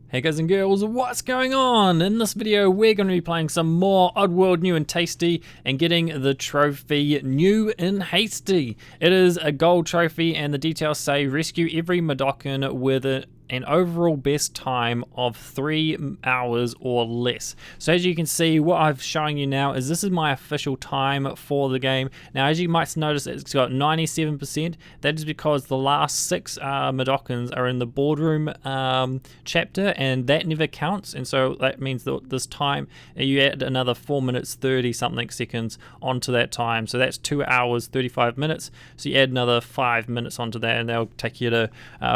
Hey guys and girls, what's going on? In this video we're going to be playing some more Oddworld New and Tasty and getting the trophy New and Hasty. It is a gold trophy and the details say rescue every Mudokon with an overall best time of 3 hours or less. So as you can see, what I'm showing you now is this is my official time for the game. Now as you might notice, it's got 97%. That is because the last 6 Mudokons are in the Boardroom chapter, and that never counts, and so that means that this time you add another 4 minutes 30 something seconds onto that time, so that's 2 hours 35 minutes. So you add another 5 minutes onto that and they'll take you to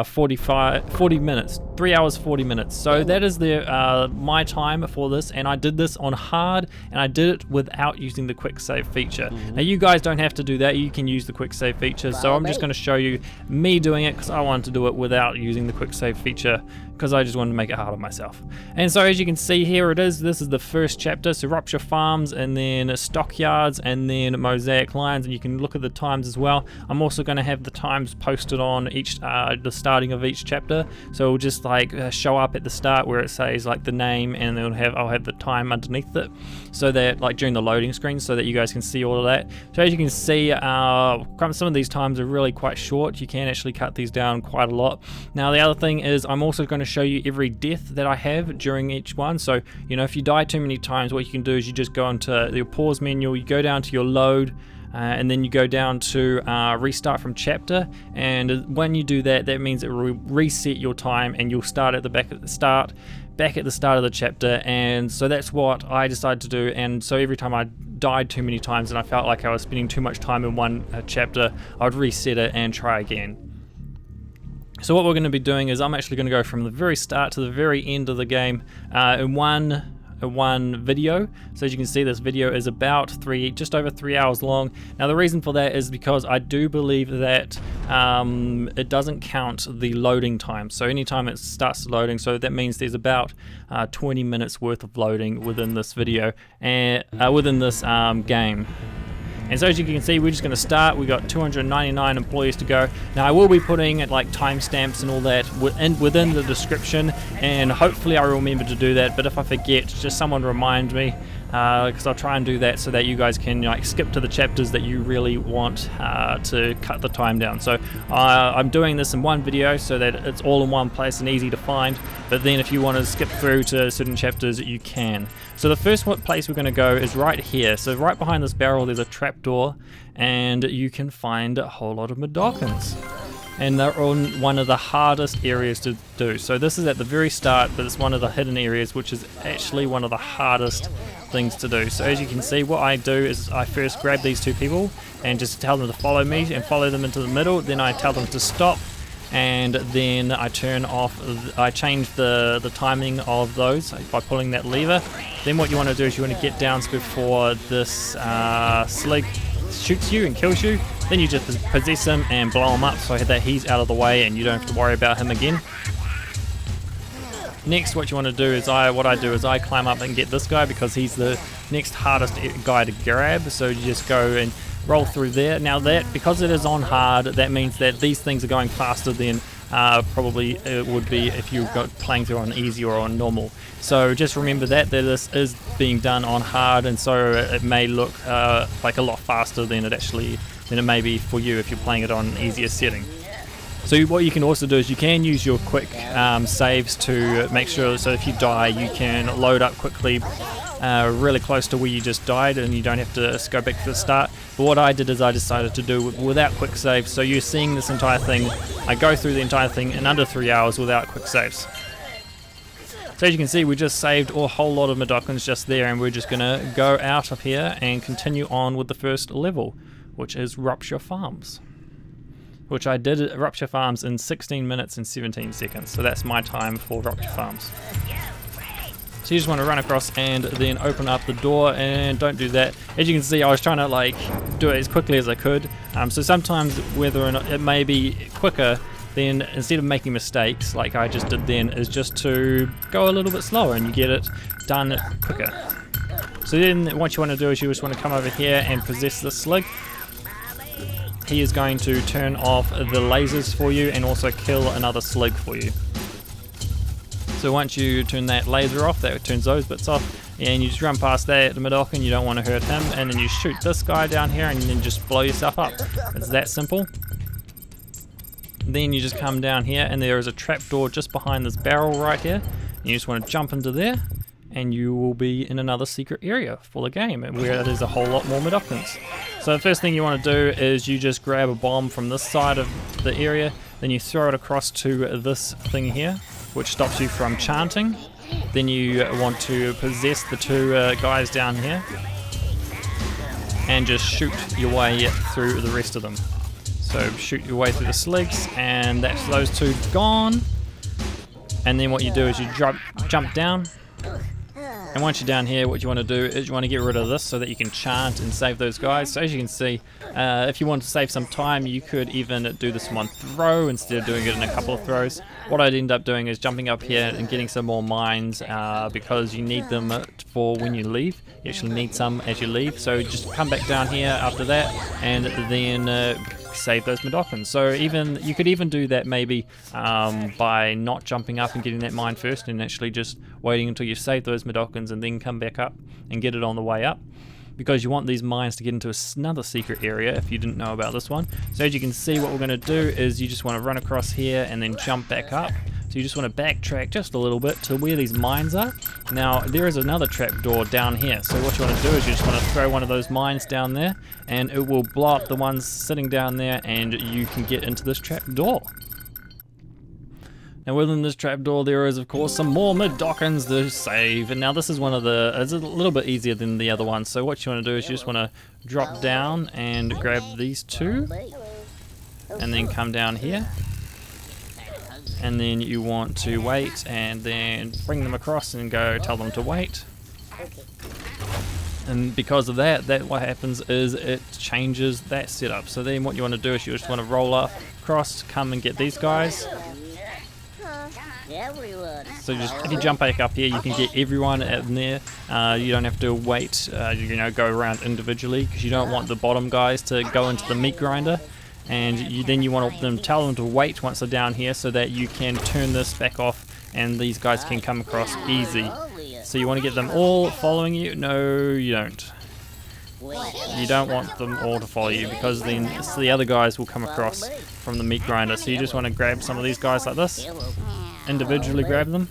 40 minutes, 3 hours 40 minutes. So that is the my time for this, and I did this on hard and I did it without using the quick save feature. Now you guys don't have to do that, you can use the quick save feature, so I'm just going to show you me doing it because I wanted to do it without using the quick save feature because I just wanted to make it hard on myself. And so as you can see, here it is. This is the first chapter, so Rupturefarms, and then Stockyards, and then Monsaic Lines, and you can look at the times as well. I'm also going to have the times posted on each the starting of each chapter, so it'll just like show up at the start where it says like the name, and then I'll have the time underneath it, so that like during the loading screen, so that you guys can see all of that. So as you can see, some of these times are really quite short. You can actually cut these down quite a lot. Now the other thing is I'm also going to show you every death that I have during each one. So you know, if you die too many times, what you can do is you just go into your pause menu, you go down to your load, and then you go down to restart from chapter, and when you do that, that means it will reset your time and you'll start at the back at the start of the chapter. And so that's what I decided to do, and so every time I died too many times and I felt like I was spending too much time in one chapter, I would reset it and try again. So what we're going to be doing is I'm actually going to go from the very start to the very end of the game in one video. So as you can see, this video is about just over 3 hours long. Now the reason for that is because I do believe that it doesn't count the loading time. So anytime it starts loading, so that means there's about 20 minutes worth of loading within this video and within this game. And so as you can see, we're just going to start. We got 299 employees to go. Now I will be putting like timestamps and all that within the description, and hopefully I remember to do that. But if I forget, just someone remind me, because I'll try and do that so that you guys can like skip to the chapters that you really want to cut the time down. So I'm doing this in one video so that it's all in one place and easy to find. But then if you want to skip through to certain chapters, you can. So the first place we're going to go is right here. So right behind this barrel there's a trapdoor, and you can find a whole lot of Mudokons. And they're on one of the hardest areas to do. So this is at the very start, but it's one of the hidden areas, which is actually one of the hardest things to do. So as you can see, what I do is I first grab these two people and just tell them to follow me and follow them into the middle. Then I tell them to stop, and then I change the timing of those by pulling that lever. Then what you want to do is you want to get down before this slig shoots you and kills you. Then you just possess him and blow him up so that he's out of the way and you don't have to worry about him again. Next, what you want to do is I climb up and get this guy because he's the next hardest guy to grab. So you just go and roll through there. Now that, because it is on hard, that means that these things are going faster than probably it would be if you were playing through on easy or on normal. So just remember that this is being done on hard, and so it may look like a lot faster than it may be for you if you're playing it on an easier setting. So what you can also do is you can use your quick saves to make sure, so if you die you can load up quickly really close to where you just died, and you don't have to go back to the start. But what I did is I decided to do without quick saves. So you're seeing this entire thing, I go through the entire thing in under 3 hours without quick saves. So as you can see, we just saved a whole lot of Mudokons just there, and we're just going to go out of here and continue on with the first level, which is Rupturefarms, which I did at Rupturefarms in 16 minutes and 17 seconds. So that's my time for Rupturefarms. So you just want to run across and then open up the door, and don't do that. As you can see, I was trying to like do it as quickly as I could. So sometimes whether or not it may be quicker, then instead of making mistakes like I just did then, is just to go a little bit slower and you get it done quicker. So then what you want to do is you just want to come over here and possess the slig. He is going to turn off the lasers for you and also kill another slig for you. So once you turn that laser off, that turns those bits off, and you just run past that Mudokon, you don't want to hurt him, and then you shoot this guy down here and then just blow yourself up. It's that simple. Then you just come down here and there is a trapdoor just behind this barrel right here. You just want to jump into there and you will be in another secret area for the game where there's a whole lot more Mudokons. So the first thing you want to do is you just grab a bomb from this side of the area, then you throw it across to this thing here, which stops you from chanting. Then you want to possess the two guys down here and just shoot your way through the rest of them. So shoot your way through the slugs, and that's those two gone. And then what you do is you jump down. And once you're down here, what you want to do is you want to get rid of this so that you can chant and save those guys. So as you can see, if you want to save some time, you could even do this in one throw instead of doing it in a couple of throws. What I'd end up doing is jumping up here and getting some more mines because you need them for when you leave. You actually need some as you leave. So just come back down here after that and then save those Mudokons. So you could even do that maybe by not jumping up and getting that mine first and actually just waiting until you save those Mudokons and then come back up and get it on the way up, because you want these mines to get into another secret area if you didn't know about this one. So as you can see, what we're going to do is you just want to run across here and then jump back up. So you just want to backtrack just a little bit to where these mines are. Now there is another trapdoor down here, so what you want to do is you just want to throw one of those mines down there and it will blow up the ones sitting down there and you can get into this trapdoor. Now within this trapdoor there is of course some more Mudokons to save, and now this is it's a little bit easier than the other one. So what you want to do is you just want to drop down and grab these two and then come down here. And then you want to wait and then bring them across and go tell them to wait. And because of that, what happens is it changes that setup. So then what you want to do is you just want to roll up across, come and get these guys. So just if you jump back up here, you can get everyone in there. You don't have to wait, go around individually, because you don't want the bottom guys to go into the meat grinder. And then you want to tell them to wait once they're down here so that you can turn this back off and these guys can come across easy. So you want to get them all following you? No, you don't. You don't want them all to follow you, because then the other guys will come across from the meat grinder. So you just want to grab some of these guys like this, individually grab them,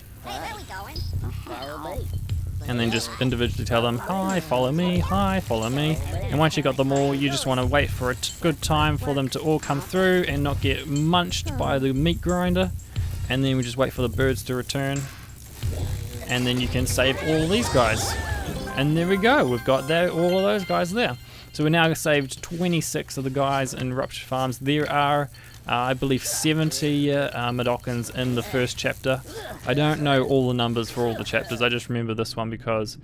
and then just individually tell them, hi, follow me, hi, follow me. And once you got them all, you just want to wait for a good time for them to all come through and not get munched by the meat grinder. And then we just wait for the birds to return. And then you can save all these guys. And there we go, we've got all of those guys there. So we now saved 26 of the guys in Rupturefarms. There are I believe 70 Mudokons in the first chapter. I don't know all the numbers for all the chapters, I just remember this one because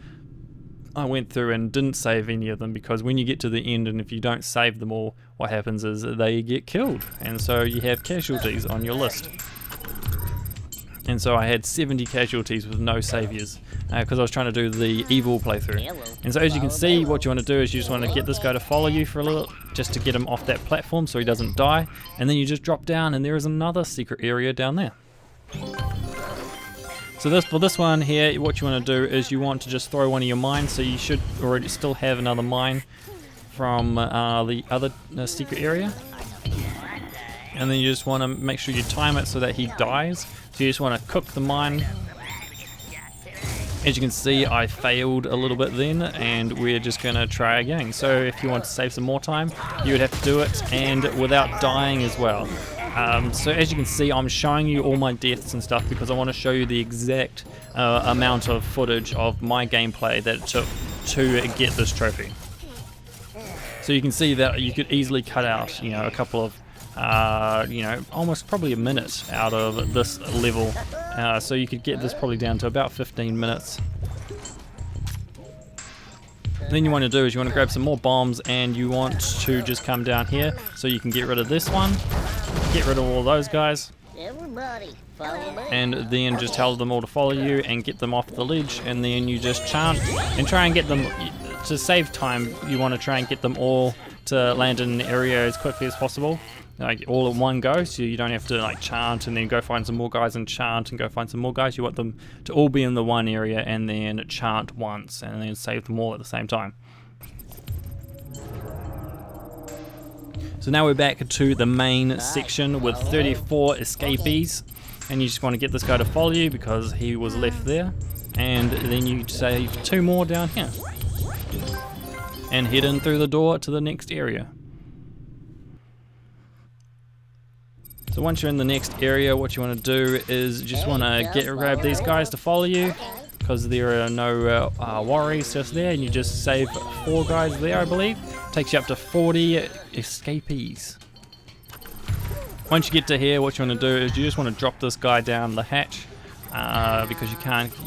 I went through and didn't save any of them, because when you get to the end and if you don't save them all, what happens is they get killed, and so you have casualties on your list. And so I had 70 casualties with no saviors because I was trying to do the evil playthrough. And so as you can see, what you want to do is you just want to get this guy to follow you for a little, just to get him off that platform so he doesn't die. And then you just drop down and there is another secret area down there. So for this one here, what you want to do is you want to just throw one of your mines. So you should already still have another mine from the other secret area. And then you just want to make sure you time it so that he dies. So you just want to cook the mine. As you can see, I failed a little bit then, and we're just going to try again. So if you want to save some more time, you would have to do it, and without dying as well. So as you can see, I'm showing you all my deaths and stuff because I want to show you the exact amount of footage of my gameplay that it took to get this trophy. So you can see that you could easily cut out, a couple of almost probably a minute out of this level. So you could get this probably down to about 15 minutes. Then you want to do is you want to grab some more bombs and you want to just come down here so you can get rid of this one, get rid of all those guys, and then just tell them all to follow you and get them off the ledge, and then you just chant and try and get them, to save time, you want to try and get them all to land in the area as quickly as possible. like all in one go, so you don't have to like chant and then go find some more guys and chant and go find some more guys. You want them to all be in the one area and then chant once and then save them all at the same time. So now we're back to the main section with 34 escapees, and you just want to get this guy to follow you because he was left there, and then you save 2 more down here and head in through the door to the next area. So once you're in the next area, what you want to do is just want to grab these guys to follow you, because there are no worries just there, and you just save 4 guys there, I believe. Takes you up to 40 escapees. Once you get to here, what you want to do is you just want to drop this guy down the hatch, because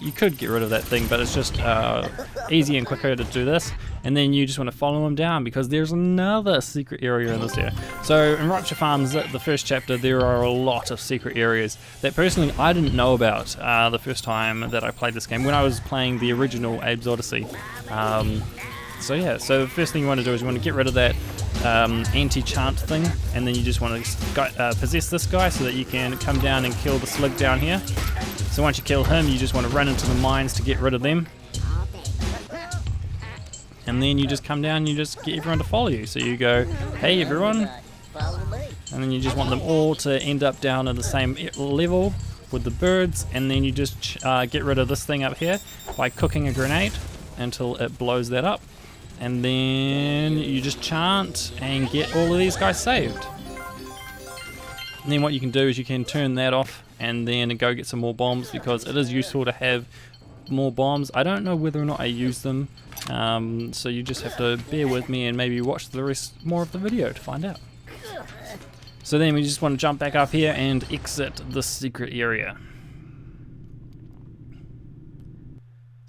you could get rid of that thing, but it's just easy and quicker to do this. And then you just want to follow him down because there's another secret area in this area. So in Rupturefarms, the first chapter, there are a lot of secret areas that personally I didn't know about the first time that I played this game, when I was playing the original Abe's Odyssey. So yeah, so the first thing you want to do is you want to get rid of that anti-chant thing, and then you just want to possess this guy so that you can come down and kill the Slig down here. So once you kill him, you just want to run into the mines to get rid of them. And then you just come down and you just get everyone to follow you. So you go, hey everyone, and then you just want them all to end up down at the same level with the birds, and then you just get rid of this thing up here by cooking a grenade until it blows that up. And then you just chant and get all of these guys saved. And then what you can do is you can turn that off and then go get some more bombs, because it is useful to have more bombs. I don't know whether or not I use them, so you just have to bear with me and maybe watch the rest more of the video to find out. So then we just want to jump back up here and exit the secret area.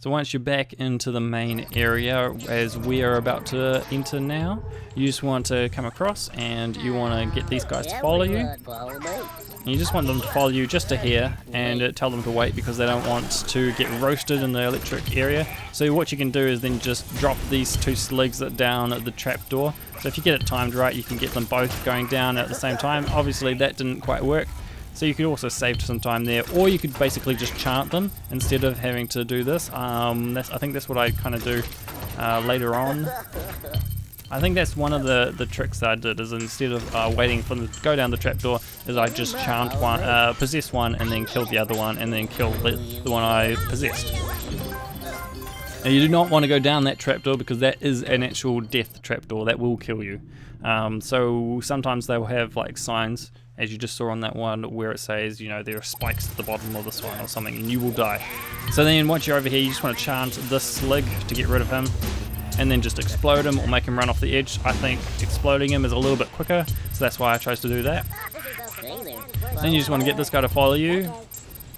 So once you're back into the main area, as we are about to enter now, you just want to come across and you want to get these guys to follow you. And you just want them to follow you just to here and tell them to wait, because they don't want to get roasted in the electric area. So what you can do is then just drop these 2 Sligs down at the trapdoor. So if you get it timed right, you can get them both going down at the same time. Obviously that didn't quite work, so you could also save some time there, or you could basically just chant them instead of having to do this. I think that's what I kind of do later on. I think that's one of the tricks that I did, is instead of waiting for them to go down the trapdoor, is I just chant one, possess one, and then kill the other one, and then kill the one I possessed. Now you do not want to go down that trapdoor, because that is an actual death trapdoor that will kill you. So sometimes they will have like signs, as you just saw on that one, where it says, you know, there are spikes at the bottom of this one or something, and you will die. So then once you're over here, you just want to chant this Slig to get rid of him, and then just explode him or make him run off the edge. I think exploding him is a little bit quicker, so that's why I chose to do that. Then you just want to get this guy to follow you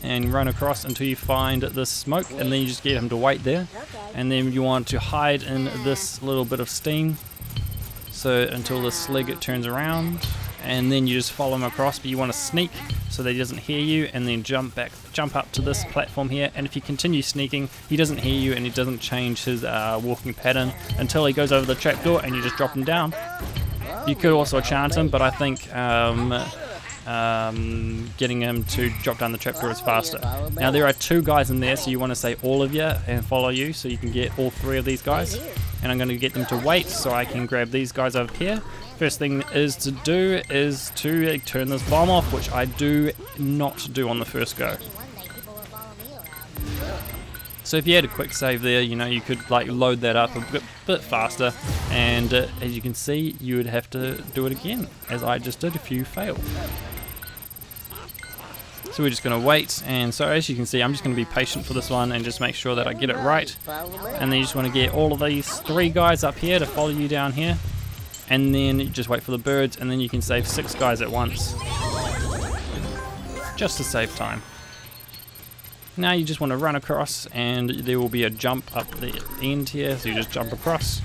and run across until you find this smoke, and then you just get him to wait there. And then you want to hide in this little bit of steam, so until the Slig turns around, and then you just follow him across, but you want to sneak so that he doesn't hear you, and then jump up to this platform here. And if you continue sneaking, he doesn't hear you and he doesn't change his walking pattern until he goes over the trapdoor, and you just drop him down. You could also chant him, but I think getting him to drop down the trapdoor is faster. Now there are 2 guys in there, so you want to say all of you and follow you, so you can get all 3 of these guys. And I'm going to get them to wait so I can grab these guys over here. First thing is to do is to turn this bomb off, which I do not do on the first go. So if you had a quick save there, you know, you could like load that up a bit faster, and as you can see, you would have to do it again, as I just did if you failed. So we're just going to wait, and so as you can see, I'm just going to be patient for this one and just make sure that I get it right. And then you just want to get all of these 3 guys up here to follow you down here, and then you just wait for the birds, and then you can save 6 guys at once, just to save time. Now you just want to run across, and there will be a jump up the end here, so you just jump across,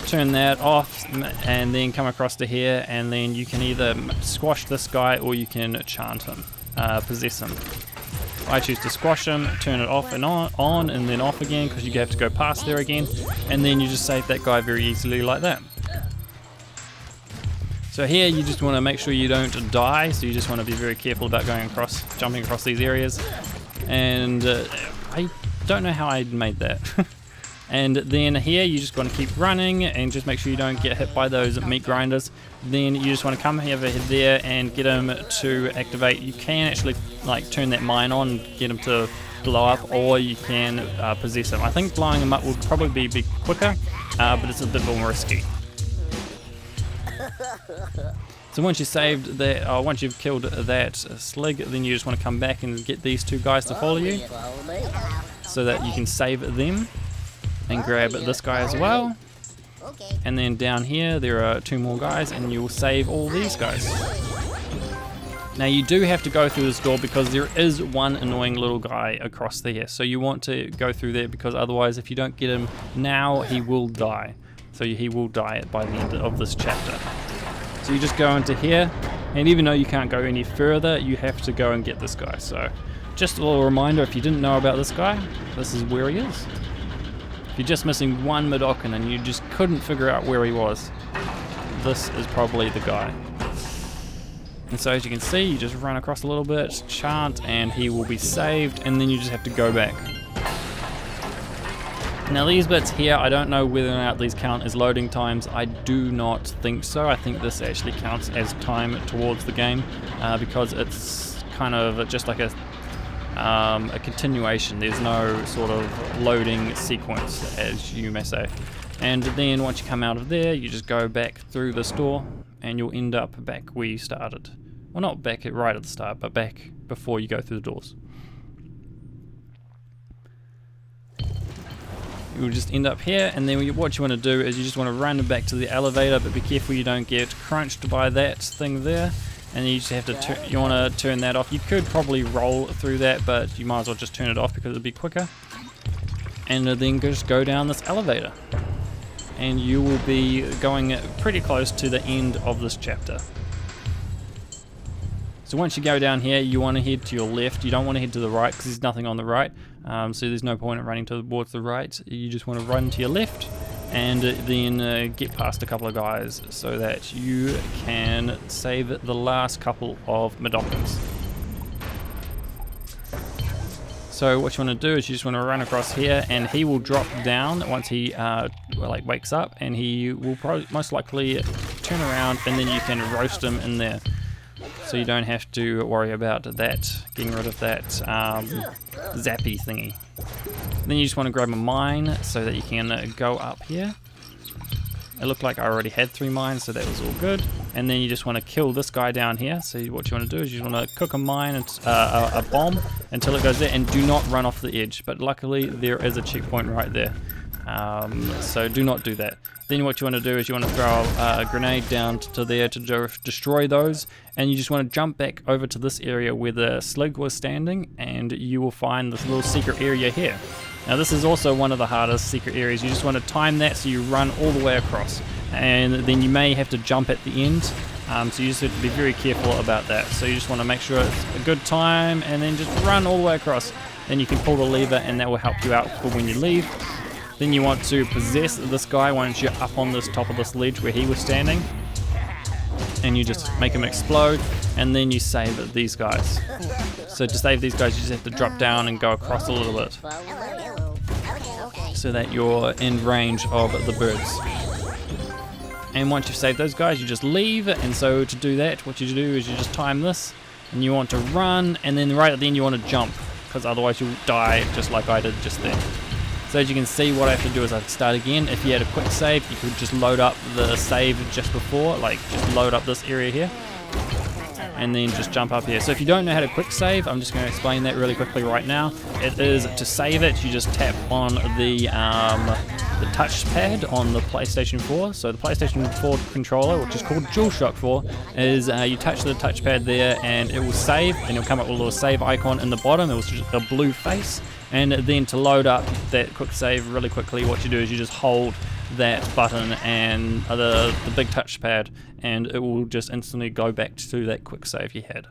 turn that off, and then come across to here, and then you can either squash this guy or you can chant him, possess him. I choose to squash him, turn it off and on and then off again, because you have to go past there again, and then you just save that guy very easily like that. So So here you just want to make sure you don't die, so you just want to be very careful about jumping across these areas. And I don't know how I made that. And then here you just want to keep running and just make sure you don't get hit by those meat grinders. Then you just want to come over there and get them to activate. You can actually like turn that mine on, get them to blow up, or you can possess them. I think blowing them up will probably be a bit quicker, but it's a bit more risky. So once you've saved that, once you've killed that slig, then you just want to come back and get these two guys to follow you, so that you can save them and grab this guy as well. And then down here there are two more guys, and you will save all these guys. Now you do have to go through this door because there is one annoying little guy across there. So you want to go through there because otherwise if you don't get him now, he will die. So he will die by the end of this chapter. So you just go into here, and even though you can't go any further, you have to go and get this guy. So just a little reminder, if you didn't know about this guy, this is where he is. If you're just missing one Mudokon and you just couldn't figure out where he was, this is probably the guy. And so as you can see, you just run across a little bit, chant, and he will be saved, and then you just have to go back. Now these bits here, I don't know whether or not these count as loading times. I do not think so. I think this actually counts as time towards the game because it's kind of just like a continuation. There's no sort of loading sequence, as you may say. And then once you come out of there, you just go back through this door, and you'll end up back where you started. Well, not back right at the start, but back before you go through the doors. You'll just end up here, and then what you want to do is you just want to run back to the elevator, but be careful you don't get crunched by that thing there. And you just have to you want to turn that off. You could probably roll through that, but you might as well just turn it off because it'll be quicker. And then just go down this elevator, and you will be going pretty close to the end of this chapter. So once you go down here, you want to head to your left. You don't want to head to the right because there's nothing on the right. So there's no point in running towards the right. You just want to run to your left, and then get past a couple of guys so that you can save the last couple of Mudokons. So what you want to do is you just want to run across here, and he will drop down once he like wakes up, and he will most likely turn around, and then you can roast him in there. So you don't have to worry about that, getting rid of that zappy thingy. Then you just want to grab a mine so that you can go up here. It looked like I already had 3 mines, so that was all good. And then you just want to kill this guy down here. So what you want to do is you want to cook a mine, a bomb, until it goes there, and do not run off the edge. But luckily there is a checkpoint right there, so do not do that. Then what you want to do is you want to throw a grenade down to there to destroy those, and you just want to jump back over to this area where the slig was standing, and you will find this little secret area here. Now this is also one of the hardest secret areas. You just want to time that so you run all the way across, and then you may have to jump at the end, so you just have to be very careful about that. So you just want to make sure it's a good time, and then just run all the way across. Then you can pull the lever, and that will help you out for when you leave. Then you want to possess this guy once you're up on this top of this ledge where he was standing, and you just make him explode, and then you save these guys. So to save these guys, you just have to drop down and go across a little bit so that you're in range of the birds. And once you've saved those guys, you just leave. And so to do that, what you do is you just time this, and you want to run, and then right at the end you want to jump, because otherwise you'll die just like I did just then. So as you can see, what I have to do is I have to start again. If you had a quick save, you could just load up the save just before, like just load up this area here, and then just jump up here. So if you don't know how to quick save, I'm just going to explain that really quickly right now. It is to save it, you just tap on the touchpad on the PlayStation 4. So the PlayStation 4 controller, which is called DualShock 4, is you touch the touchpad there, and it will save, and it'll come up with a little save icon in the bottom. It was just a blue face. And then to load up that quick save really quickly, what you do is you just hold that button and the big touchpad, and it will just instantly go back to that quick save you had.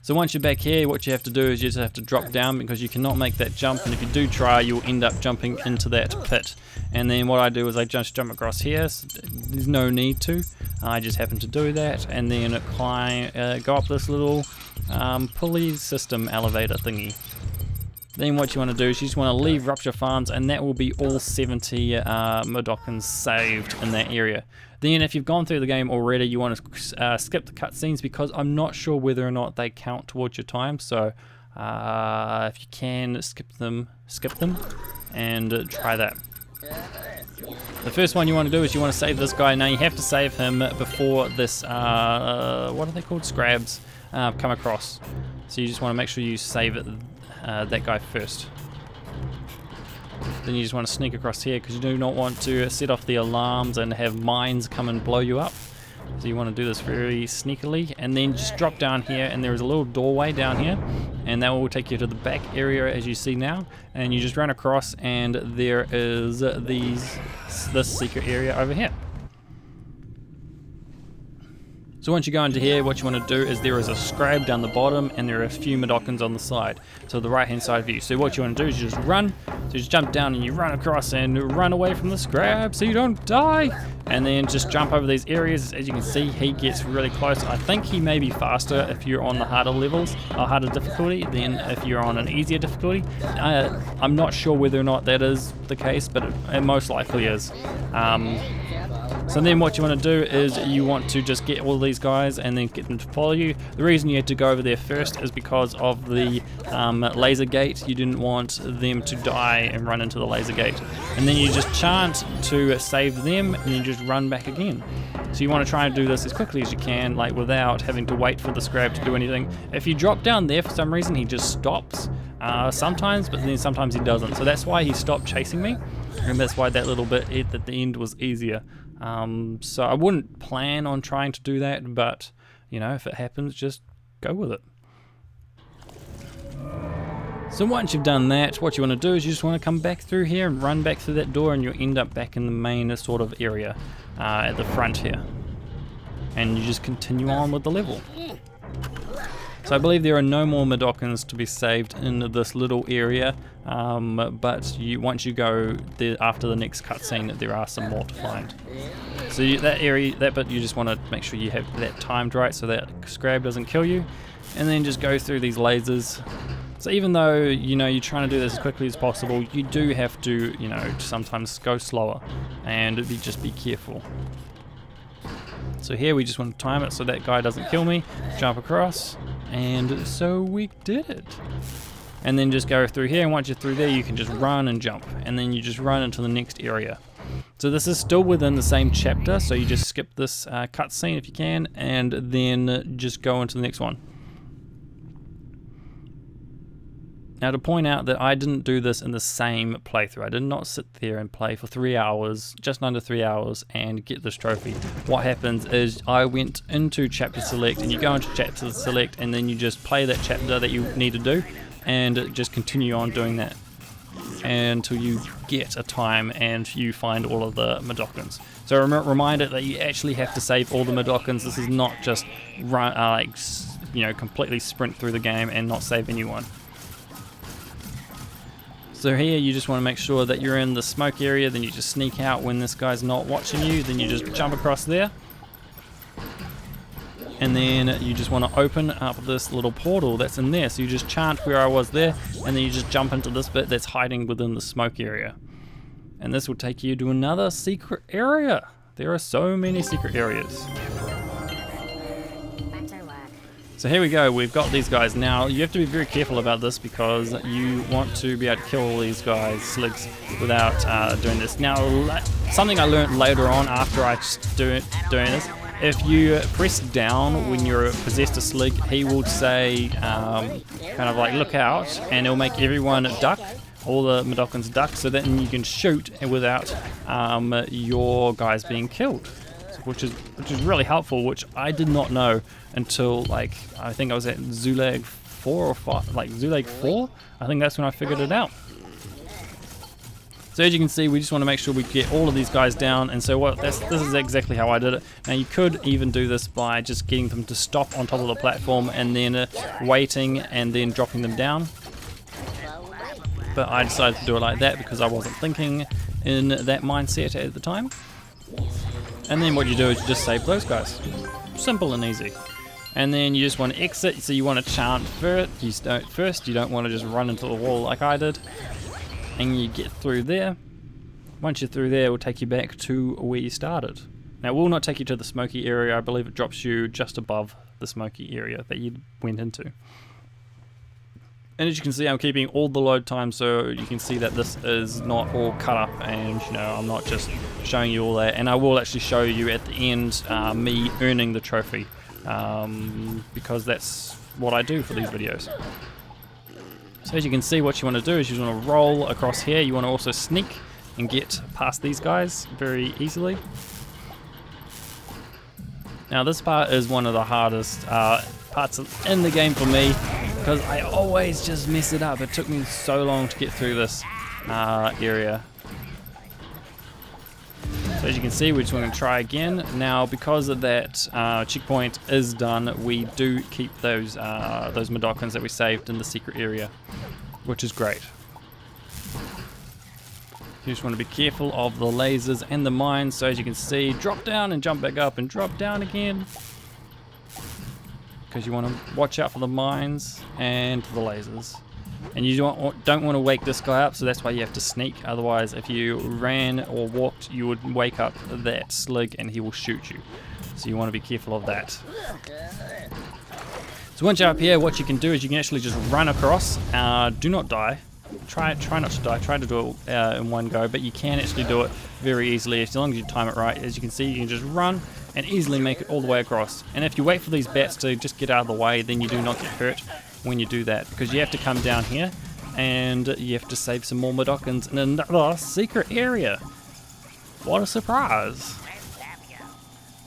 So once you're back here, what you have to do is you just have to drop down because you cannot make that jump, and if you do try, you'll end up jumping into that pit. And then what I do is I just jump across here, so there's no need to. I just happen to do that, and then go up this little pulley system elevator thingy. Then what you want to do is you just want to leave Rupturefarms, and that will be all 70 Mudokons saved in that area. Then if you've gone through the game already, you want to skip the cutscenes because I'm not sure whether or not they count towards your time. So if you can skip them and try that. The first one you want to do is you want to save this guy. Now you have to save him before this, what are they called? Scrabs come across. So you just want to make sure you save it, that guy first. Then you just want to sneak across here because you do not want to set off the alarms and have mines come and blow you up. So you want to do this very sneakily, and then just drop down here, and there is a little doorway down here, and that will take you to the back area as you see now, and you just run across, and there is this secret area over here. So once you go into here, what you want to do is there is a Scrab down the bottom, and there are a few Mudokons on the side, so the right hand side of you. So what you want to do is you just run, so you just jump down and you run across and run away from the Scrab so you don't die, and then just jump over these areas. As you can see, he gets really close. I think he may be faster if you're on the harder levels, or harder difficulty, than if you're on an easier difficulty. I'm not sure whether or not that is the case, but it most likely is. So then what you want to do is you want to just get all these guys and then get them to follow you. The reason you had to go over there first is because of the laser gate. You didn't want them to die and run into the laser gate. And then you just chant to save them, and you just run back again. So you want to try and do this as quickly as you can, like without having to wait for the Scrab to do anything. If you drop down there for some reason, he just stops sometimes, but then sometimes he doesn't. So that's why he stopped chasing me, and that's why that little bit at the end was easier. So I wouldn't plan on trying to do that, but you know, if it happens, just go with it. So once you've done that, what you want to do is you just want to come back through here and run back through that door, and you'll end up back in the main sort of area at the front here, and you just continue on with the level. So I believe there are no more Mudokons to be saved in this little area, but once you go there after the next cutscene, there are some more to find. So that bit you just want to make sure you have that timed right so that Scrab doesn't kill you, and then just go through these lasers. So even though you're trying to do this as quickly as possible, you do have to sometimes go slower, and just be careful. So here we just want to time it so that guy doesn't kill me, jump across, and so we did it. And then just go through here, and once you're through there you can just run and jump, and then you just run into the next area. So this is still within the same chapter, so you just skip this cutscene if you can, and then just go into the next one. Now to point out that I didn't do this in the same playthrough. I did not sit there and play for 3 hours, just under 3 hours, and get this trophy. What happens is I went into chapter select, and you go into chapter select, and then you just play that chapter that you need to do, and just continue on doing that until you get a time and you find all of the Mudokons. So reminder that you actually have to save all the Mudokons. This is not just run, completely sprint through the game and not save anyone. So here you just want to make sure that you're in the smoke area, then you just sneak out when this guy's not watching you, then you just jump across there. And then you just want to open up this little portal that's in there. So you just chant where I was there, and then you just jump into this bit that's hiding within the smoke area. And this will take you to another secret area. There are so many secret areas. So here we go, we've got these guys. Now you have to be very careful about this because you want to be able to kill all these guys, sligs, without doing this. Now something I learned later on after I doing this, if you press down when you're possessed a slig, he will say kind of like look out, and it'll make everyone duck, all the Mudokons duck, so that you can shoot without your guys being killed. Which is really helpful, which I did not know until I think I was at Zulag 4 or 5, Zulag 4. I think that's when I figured it out. So as you can see, we just want to make sure we get all of these guys down, and so this is exactly how I did it. Now you could even do this by just getting them to stop on top of the platform and then waiting and then dropping them down. But I decided to do it like that because I wasn't thinking in that mindset at the time. And then what you do is you just save those guys. Simple and easy. And then you just want to exit, so you want to chant first. You don't want to just run into the wall like I did. And you get through there. Once you're through there, it will take you back to where you started. Now it will not take you to the smoky area. I believe it drops you just above the smoky area that you went into. And as you can see, I'm keeping all the load time, so you can see that this is not all cut up, and you know, I'm not just showing you all that. And I will actually show you at the end me earning the trophy, because that's what I do for these videos. So as you can see, what you want to do is you want to roll across here. You want to also sneak and get past these guys very easily. Now this part is one of the hardest parts in the game for me, because I always just mess it up. It took me so long to get through this area. So as you can see, we're just going to try again. Now because of that checkpoint is done, we do keep those Mudokons that we saved in the secret area, which is great. You just want to be careful of the lasers and the mines. So as you can see, drop down and jump back up and drop down again, because you want to watch out for the mines and the lasers. And you don't want to wake this guy up, so that's why you have to sneak. Otherwise, if you ran or walked, you would wake up that slig and he will shoot you. So you want to be careful of that. So once you're up here, what you can do is you can actually just run across. Do not die. Try not to die. Try to do it in one go, but you can actually do it very easily as long as you time it right. As you can see, you can just run and easily make it all the way across. And if you wait for these bats to just get out of the way, then you do not get hurt when you do that, because you have to come down here and you have to save some more Mudokons in another secret area. What a surprise.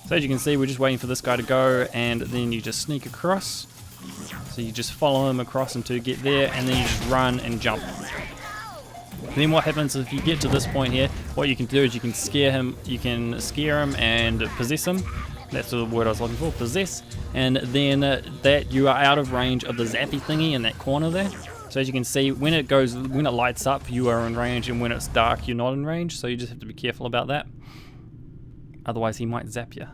So as you can see, we're just waiting for this guy to go, and then you just sneak across. So you just follow him across until you get there, and then you just run and jump. And then what happens is if you get to this point here, what you can do is you can scare him and possess him. That's the word I was looking for, possess. And then that you are out of range of the zappy thingy in that corner there. So as you can see, when it lights up, you are in range, and when it's dark, you're not in range. So you just have to be careful about that. Otherwise, he might zap you.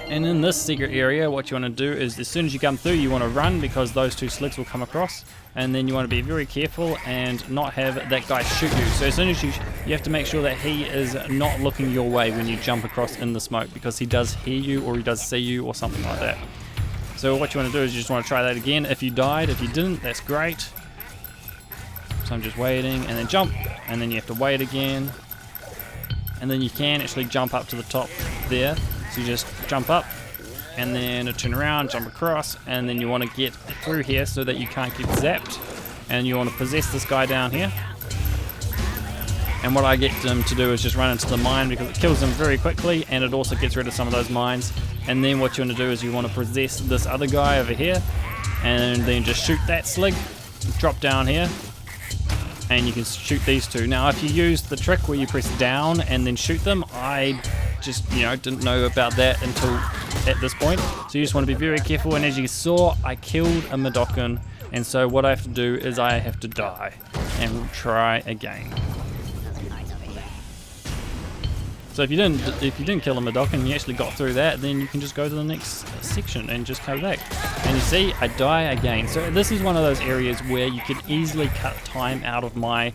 And in this secret area, what you want to do is as soon as you come through, you want to run, because those two sligs will come across. And then you want to be very careful and not have that guy shoot you. So as soon as you have to make sure that he is not looking your way when you jump across in the smoke, because he does hear you or he does see you or something like that. So what you want to do is you just want to try that again. If you died, if you didn't, that's great. So I'm just waiting, and then jump, and then you have to wait again. And then you can actually jump up to the top there. So you just jump up, and then turn around, jump across, and then you want to get through here so that you can't get zapped. And you want to possess this guy down here. And what I get them to do is just run into the mine, because it kills them very quickly, and it also gets rid of some of those mines. And then what you want to do is you want to possess this other guy over here, and then just shoot that slig, drop down here, and you can shoot these two. Now if you use the trick where you press down and then shoot them, I just didn't know about that until at this point. So you just want to be very careful, and as you saw, I killed a Mudokon, and so what I have to do is I have to die and try again. So if you didn't kill a Mudokon, you actually got through that, then you can just go to the next section and just go back. And you see, I die again. So this is one of those areas where you could easily cut time out of my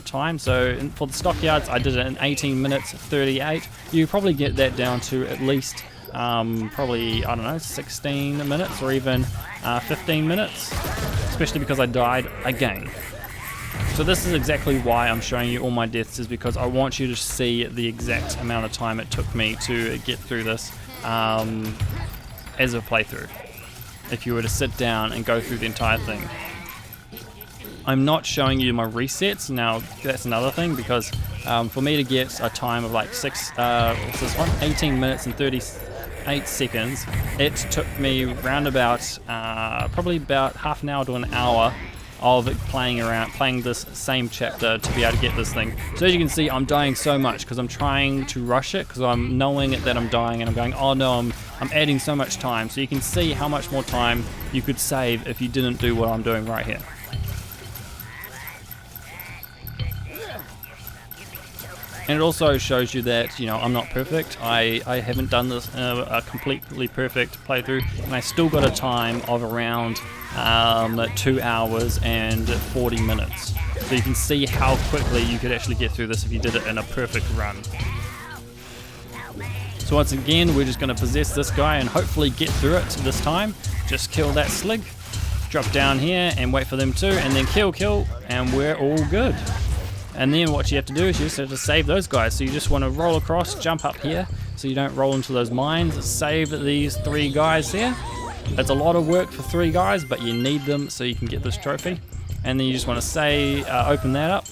time. So for the Stockyards, I did it in 18 minutes 38. You probably get that down to at least probably, I don't know, 16 minutes or even 15 minutes, especially because I died again. So this is exactly why I'm showing you all my deaths, is because I want you to see the exact amount of time it took me to get through this as a playthrough, if you were to sit down and go through the entire thing. I'm not showing you my resets. Now that's another thing, because for me to get a time of like 18 minutes and 38 seconds, it took me round about probably about half an hour to an hour of playing this same chapter to be able to get this thing. So as you can see, I'm dying so much because I'm trying to rush it, because I'm knowing that I'm dying and I'm going, oh no, I'm adding so much time. So you can see how much more time you could save if you didn't do what I'm doing right here. And it also shows you that, you know, I'm not perfect. I haven't done this a completely perfect playthrough, and I still got a time of around 2 hours and 40 minutes. So you can see how quickly you could actually get through this if you did it in a perfect run. So once again, we're just going to possess this guy and hopefully get through it this time. Just kill that slig, drop down here and wait for them to, and then kill, and we're all good. And then what you have to do is you just have to save those guys. So you just want to roll across, jump up here so you don't roll into those mines. Save these 3 guys there. That's a lot of work for 3 guys, but you need them so you can get this trophy. And then you just want to open that up.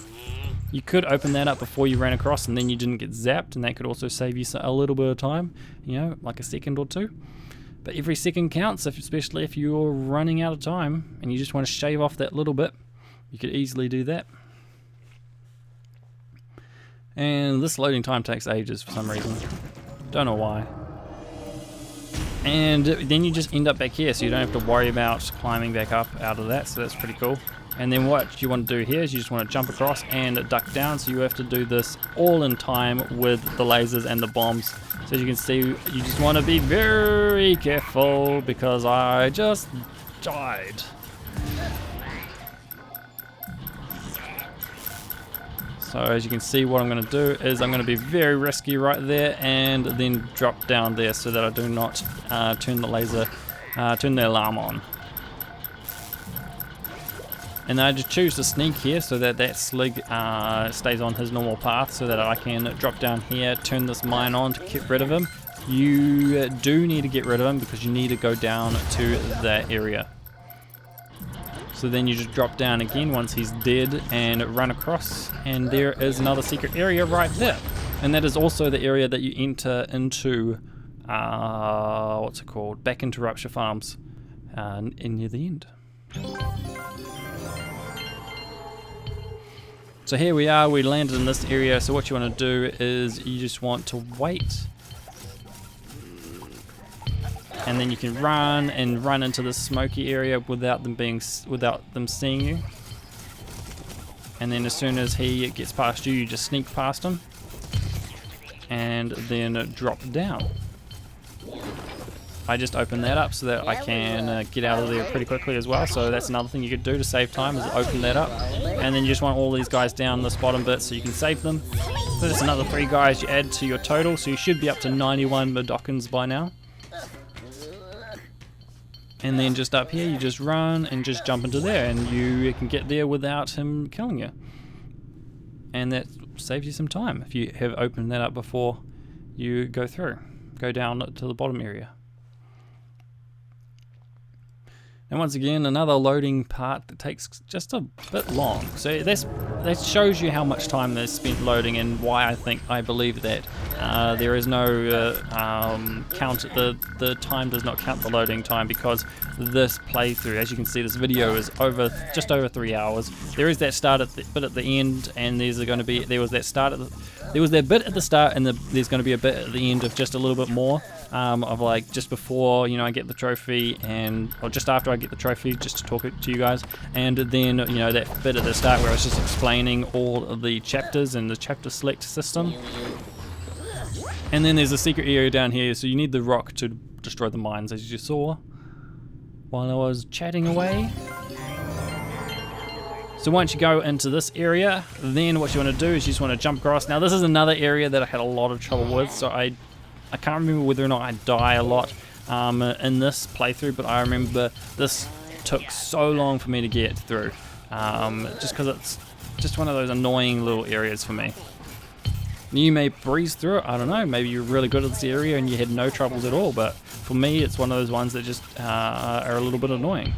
You could open that up before you ran across and then you didn't get zapped, and that could also save you a little bit of time, you know, like a second or 2. But every second counts, especially if you're running out of time and you just want to shave off that little bit. You could easily do that. And this loading time takes ages for some reason. Don't know why. And then you just end up back here, so you don't have to worry about climbing back up out of that, so that's pretty cool. And then what you want to do here is you just want to jump across and duck down, so you have to do this all in time with the lasers and the bombs. So as you can see, you just want to be very careful, because I just died. So as you can see, what I'm going to do is I'm going to be very risky right there, and then drop down there so that I do not turn the alarm on. And then I just choose to sneak here so that that slig stays on his normal path, so that I can drop down here, turn this mine on to get rid of him. You do need to get rid of him because you need to go down to that area. So then you just drop down again once he's dead and run across, and there is another secret area right there. And that is also the area that you enter into, what's it called? Back into Rupturefarms near the end. So here we are, we landed in this area. So what you want to do is you just want to wait. And then you can run into the smoky area without them seeing you. And then as soon as he gets past you, you just sneak past him, and then drop down. I just opened that up so that I can get out of there pretty quickly as well. So that's another thing you could do to save time, is open that up. And then you just want all these guys down this bottom bit so you can save them. So there's another 3 guys you add to your total, so you should be up to 91 Mudokons by now. And then just up here, you just run and just jump into there, and you can get there without him killing you. And that saves you some time if you have opened that up before you go down to the bottom area. And once again, another loading part that takes just a bit long. So that shows you how much time they've spent loading, and why I believe that there is no count. The time does not count the loading time, because this playthrough, as you can see, this video is just over 3 hours. There is that start bit at the end, and there was that bit at the start, and there's going to be a bit at the end of just a little bit more. Of like just before, I get the trophy, or just after I get the trophy, just to talk it to you guys, and then that bit at the start where I was just explaining all of the chapters and the chapter select system. And then there's a secret area down here, so you need the rock to destroy the mines, as you saw while I was chatting away. So once you go into this area, then what you want to do is you just want to jump across. Now this is another area that I had a lot of trouble with, so I can't remember whether or not I die a lot in this playthrough, but I remember this took so long for me to get through, just because it's just one of those annoying little areas for me. You may breeze through it, I don't know, maybe you're really good at this area and you had no troubles at all, but for me it's one of those ones that just are a little bit annoying.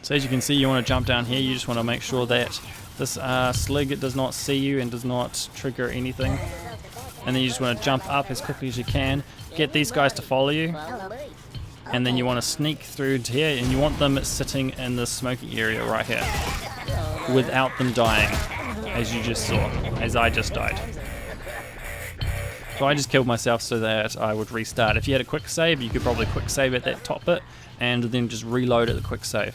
So as you can see, you want to jump down here, you just want to make sure that this slig does not see you and does not trigger anything. And then you just want to jump up as quickly as you can, get these guys to follow you. and then you want to sneak through to here, and you want them sitting in the smoky area right here without them dying, as you just saw, as I just died. So I just killed myself so that I would restart. If you had a quick save, you could probably quick save at that top bit and then just reload at the quick save.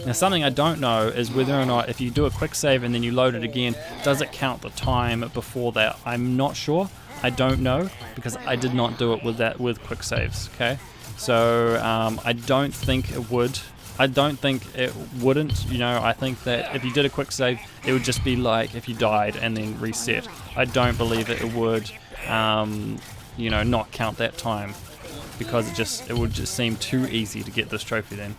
Now something I don't know is whether or not if you do a quick save and then you load it again, does it count the time before that? I'm not sure. I don't know because I did not do it with quick saves. Okay, so I don't think it would. I don't think it wouldn't, you know. I think that if you did a quick save, it would just be like if you died and then reset. I don't believe it would, you know, not count that time, because it would just seem too easy to get this trophy then.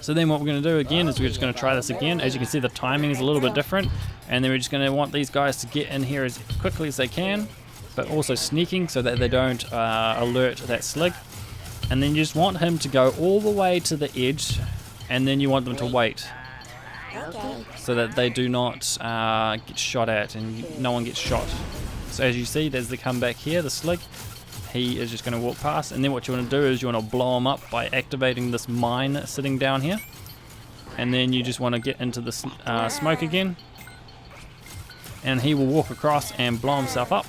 So then what we're going to do again is we're just going to try this again. As you can see, the timing is a little bit different, and then we're just going to want these guys to get in here as quickly as they can, but also sneaking so that they don't alert that Slig. And then you just want him to go all the way to the edge, and then you want them to wait so that they do not get shot at and no one gets shot. So as you see, as they come back here, the Slig, he is just going to walk past, and then what you want to do is you want to blow him up by activating this mine sitting down here, and then you just want to get into the smoke again, and he will walk across and blow himself up.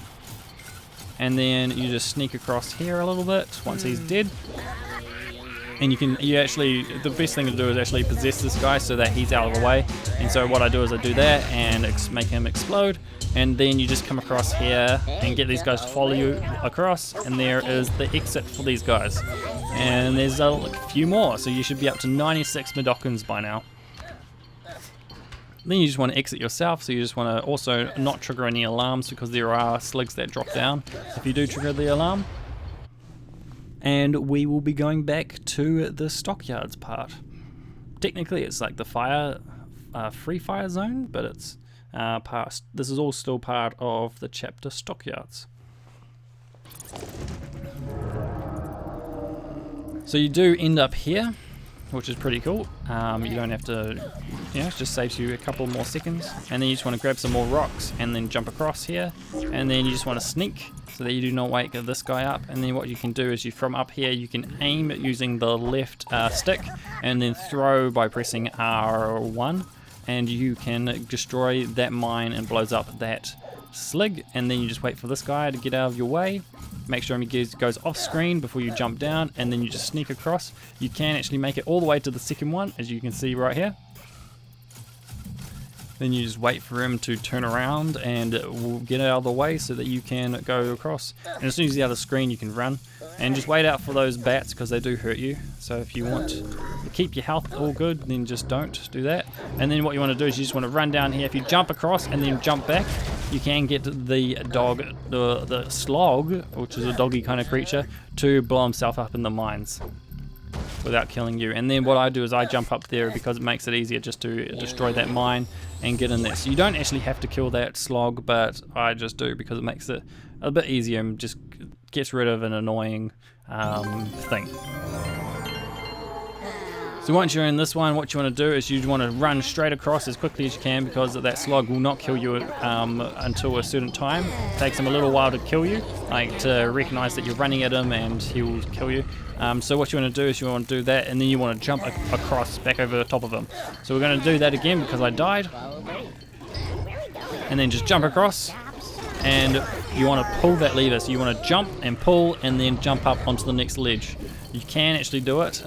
And then you just sneak across here a little bit once he's dead. And the best thing to do is actually possess this guy so that he's out of the way. And so what I do is I do that and make him explode. And then you just come across here and get these guys to follow you across. And there is the exit for these guys. And there's a few more, so you should be up to 96 Mudokons by now. Then you just want to exit yourself, so you just want to also not trigger any alarms, because there are Sligs that drop down if you do trigger the alarm. And we will be going back to the Stockyards part. Technically it's like the free fire zone, but it's this is all still part of the chapter Stockyards. So you do end up here, which is pretty cool. You don't have to, you know, it just saves you a couple more seconds. And then you just want to grab some more rocks and then jump across here. And then you just want to sneak so that you do not wake this guy up. And then what you can do is from up here, you can aim using the left stick and then throw by pressing R1. And you can destroy that mine and blows up that Slig. And then you just wait for this guy to get out of your way. Make sure he goes off screen before you jump down, and then you just sneak across. You can actually make it all the way to the second one, as you can see right here. Then you just wait for him to turn around and get out of the way so that you can go across. And as soon as he's out of the screen, you can run. And just wait out for those bats, because they do hurt you. So if you want to keep your health all good, then just don't do that. And then what you want to do is you just want to run down here. If you jump across and then jump back, you can get the dog, the slog, which is a doggy kind of creature, to blow himself up in the mines without killing you. And then what I do is I jump up there, because it makes it easier just to destroy that mine and get in there. So you don't actually have to kill that slog, but I just do because it makes it a bit easier and just gets rid of an annoying thing. So once you're in this one, what you want to do is you want to run straight across as quickly as you can, because that slug will not kill you until a certain time. It takes him a little while to kill you, like to recognize that you're running at him, and he will kill you. So what you want to do is you want to do that, and then you want to jump across back over the top of him. So we're going to do that again because I died. And then just jump across, and you want to pull that lever. So you want to jump and pull and then jump up onto the next ledge. You can actually do it.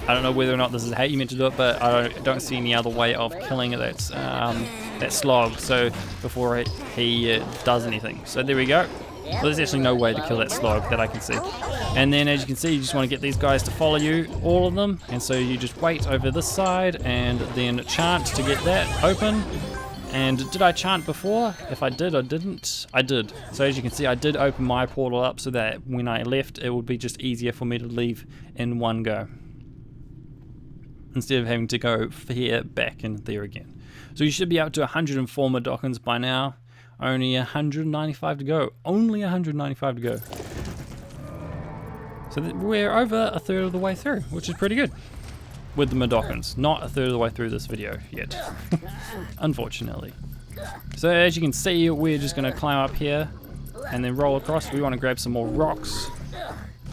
I don't know whether or not this is how you meant to do it, but I don't see any other way of killing that slog, so before he does anything. So there we go. Well, there's actually no way to kill that slog that I can see. And then as you can see, you just want to get these guys to follow you, all of them. And so you just wait over this side and then chant to get that open. And did I chant before? If I did or didn't, I did. So as you can see, I did open my portal up so that when I left, it would be just easier for me to leave in one go, instead of having to go here, back, and there again. So you should be up to 104 Mudokons by now. Only 195 to go. Only 195 to go. So we're over a third of the way through, which is pretty good. With the Mudokons. Not a third of the way through this video yet. Unfortunately. So as you can see, we're just going to climb up here. and then roll across. We want to grab some more rocks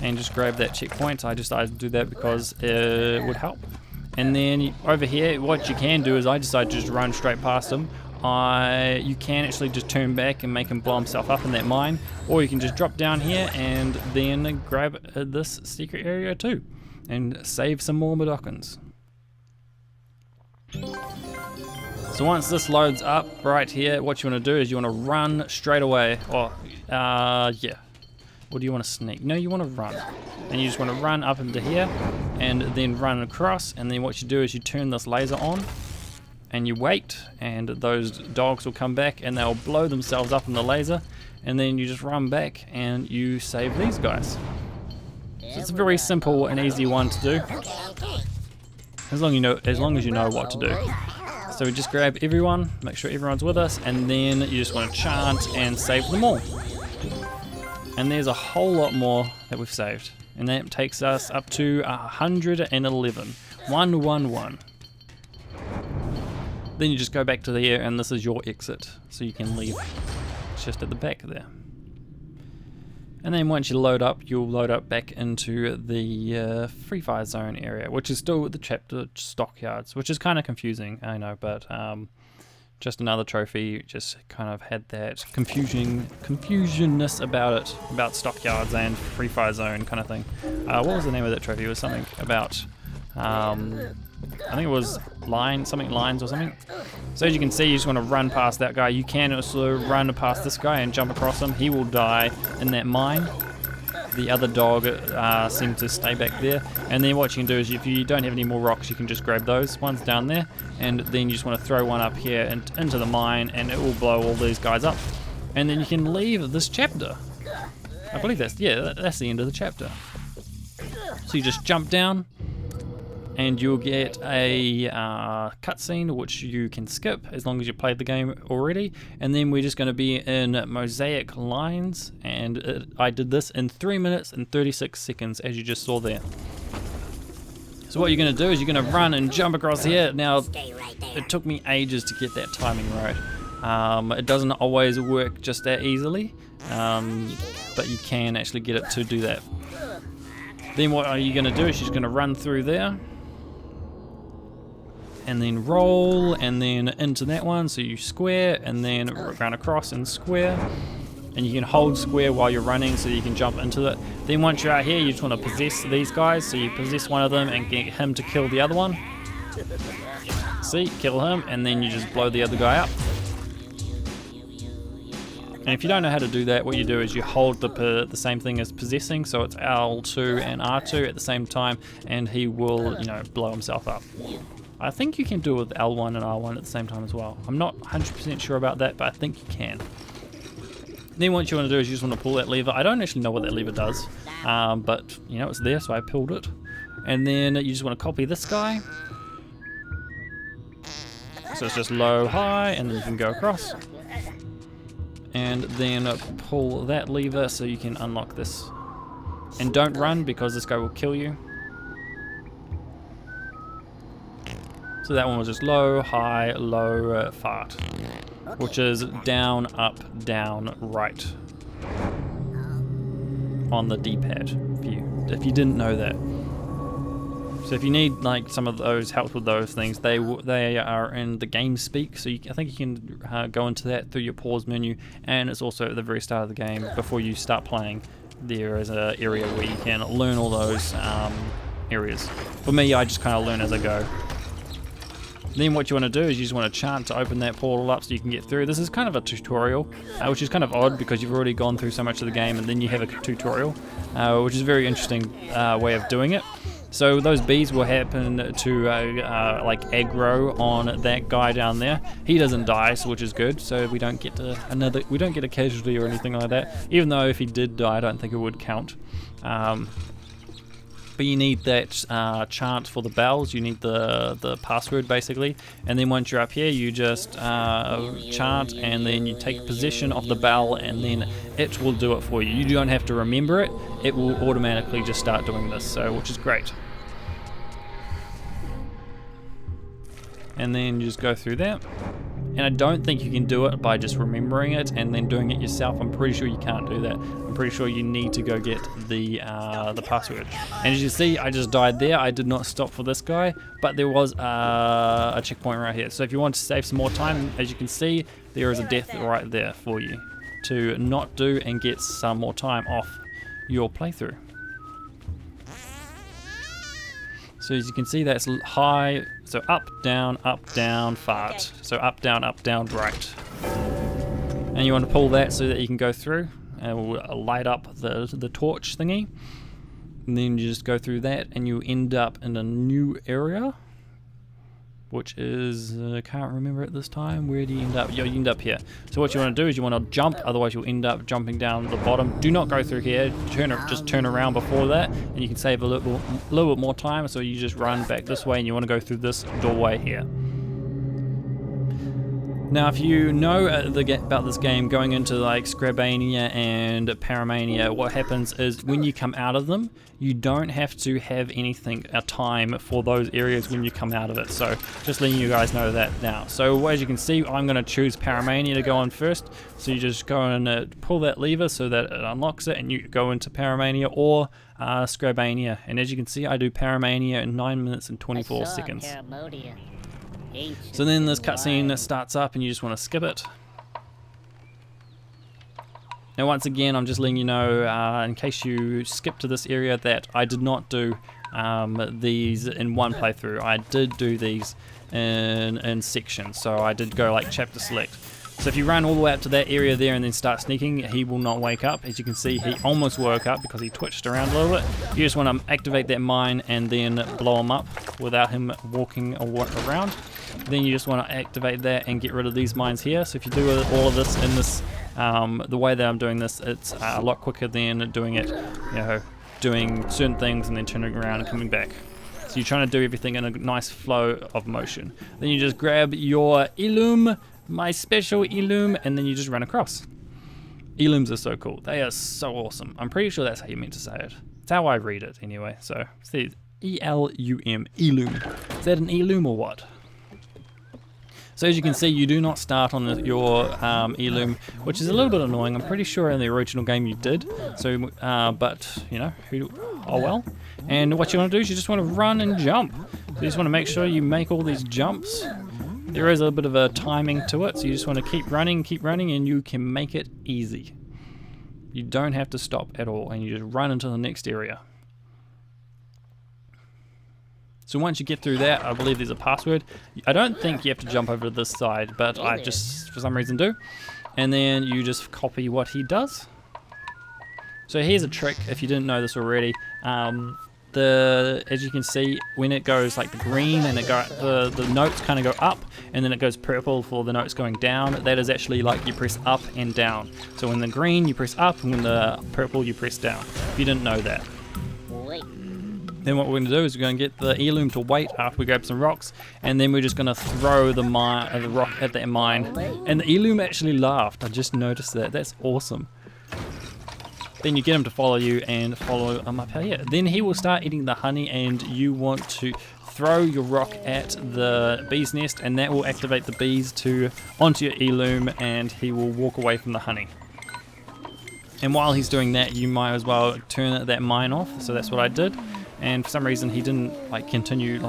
and just grab that checkpoint. I decided to do that because it would help. And then over here, what you can do is I decided to just run straight past him. You can actually just turn back and make him blow himself up in that mine, or you can just drop down here and then grab this secret area too and save some more Mudokons. So once this loads up right here, what you want to do is you want to run straight away. Yeah. Or do you want to sneak? No, you want to run. And you just want to run up into here and then run across, and then what you do is you turn this laser on and you wait, and those dogs will come back and they'll blow themselves up in the laser, and then you just run back and you save these guys. So it's a very simple and easy one to do, as long as you know what to do. So we just grab everyone, make sure everyone's with us, and then you just want to chant and save them all. And there's a whole lot more that we've saved, and that takes us up to 111. 111. Then you just go back to there, and this is your exit, so you can leave. It's just at the back there. And then once you load up, you'll load up back into the Free Fire Zone area, which is still the chapter Stockyards, which is kind of confusing, I know, but just another trophy, just kind of had that confusionness about it, about Stockyards and Free Fire Zone kind of thing. What was the name of that trophy? It was something about, I think it was lines or something. So as you can see, you just want to run past that guy. You can also run past this guy and jump across him. He will die in that mine. The other dog seemed to stay back there. And then what you can do is, if you don't have any more rocks, you can just grab those ones down there, and then you just want to throw one up here and into the mine, and it will blow all these guys up. And then you can leave this chapter. I believe that's the end of the chapter. So you just jump down, and you'll get a cutscene which you can skip as long as you played the game already. And then we're just going to be in Monsaic Lines, and I did this in 3 minutes and 36 seconds, as you just saw there. So what you're going to do is you're going to run and jump across here. Now, it took me ages to get that timing right. It doesn't always work just that easily, but you can actually get it to do that. Then what are you going to do is you're just going to run through there, and then roll, and then into that one, so you square, and then run across and square, and you can hold square while you're running so you can jump into it. Then once you're out here, you just want to possess these guys, so you possess one of them and get him to kill the other one. See, kill him, and then you just blow the other guy up. And if you don't know how to do that, what you do is you hold the same thing as possessing, so it's L2 and R2 at the same time, and he will, blow himself up. I think you can do it with L1 and R1 at the same time as well. I'm not 100% sure about that, but I think you can. Then what you want to do is you just want to pull that lever. I don't actually know what that lever does, but it's there, so I pulled it. And then you just want to copy this guy. So it's just low, high, and then you can go across. And then pull that lever so you can unlock this. And don't run, because this guy will kill you. So that one was just low, high, low, fart, which is down, up, down, right on the D-pad if you didn't know that. So if you need some of those help with those things, they are in the game speak. So I think you can go into that through your pause menu, and it's also at the very start of the game before you start playing. There is an area where you can learn all those areas. For me, I just kind of learn as I go. Then what you want to do is you just want to chant to open that portal up so you can get through. This is kind of a tutorial, which is kind of odd because you've already gone through so much of the game and then you have a tutorial, which is a very interesting way of doing it. So those bees will happen to aggro on that guy down there. He doesn't die, which is good. So we don't get a casualty or anything like that. Even though if he did die, I don't think it would count. But you need that chant for the bells. You need the password basically, and then once you're up here, you just chant, and then you take possession of the bell, and then it will do it for you. You don't have to remember it; it will automatically just start doing this, so which is great. And then you just go through that, And I don't think you can do it by just remembering it and then doing it yourself. I'm pretty sure you can't do that. I'm pretty sure you need to go get the password. And as you see, I just died there. I did not stop for this guy, but there was a checkpoint right here. So if you want to save some more time, as you can see, there is a death right there for you to not do and get some more time off your playthrough. So as you can see, that's high, so up, down, fart. So up, down, right. And you want to pull that so that you can go through, and it will light up the torch thingy. And then you just go through that, and you end up in a new area, which is, I can't remember at this time. Where do you end up? You end up here. So what you want to do is you want to jump, otherwise you'll end up jumping down the bottom. Do not go through here. Just turn around before that, and you can save a little bit more time. So you just run back this way, and you want to go through this doorway here. Now, if you know about this game, going into like Scrabaina and Paramonia, what happens is when you come out of them, you don't have to have a time for those areas when you come out of it. So just letting you guys know that now. So as you can see, I'm going to choose Paramonia to go on first. So you just go and pull that lever so that it unlocks it, and you go into Paramonia or Scrabaina. And as you can see, I do Paramonia in 9 minutes and 24 seconds. Paramonia. So then this cutscene starts up and you just want to skip it. Now once again, I'm just letting you know, in case you skip to this area, that I did not do these in one playthrough. I did do these in sections, so I did go like chapter select. So if you run all the way up to that area there and then start sneaking, he will not wake up. As you can see, he almost woke up because he twitched around a little bit. You just want to activate that mine and then blow him up without him walking around. Then you just want to activate that and get rid of these mines here. So if you do all of this in this, the way that I'm doing this, it's a lot quicker than doing it, doing certain things and then turning around and coming back. So you're trying to do everything in a nice flow of motion. Then you just grab your Illum, my special Illum, and then you just run across. Illums are so cool. They are so awesome. I'm pretty sure that's how you meant to say it. It's how I read it anyway. So see, E-L-U-M, Illum. Is that an Illum or what? So as you can see, you do not start on your Illum, which is a little bit annoying. I'm pretty sure in the original game you did. So, but you know, oh well. And what you want to do is you just want to run and jump. So you just want to make sure you make all these jumps. There is a bit of a timing to it, so you just want to keep running, and you can make it easy. You don't have to stop at all, and you just run into the next area. So once you get through that, I believe there's a password. I don't think you have to jump over to this side, but I just, for some reason, do. And then you just copy what he does. So here's a trick, if you didn't know this already. As you can see, when it goes like the green and the notes kind of go up, and then it goes purple for the notes going down, that is actually like you press up and down. So when the green you press up, and when the purple you press down. If you didn't know that. Then what we're going to do is we're going to get the heirloom to wait after we grab some rocks, and then we're just going to throw the rock at that mine. And the heirloom actually laughed. I just noticed that. That's awesome. Then you get him to follow you and follow him up here. Then he will start eating the honey, and you want to throw your rock at the bee's nest, and that will activate the bees onto your heirloom, and he will walk away from the honey. And while he's doing that, you might as well turn that mine off. So that's what I did. And for some reason he didn't continue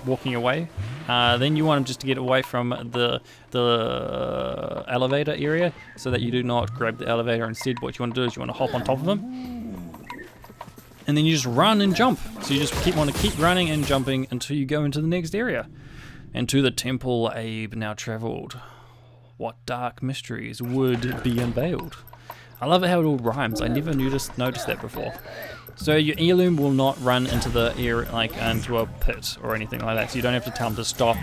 walking away. Then you want him just to get away from the elevator area, so that you do not grab the elevator. Instead, what you want to do is you want to hop on top of him, and then you just run and jump. So you just want to keep running and jumping until you go into the next area. And to the temple Abe now travelled, what dark mysteries would be unveiled? I love it how it all rhymes. I never noticed that before. So your heirloom will not run into the into a pit or anything like that. So you don't have to tell him to stop,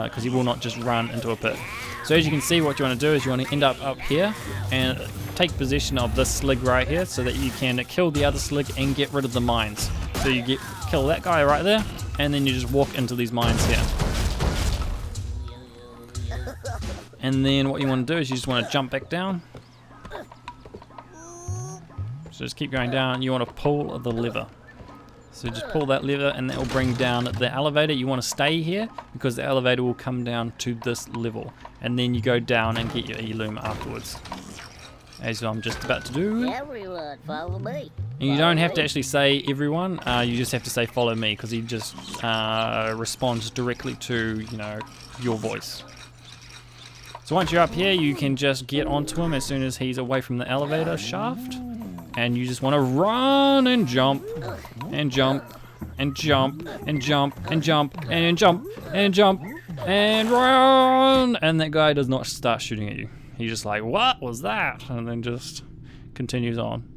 because he will not just run into a pit. So as you can see, what you want to do is you want to end up here and take possession of this slig right here, so that you can kill the other slig and get rid of the mines. So you kill that guy right there, and then you just walk into these mines here. And then what you want to do is you just want to jump back down. So just keep going down. You want to pull the lever. So just pull that lever and that will bring down the elevator. You want to stay here because the elevator will come down to this level. And then you go down and get your e-loom afterwards. As I'm just about to do. Everyone, follow me. And you don't have to actually say everyone, you just have to say follow me because he just responds directly to, you know, your voice. So once you're up here, you can just get onto him as soon as he's away from the elevator shaft. And you just want to run and jump and jump and jump and jump and jump and jump and jump and run. And that guy does not start shooting at you. He's just like, what was that? And then just continues on.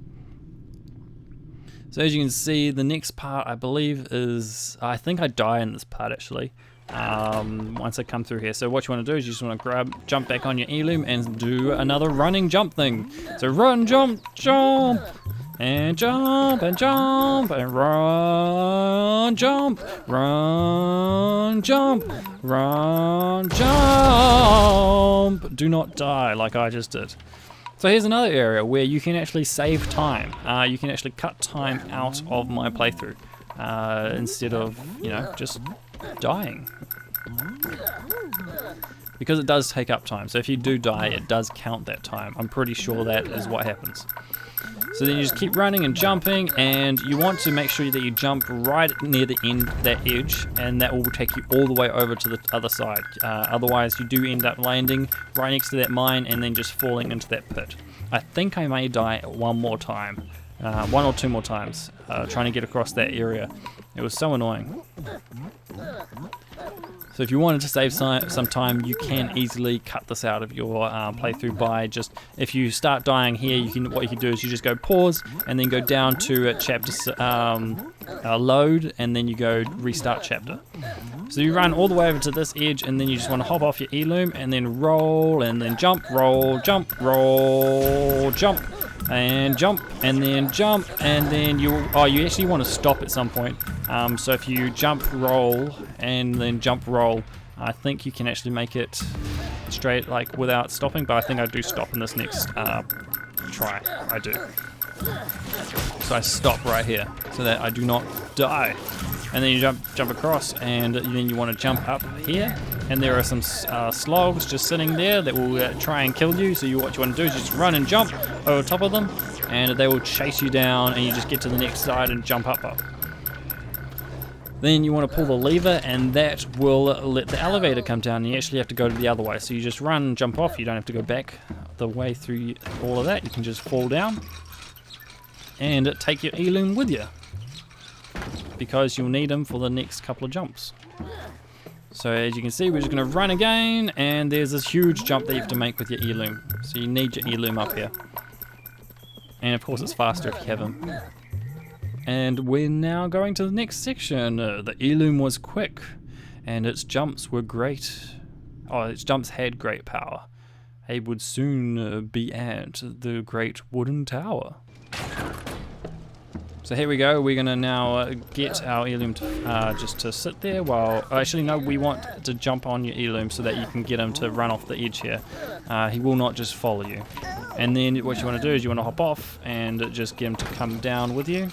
So as you can see, the next part I believe is, I think I die in this part actually. Once I come through here. So what you want to do is you just want to jump back on your e-loom and do another running jump thing. So run, jump, jump, and jump, and jump, and run, jump, run, jump, run, jump. Do not die like I just did. So here's another area where you can actually save time. You can actually cut time out of my playthrough instead of, you know, just dying. Because it does take up time. So if you do die, it does count that time. I'm pretty sure that is what happens. So then you just keep running and jumping, and you want to make sure that you jump right near the end, that edge, and that will take you all the way over to the other side. Otherwise, you do end up landing right next to that mine and then just falling into that pit. I think I may die one more time, one or two more times, trying to get across that area. It was so annoying. So if you wanted to save some time, you can easily cut this out of your playthrough by just, if you start dying here, what you can do is you just go pause and then go down to chapter load, and then you go restart chapter. So you run all the way over to this edge, and then you just want to hop off your e-loom and then roll and then jump, roll, jump, roll, jump, and jump, and then jump, and then you actually want to stop at some point. So if you jump, roll, and then jump, roll, I think you can actually make it straight, like without stopping, but I think I do stop in this next try. I do. So I stop right here so that I do not die. And then you jump across, and then you want to jump up here, and there are some slogs just sitting there that will try and kill you. So what you want to do is just run and jump over top of them, and they will chase you down, and you just get to the next side and jump up. Then you want to pull the lever, and that will let the elevator come down, and you actually have to go to the other way. So you just run and jump off. You don't have to go back the way through all of that. You can just fall down and take your e-loom with you, because you'll need them for the next couple of jumps. So as you can see, we're just going to run again, and there's this huge jump that you have to make with your e-loom. So you need your e-loom up here. And of course it's faster if you have them. And we're now going to the next section. The e-loom was quick, and its jumps were great. Oh, its jumps had great power. They would soon be at the great wooden tower. So here we go, we're going to now get our e-loom just to sit there while... Actually no, we want to jump on your e-loom so that you can get him to run off the edge here. He will not just follow you. And then what you want to do is you want to hop off and just get him to come down with you.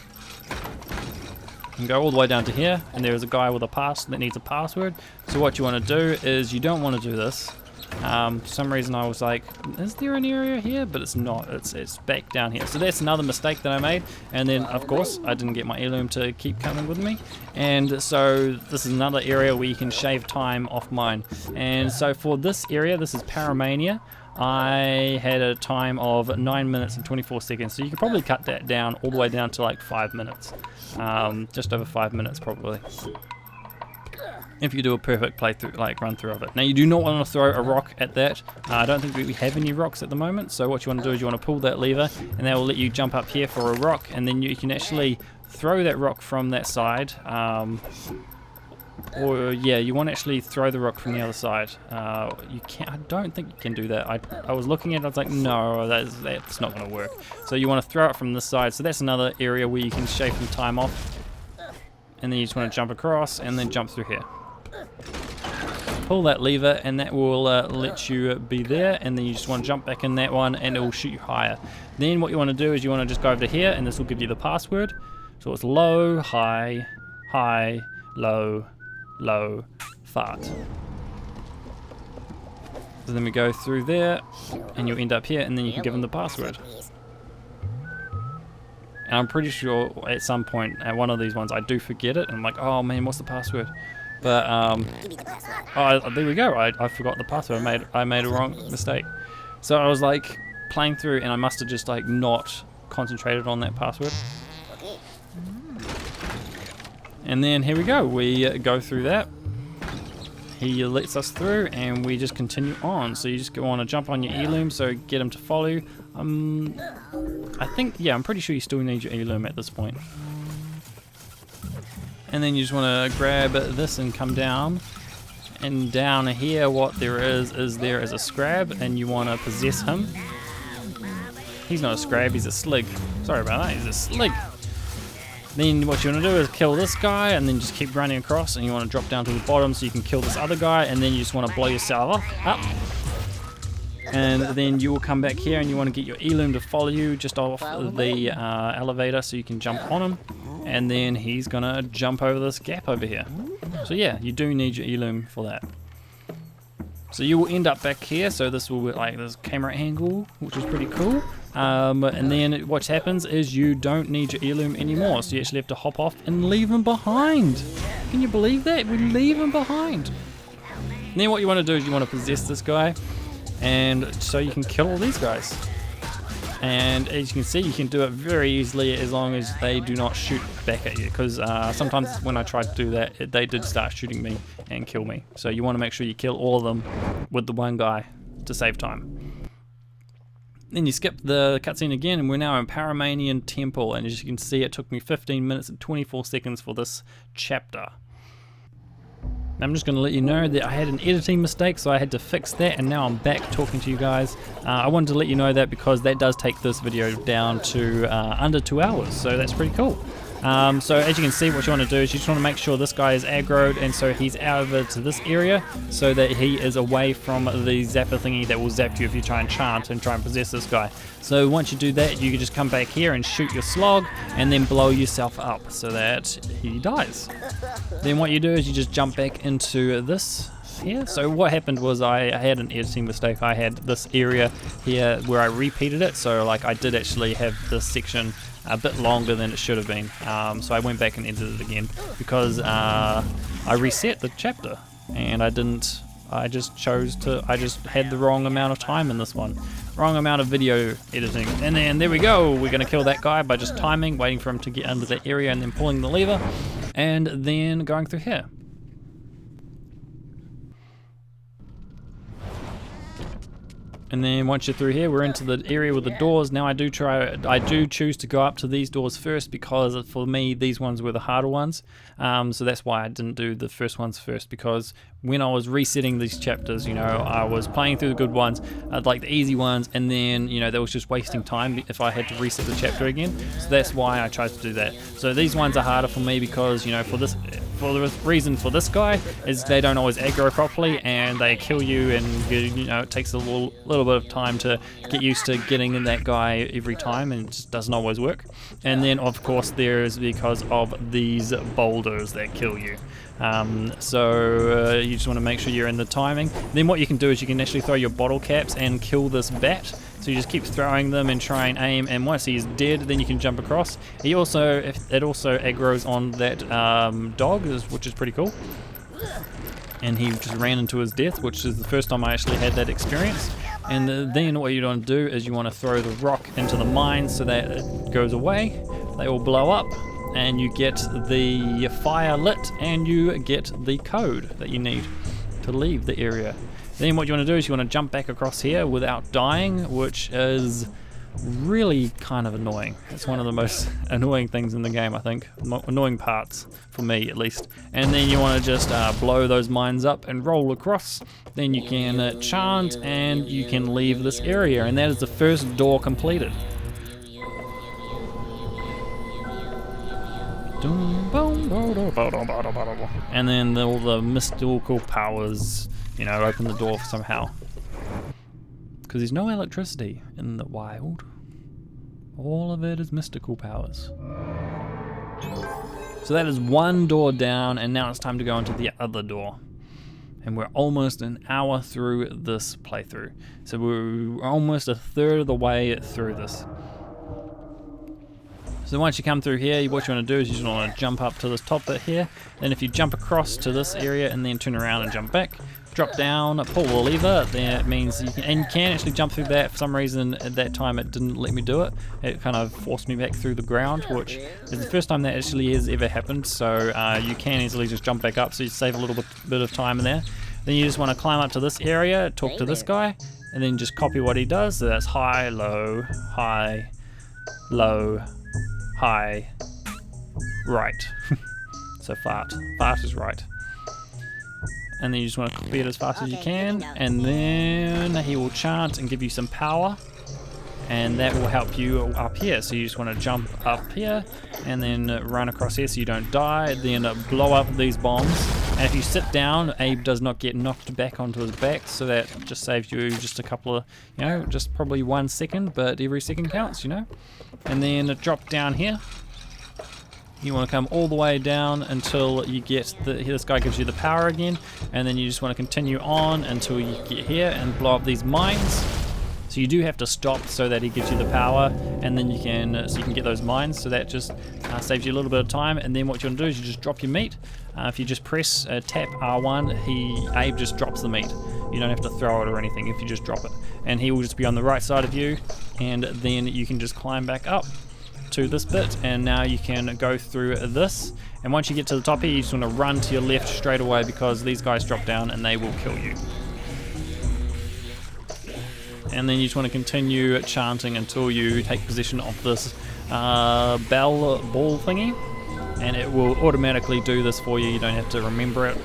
And go all the way down to here, and there is a guy with a pass that needs a password. So what you want to do is you don't want to do this. For some reason I was like, is there an area here? But it's not, it's back down here. So that's another mistake that I made. And then of course I didn't get my e-loom to keep coming with me. And so this is another area where you can shave time off mine. And so for this area, this is Paramonia, I had a time of 9 minutes and 24 seconds. So you could probably cut that down all the way down to like 5 minutes. Just over 5 minutes probably, if you do a perfect playthrough, like run through of it. Now you do not want to throw a rock at that. I don't think we have any rocks at the moment, so what you want to do is you want to pull that lever, and that will let you jump up here for a rock, and then you can actually throw that rock from that side. Or yeah, you want to actually throw the rock from the other side. You can't. I don't think you can do that. I was looking at it, I was like, no, that's not going to work. So you want to throw it from this side. So that's another area where you can shave some time off. And then you just want to jump across and then jump through here. Pull that lever, and that will let you be there, and then you just want to jump back in that one, and it will shoot you higher. Then what you want to do is you want to just go over to here, and this will give you the password. So it's low, high, high, low, low, fart. So then we go through there, and you'll end up here, and then you can give him the password. And I'm pretty sure at some point at one of these ones I do forget it, and I'm like, oh man, what's the password? But oh, there we go. I forgot the password. I made a wrong mistake. So I was like playing through, and I must have just like not concentrated on that password. And then here we go. We go through that. He lets us through, and we just continue on. So you just want to jump on your heirloom, so get him to follow you. I think, yeah, I'm pretty sure you still need your heirloom at this point. And then you just want to grab this and come down. And down here, what there is there is a Scrab, and you want to possess him. He's not a Scrab, he's a Slig. Sorry about that, he's a Slig. Then what you want to do is kill this guy, and then just keep running across, and you want to drop down to the bottom so you can kill this other guy, and then you just want to blow yourself up. And then you will come back here, and you want to get your heirloom to follow you just off the elevator so you can jump on him, and then he's going to jump over this gap over here. So yeah, you do need your heirloom for that. So you will end up back here, so this will be like this camera angle, which is pretty cool. And then what happens is you don't need your heirloom anymore, so you actually have to hop off and leave him behind. Can you believe that? We leave him behind. And then what you want to do is you want to possess this guy, and so you can kill all these guys. And as you can see, you can do it very easily as long as they do not shoot back at you, because sometimes when I tried to do that, they did start shooting me and kill me. So you want to make sure you kill all of them with the one guy to save time. Then you skip the cutscene again, and we're now in Paramonian Temple, and as you can see, it took me 15 minutes and 24 seconds for this chapter. I'm just going to let you know that I had an editing mistake, so I had to fix that, and now I'm back talking to you guys. I wanted to let you know that because that does take this video down to under 2 hours, so that's pretty cool. So as you can see, what you want to do is you just want to make sure this guy is aggroed, and so he's over to this area so that he is away from the zapper thingy that will zap you if you try and chant and try and possess this guy. So once you do that, you can just come back here and shoot your slog and then blow yourself up so that he dies. Then what you do is you just jump back into this here. So what happened was I had an editing mistake. I had this area here where I repeated it, so like I did actually have this section a bit longer than it should have been, so I went back and edited it again because I reset the chapter, and I just had the wrong amount of time in this one, wrong amount of video editing. And then there we go, we're going to kill that guy by just timing, waiting for him to get under that area and then pulling the lever, and then going through here. And then once you're through here, we're into the area with the doors. Now I do choose to go up to these doors first because for me these ones were the harder ones. So that's why I didn't do the first ones first, because when I was resetting these chapters, you know, I was playing through the good ones, like the easy ones, and then, you know, that was just wasting time if I had to reset the chapter again. So that's why I tried to do that. So these ones are harder for me because, you know, for the reason for this guy is they don't always aggro properly and they kill you, and you know, it takes a little bit of time to get used to getting in that guy every time, and it just doesn't always work. And then of course there is because of these boulders that kill you. So you just want to make sure you're in the timing. Then what you can do is you can actually throw your bottle caps and kill this bat. So you just keep throwing them and try and aim, and once he's dead, then you can jump across. It also aggroes on that dog, which is pretty cool. And he just ran into his death, which is the first time I actually had that experience. And then what you want to do is you want to throw the rock into the mine so that it goes away. They all blow up, and you get the fire lit, and you get the code that you need to leave the area. Then what you want to do is you want to jump back across here without dying, which is really kind of annoying. It's one of the most annoying things in the game, I think. Annoying parts, for me at least. And then you want to just blow those mines up and roll across. Then you can chant and you can leave this area, and that is the first door completed. And then all the mystical powers, you know, open the door somehow. Because there's no electricity in the wild. All of it is mystical powers. So that is one door down, and now it's time to go into the other door. And we're almost an hour through this playthrough. So we're almost a third of the way through this. So once you come through here, what you want to do is you just want to jump up to this top bit here. Then if you jump across to this area and then turn around and jump back, drop down, pull the lever, then it means you can, and you can actually jump through that. For some reason at that time it didn't let me do it. It kind of forced me back through the ground, which is the first time that actually has ever happened. So you can easily just jump back up, so you save a little bit of time in there. Then you just want to climb up to this area, talk to this guy, and then just copy what he does. So that's high, low, high, low, high, right. So fart is right. And then you just want to copy it as fast as you can, and then he will chant and give you some power, and that will help you up here. So you just want to jump up here and then run across here so you don't die, then blow up these bombs. And if you sit down, Abe does not get knocked back onto his back, so that just saves you just a couple of, you know, just probably 1 second, but every second counts, you know. And then drop down here. You want to come all the way down until you get this guy gives you the power again, and then you just want to continue on until you get here and blow up these mines. So you do have to stop so that he gives you the power, and then you can get those mines. So that just saves you a little bit of time. And then what you want to do is you just drop your meat. If you just press tap R1, Abe just drops the meat. You don't have to throw it or anything if you just drop it, and he will just be on the right side of you, and then you can just climb back up to this bit, and now you can go through this. And once you get to the top here, you just want to run to your left straight away, because these guys drop down and they will kill you. And then you just want to continue chanting until you take possession of this ball thingy, and it will automatically do this for you. You don't have to remember it.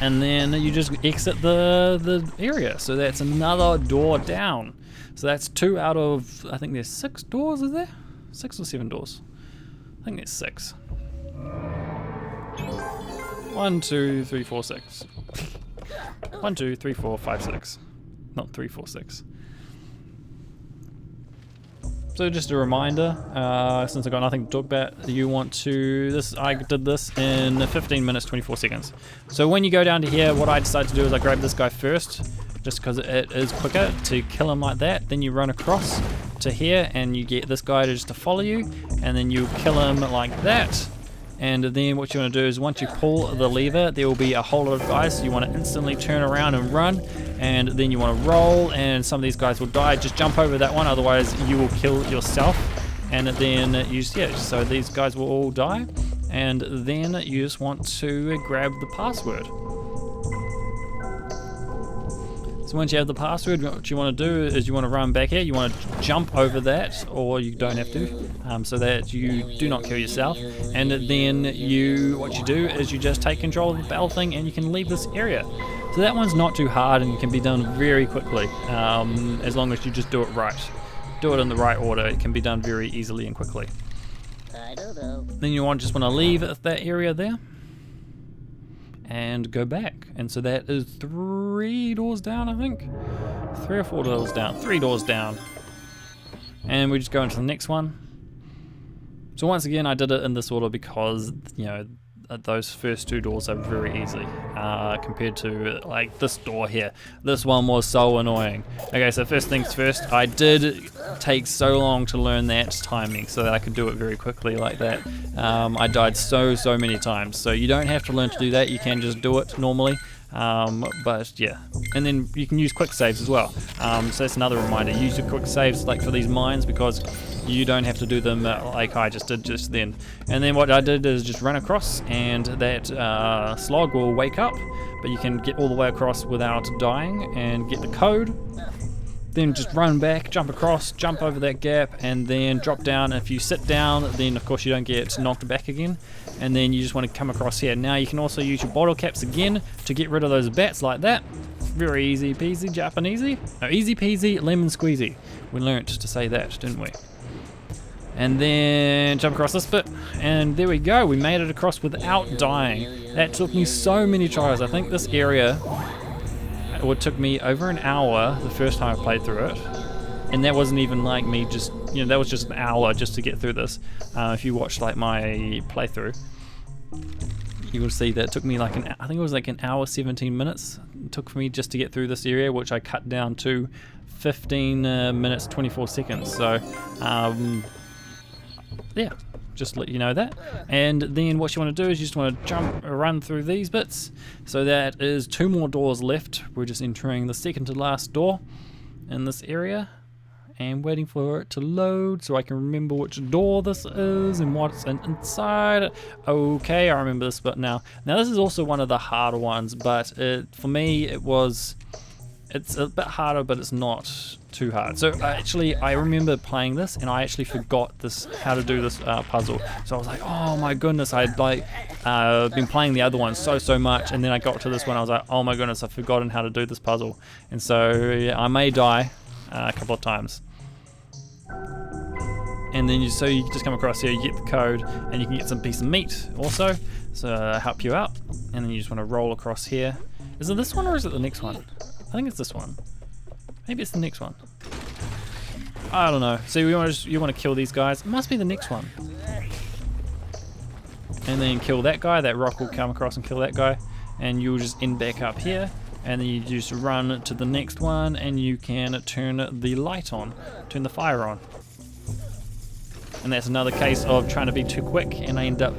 And then you just exit the area. So that's another door down. So that's 2 out of, I think there's 6 doors, is there? 6 or 7 doors? I think there's 6. 1, 2, 3, 4, 6. 1, 2, 3, 4, 5, 6. Not 3, 4, 6. So just a reminder, since I've got nothing to talk about, you want to, I did this in 15 minutes, 24 seconds. So when you go down to here, what I decided to do is I grabbed this guy first, just because it is quicker to kill him like that. Then you run across to here and you get this guy just to follow you, and then you kill him like that. And then what you want to do is once you pull the lever, there will be a whole lot of guys, so you want to instantly turn around and run, and then you want to roll, and some of these guys will die. Just jump over that one, otherwise you will kill yourself. And then you just, yeah, so these guys will all die, and then you just want to grab the password. So once you have the password, what you want to do is you want to run back here. You want to jump over that, or you don't have to, so that you do not kill yourself. And then what you do is you just take control of the bell thing, and you can leave this area. So that one's not too hard and can be done very quickly, as long as you just do it right. Do it in the right order. It can be done very easily and quickly. I don't know. Then you just want to leave that area there and go back. And so that is 3 doors down, I think. 3 or 4 doors down. 3 doors down. And we just go into the next one. So once again, I did it in this order because, you know, those first 2 doors are very easy compared to like this door here. This one was so annoying. Okay, so first things first, I did take so long to learn that timing so that I could do it very quickly like that. I died so many times, so you don't have to learn to do that. You can just do it normally. But yeah, and then you can use quick saves as well. So that's another reminder, use your quick saves like for these mines, because you don't have to do them like I just did just then. And then what I did is just run across, and that slog will wake up, but you can get all the way across without dying and get the code. Then just run back, jump across, jump over that gap, and then drop down. If you sit down, then of course you don't get knocked back again. And then you just want to come across here. Now you can also use your bottle caps again to get rid of those bats like that. Very easy peasy, Japanesey. No, easy peasy, lemon squeezy. We learnt to say that, didn't we? And then jump across this bit, and there we go. We made it across without dying. That took me so many tries. I think this area, it took me over an hour the first time I played through it, and that wasn't even like me just you know, that was just an hour just to get through this. If you watched like my playthrough, you will see that it took me like I think it was like an hour 17 minutes it took for me just to get through this area, which I cut down to 15 minutes 24 seconds. So yeah, just let you know that. And then what you want to do is you just want to run through these bits. So that is 2 more doors left. We're just entering the second to last door in this area and waiting for it to load so I can remember which door this is and what's inside. Okay, I remember this bit now. Now this is also one of the harder ones, but for me it's a bit harder, but it's not too hard. So I remember playing this and I actually forgot how to do this puzzle. So I was like, oh my goodness, I'd like been playing the other one so much, and then I got to this one, I was like, oh my goodness, I've forgotten how to do this puzzle. And so yeah, I may die a couple of times. And then you just come across here, you get the code, and you can get some piece of meat also, so help you out. And then you just want to roll across here. Is it this one or is it the next one? I think it's this one. Maybe it's the next one. I don't know. So you want to kill these guys. It must be the next one. And then kill that guy. That rock will come across and kill that guy. And you'll just end back up here. And then you just run to the next one and you can turn the light on. Turn the fire on. And that's another case of trying to be too quick and I end up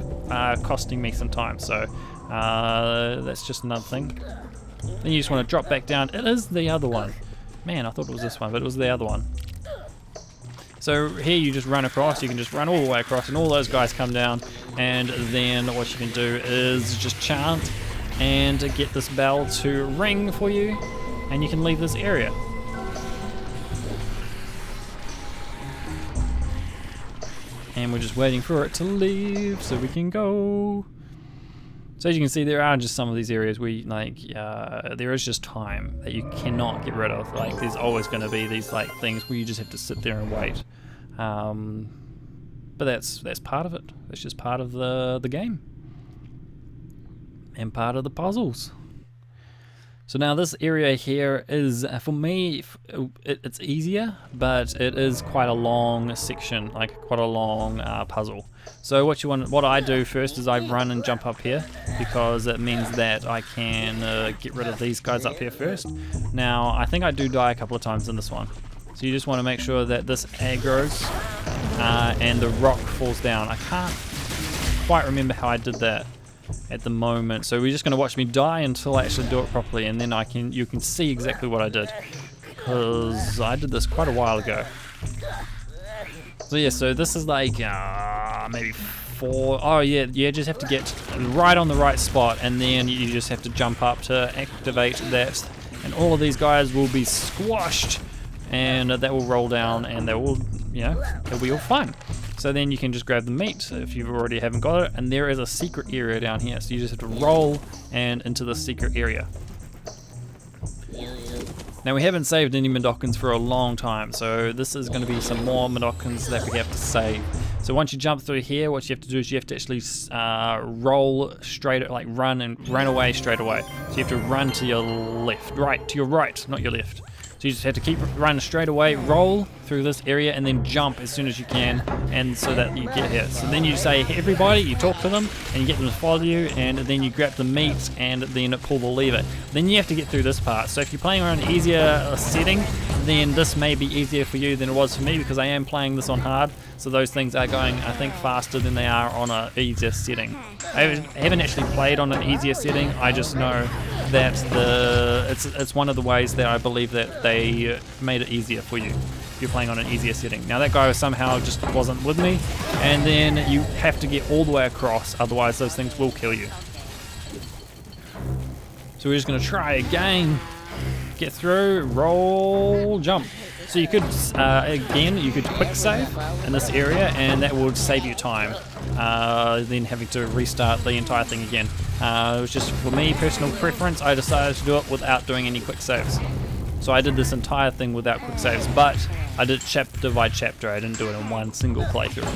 costing me some time. So that's just another thing. Then you just want to drop back down. It is the other one. Man, I thought it was this one, but it was the other one. So here you just run across. You can just run all the way across and all those guys come down. And then what you can do is just chant and get this bell to ring for you. And you can leave this area. And we're just waiting for it to leave so we can go. So as you can see, there are just some of these areas where there is just time that you cannot get rid of. Like there's always going to be these like things where you just have to sit there and wait. But that's part of it. That's just part of the game and part of the puzzles. So now this area here is, for me, it's easier, but it is quite a long section, like quite a long puzzle. So what I do first is I run and jump up here, because it means that I can get rid of these guys up here first. Now, I think I do die a couple of times in this one. So you just want to make sure that this aggroes and the rock falls down. I can't quite remember how I did that at the moment, so we're just going to watch me die until I actually do it properly, and then you can see exactly what I did, because I did this quite a while ago. So yeah, so this is like maybe 4. Oh yeah, you just have to get right on the right spot, and then you just have to jump up to activate that, and all of these guys will be squashed, and that will roll down, and they will, they'll be all fine. So then you can just grab the meat if you already haven't got it, and there is a secret area down here, so you just have to roll and into the secret area. Now we haven't saved any Mudokons for a long time, so this is going to be some more Mudokons that we have to save. So once you jump through here, what you have to do is you have to actually roll straight, like run away straight away. So you have to run to your left, to your right, not your left. So you just have to keep running straight away, roll through this area, and then jump as soon as you can, and so that you get here. So then you say, hey, everybody, you talk to them, and you get them to follow you, and then you grab the meat, and then pull the lever. Then you have to get through this part. So if you're playing on an easier setting, then this may be easier for you than it was for me, because I am playing this on hard. So those things are going, I think, faster than they are on an easier setting. I haven't actually played on an easier setting. I just know that it's one of the ways that I believe that they made it easier for you if you're playing on an easier setting. Now that guy somehow just wasn't with me, and then you have to get all the way across, otherwise those things will kill you. So we're just going to try again. Get through, roll, jump. So you could, again, you could quick save in this area, and that would save you time. Then having to restart the entire thing again. It was just, for me, personal preference, I decided to do it without doing any quick saves. So I did this entire thing without quick saves, but I did chapter by chapter. I didn't do it in one single playthrough.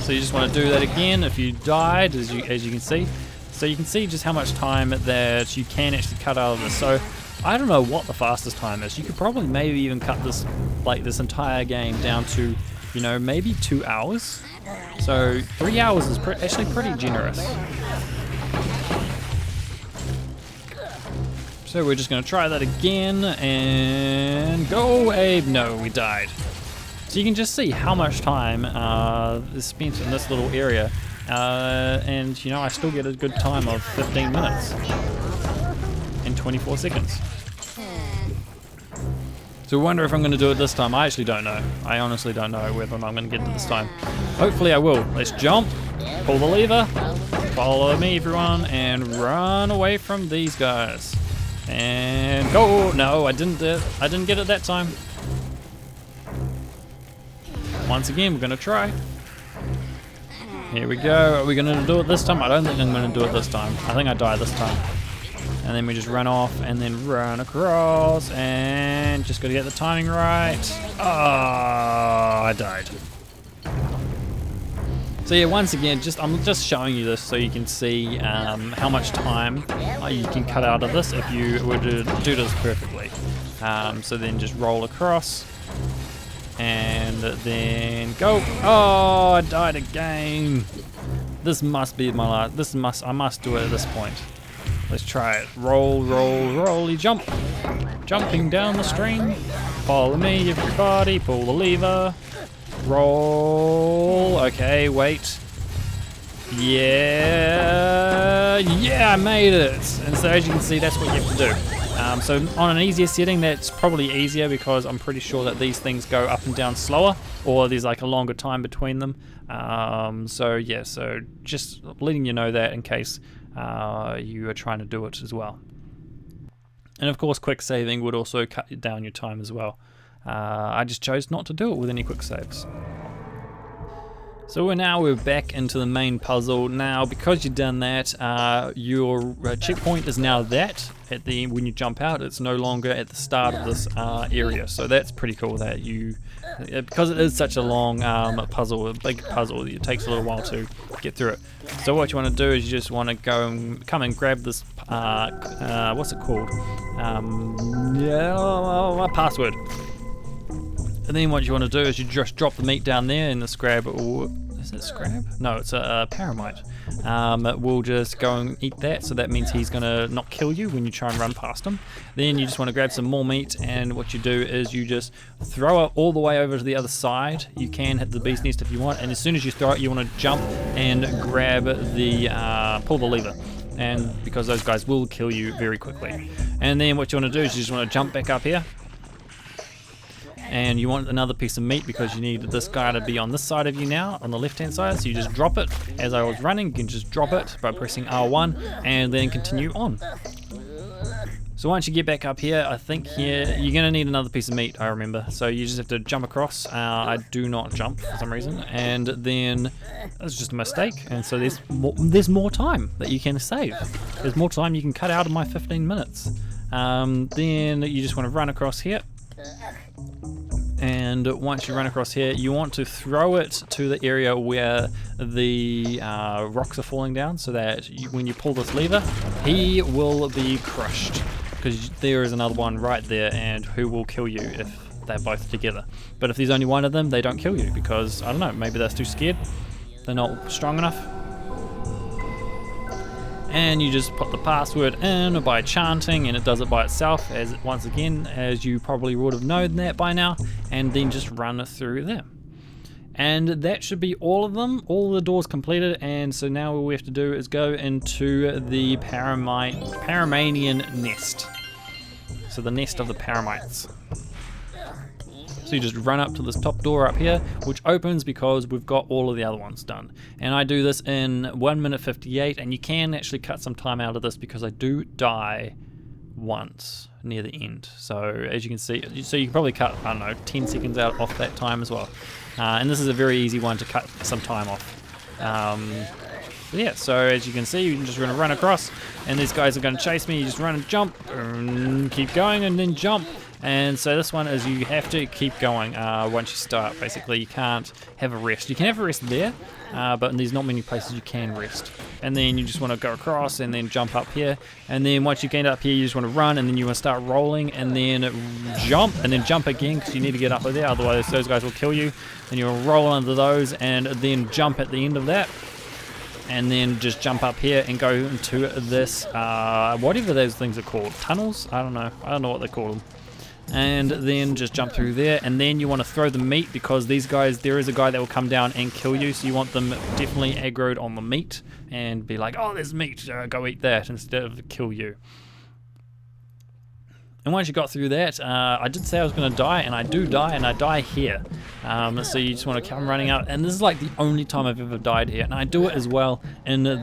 So you just want to do that again if you died, as you can see. So you can see just how much time that you can actually cut out of this. So I don't know what the fastest time is. You could probably maybe even cut this, like this entire game down to, you know, maybe 2 hours. So 3 hours is actually pretty generous. So we're just gonna try that again and go, Abe. No, we died. So you can just see how much time is spent in this little area. And you know, I still get a good time of 15 minutes and 24 seconds. So I wonder if I'm going to do it this time. I actually don't know. I honestly don't know whether or not I'm going to get it this time. Hopefully I will. Let's jump, pull the lever, follow me everyone, and run away from these guys. And go. No, I didn't get it that time. Once again, we're going to try. Here we go. Are we going to do it this time? I don't think I'm going to do it this time. I think I die this time. And then we just run off and then run across and just got to get the timing right. Oh, I died. So yeah, once again, I'm just showing you this so you can see how much time you can cut out of this if you were to do this perfectly. So then just roll across and then go. Oh, I died again. This must be my last. I must do it at this point. Let's try it. Roll, roll, rolly jump. Jumping down the stream. Follow me, everybody. Pull the lever. Roll. Okay, wait. Yeah, I made it. And so as you can see, that's what you have to do. So on an easier setting, that's probably easier because I'm pretty sure that these things go up and down slower, or there's like a longer time between them. So yeah, so just letting you know that in case you are trying to do it as well. And of course, quick saving would also cut down your time as well. I just chose not to do it with any quick saves. So we're back into the main puzzle. Now, because you've done that, your checkpoint is now that when you jump out, it's no longer at the start of this area. So that's pretty cool that because it is such a long puzzle, a big puzzle, it takes a little while to get through it. So what you want to do is you just want to come and grab this, what's it called? Password. And then what you want to do is you just drop the meat down there in the Scrab, or is it Scrab? No, it's a Paramite. We'll just go and eat that, so that means he's going to not kill you when you try and run past him. Then you just want to grab some more meat, and what you do is you just throw it all the way over to the other side. You can hit the bee's nest if you want, and as soon as you throw it, you want to jump and grab the, pull the lever. And because those guys will kill you very quickly. And then what you want to do is you just want to jump back up here. And you want another piece of meat because you need this guy to be on this side of you now, on the left hand side, so you just drop it. As I was running, you can just drop it by pressing R1 and then continue on. So once you get back up here, I think here, you're going to need another piece of meat, I remember. So you just have to jump across. I do not jump for some reason, and then that's just a mistake. And so there's more time that you can save. There's more time you can cut out of my 15 minutes. Then you just want to run across here. And once you run across here, you want to throw it to the area where the rocks are falling down, so that when you pull this lever, he will be crushed. Because there is another one right there, and who will kill you if they're both together. But if there's only one of them, they don't kill you because, I don't know, maybe they're too scared. They're not strong enough. And you just put the password in by chanting, and it does it by itself, once again, as you probably would have known that by now, and then just run through there. And that should be all of them, all the doors completed, and so now all we have to do is go into the Paramonian Nest. So the nest of the Paramites. So you just run up to this top door up here, which opens because we've got all of the other ones done. And I do this in 1 minute 58, and you can actually cut some time out of this because I do die once near the end. So as you can see, so you can probably cut, I don't know, 10 seconds out off that time as well. And this is a very easy one to cut some time off. Yeah, so as you can see, you're just going to run across, and these guys are going to chase me. You just run and jump, and keep going, and then jump, And so this one is you have to keep going once you start. Basically, you can't have a rest. You can have a rest there, but there's not many places you can rest. And then you just want to go across and then jump up here. And then once you get up here, you just want to run, and then you want to start rolling, and then jump again because you need to get up there. Otherwise, those guys will kill you. And you'll roll under those, and then jump at the end of that. And then just jump up here and go into this, whatever those things are called. Tunnels? I don't know what they call them. And then just jump through there, and then you want to throw the meat because these guys, there is a guy that will come down and kill you, so you want them definitely aggroed on the meat and be like, oh, there's meat, go eat that, instead of kill you. And once you got through that, I did say I was going to die, and I do die, and I die here. So you just want to come running out, and this is like the only time I've ever died here, and I do it as well in the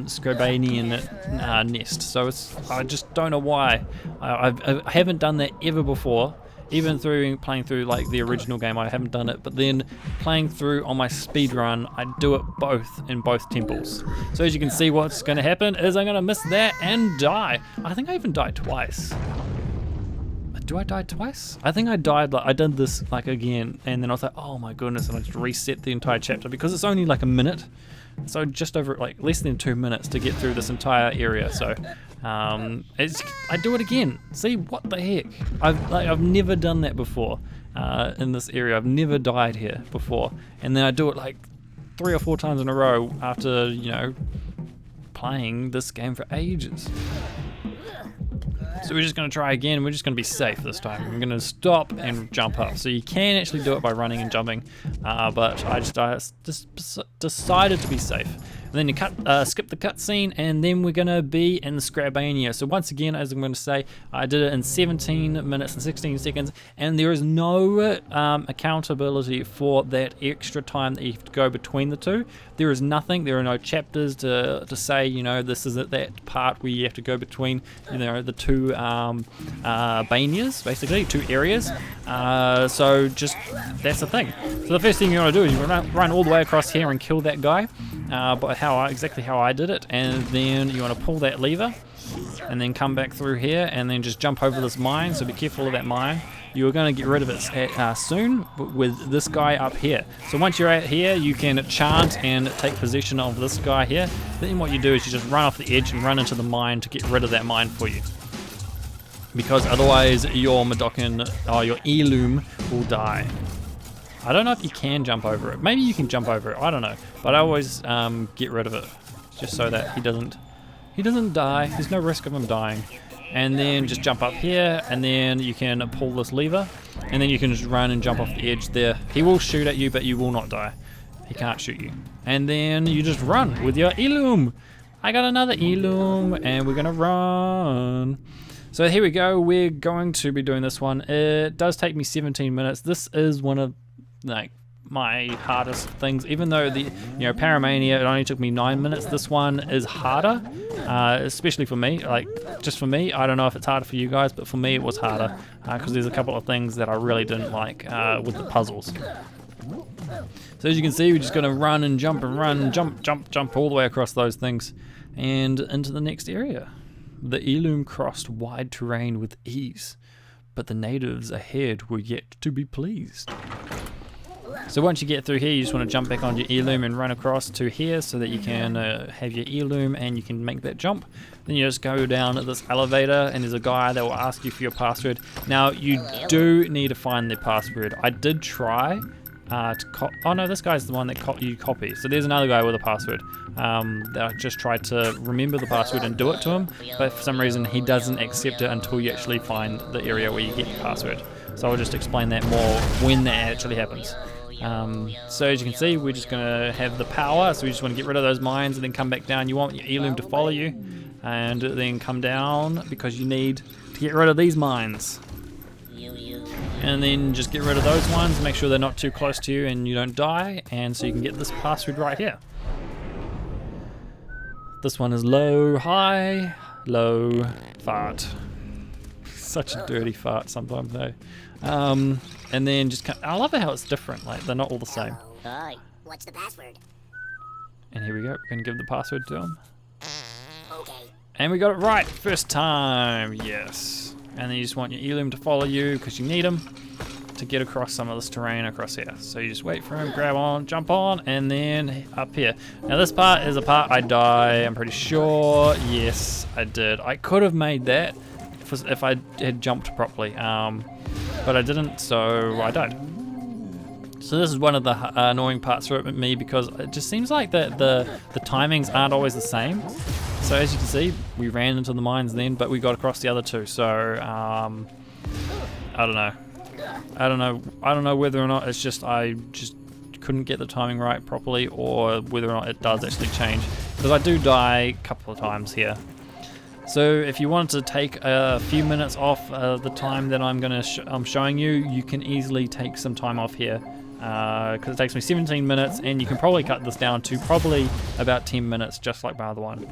Scrabainan Nest. So I just don't know why. I haven't done that ever before. Even playing through like the original game, I haven't done it, but then playing through on my speed run, I do it in both temples. So as you can see, what's going to happen is I'm going to miss that and die. I think I even died twice. Do I die twice? I think I died, I did this like again, and then I was like, oh my goodness, and I just reset the entire chapter because it's only like a minute. So just over like less than 2 minutes to get through this entire area. So I do it again. See, what the heck? I've never done that before in this area. I've never died here before, and then I do it like 3 or 4 times in a row after, you know, playing this game for ages. So we're just going to try again. We're just going to be safe this time. We're going to stop and jump up. So you can actually do it by running and jumping, but I just decided to be safe. And then you skip the cutscene, and then we're going to be in Scrabaina. So once again, as I'm going to say, I did it in 17 minutes and 16 seconds, and there is no accountability for that extra time that you have to go between the two. There is nothing. There are no chapters to say, you know, this is that part where you have to go between, you know, the two bainas, basically, 2 areas. So just, that's the thing. So the first thing you want to do is you run all the way across here and kill that guy. But exactly how I did it, and then you want to pull that lever and then come back through here and then just jump over this mine. So be careful of that mine. You are going to get rid of it soon with this guy up here. So once you're out here, you can chant and take possession of this guy here. Then what you do is you just run off the edge and run into the mine to get rid of that mine for you, because otherwise your Mudokon or your heirloom will die. I don't know if you can jump over it. Maybe you can jump over it. I don't know. But I always get rid of it just so that he doesn't die. There's no risk of him dying. And then just jump up here, and then you can pull this lever, and then you can just run and jump off the edge there. He will shoot at you, but you will not die. He can't shoot you. And then you just run with your heirloom. I got another heirloom, and we're gonna run. So here we go. We're going to be doing this one. It does take me 17 minutes. This is one of like my hardest things, even though the Paramonia, it only took me 9 minutes. This one is harder, especially for me. Like, just for me, I don't know if it's harder for you guys, but for me it was harder because there's a couple of things that I really didn't like with the puzzles. So as you can see, we're just going to run and jump and run, jump all the way across those things and into the next area. The heirloom crossed wide terrain with ease, but the natives ahead were yet to be pleased. So once you get through here, you just want to jump back on your heirloom and run across to here so that you can have your heirloom and you can make that jump. Then you just go down this elevator, and there's a guy that will ask you for your password. Now, you do need to find the password. I did try oh no, this guy's the one that you copy. So there's another guy with a password that I just tried to remember the password and do it to him, but for some reason he doesn't accept it until you actually find the area where you get your password. So I'll just explain that more when that actually happens. So as you can see, we're just going to have the power, so we just want to get rid of those mines and then come back down. You want your heirloom to follow you, and then come down because you need to get rid of these mines. And then just get rid of those ones, make sure they're not too close to you and you don't die, and so you can get this password right here. This one is low, high, low, fart. Such a dirty fart sometimes though. And then just I love how it's different, like they're not all the same. Hi, what's the password? And here we go, we're gonna give the password to him. Okay. And we got it right, first time, yes. and then you just want your Elum to follow you because you need him to get across some of this terrain across here. So you just wait for him, grab on, jump on, and then up here. Now this part is a part I die, I'm pretty sure. Yes, I did. I could have made that if I had jumped properly, but I didn't, so I died. So this is one of the annoying parts for me, because it just seems like the timings aren't always the same. So as you can see, we ran into the mines then, but we got across the other two. So I don't know. I don't know whether or not it's just I just couldn't get the timing right properly, or whether or not it does actually change, because I do die a couple of times here. So if you wanted to take a few minutes off the time that I'm showing you, you can easily take some time off here, because it takes me 17 minutes, and you can probably cut this down to probably about 10 minutes, just like my other one.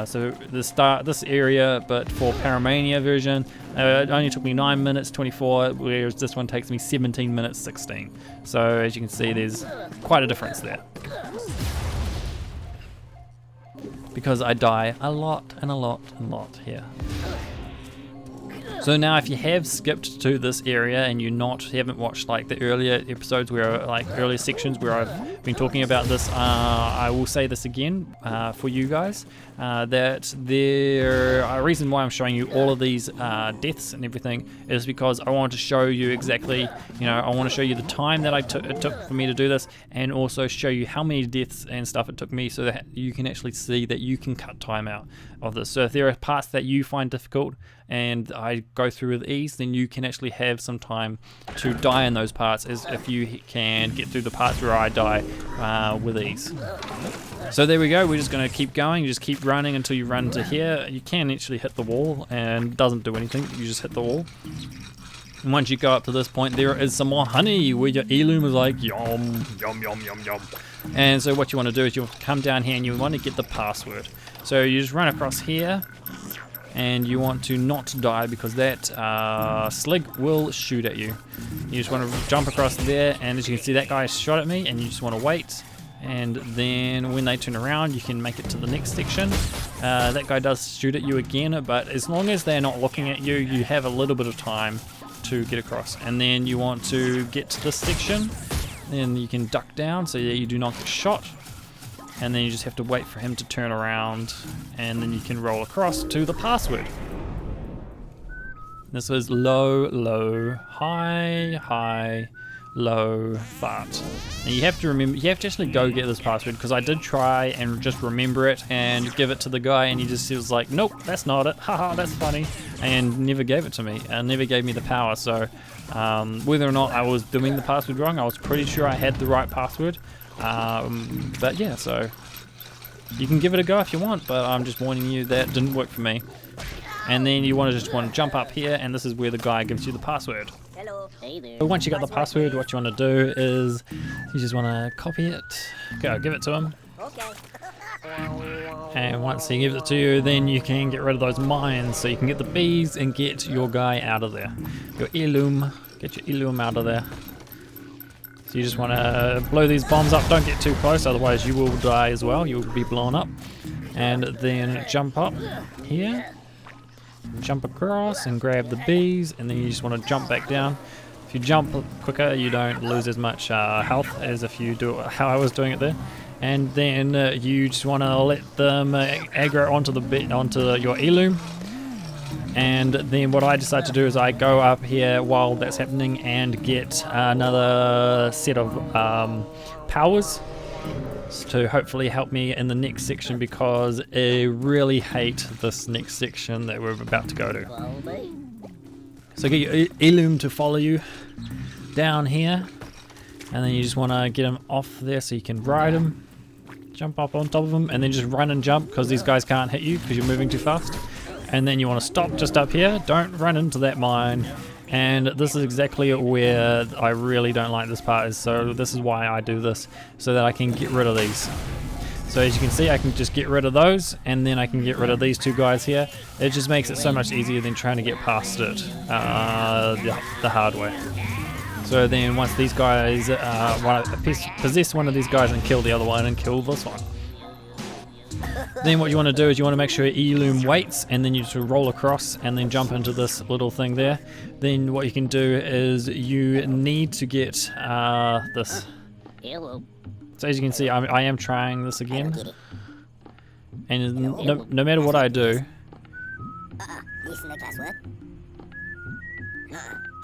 So this area, but for Paramonia version, it only took me 9 minutes 24, whereas this one takes me 17 minutes 16. So as you can see, there's quite a difference there, because I die a lot and a lot and a lot here. So now if you have skipped to this area and you haven't watched like the earlier episodes earlier sections where I've been talking about this, I will say this again for you guys, that a reason why I'm showing you all of these deaths and everything is because I want to show you exactly, I want to show you the time that it took for me to do this, and also show you how many deaths and stuff it took me, so that you can actually see that you can cut time out of this. So if there are parts that you find difficult and I go through with ease, then you can actually have some time to die in those parts, as if you can get through the parts where I die with ease. So there we go, we're just going to keep going. You just keep running until you run to here. You can actually hit the wall and it doesn't do anything, you just hit the wall. And once you go up to this point, there is some more honey where your Elum is like yum, yum, yum, yum, yum. And so what you want to do is you'll come down here and you want to get the password. So you just run across here, and you want to not die, because that slig will shoot at you. You just want to jump across there, and as you can see, that guy shot at me, and you just want to wait. And then when they turn around, you can make it to the next section. That guy does shoot at you again, but as long as they're not looking at you, you have a little bit of time to get across. And then you want to get to this section, then you can duck down so that you do not get shot. And then you just have to wait for him to turn around, and then you can roll across to the password. This was low, low, high, high, low, fart. And you have to remember, you have to actually go get this password, because I did try and just remember it and give it to the guy, and he was like, nope, that's not it, haha, that's funny, and never gave it to me, and never gave me the power. So whether or not I was doing the password wrong, I was pretty sure I had the right password. But yeah, so you can give it a go if you want, but I'm just warning you that didn't work for me. And then you want to jump up here, and this is where the guy gives you the password. Hello. Hey there. So once you got the password, what you want to do is you just want to copy it, go give it to him. Okay. And once he gives it to you, then you can get rid of those mines, so you can get the bees and get your guy out of there. Your Elum, get your Elum out of there. So you just want to blow these bombs up, don't get too close, otherwise you will die as well, you'll be blown up. And then jump up here, jump across and grab the bees, and then you just want to jump back down. If you jump quicker, you don't lose as much health as if you do it how I was doing it there. And then you just want to let them aggro onto your Elum. And then what I decide to do is I go up here while that's happening and get another set of powers to hopefully help me in the next section, because I really hate this next section that we're about to go to. So get your Elum to follow you down here, and then you just want to get him off there so you can ride him, jump up on top of him, and then just run and jump, because these guys can't hit you because you're moving too fast. And then you want to stop just up here, don't run into that mine. And this is exactly where I really don't like this part, so this is why I do this, so that I can get rid of these. So as you can see, I can just get rid of those, and then I can get rid of these two guys here. It just makes it so much easier than trying to get past it the hard way. So then once these guys, possess one of these guys and kill the other one and kill this one. Then what you want to do is you want to make sure Eloom waits, and then you just roll across and then jump into this little thing there. Then what you can do is you need to get this. Hello. So as you can see, I am trying this again. And no matter what I do, Listen the password.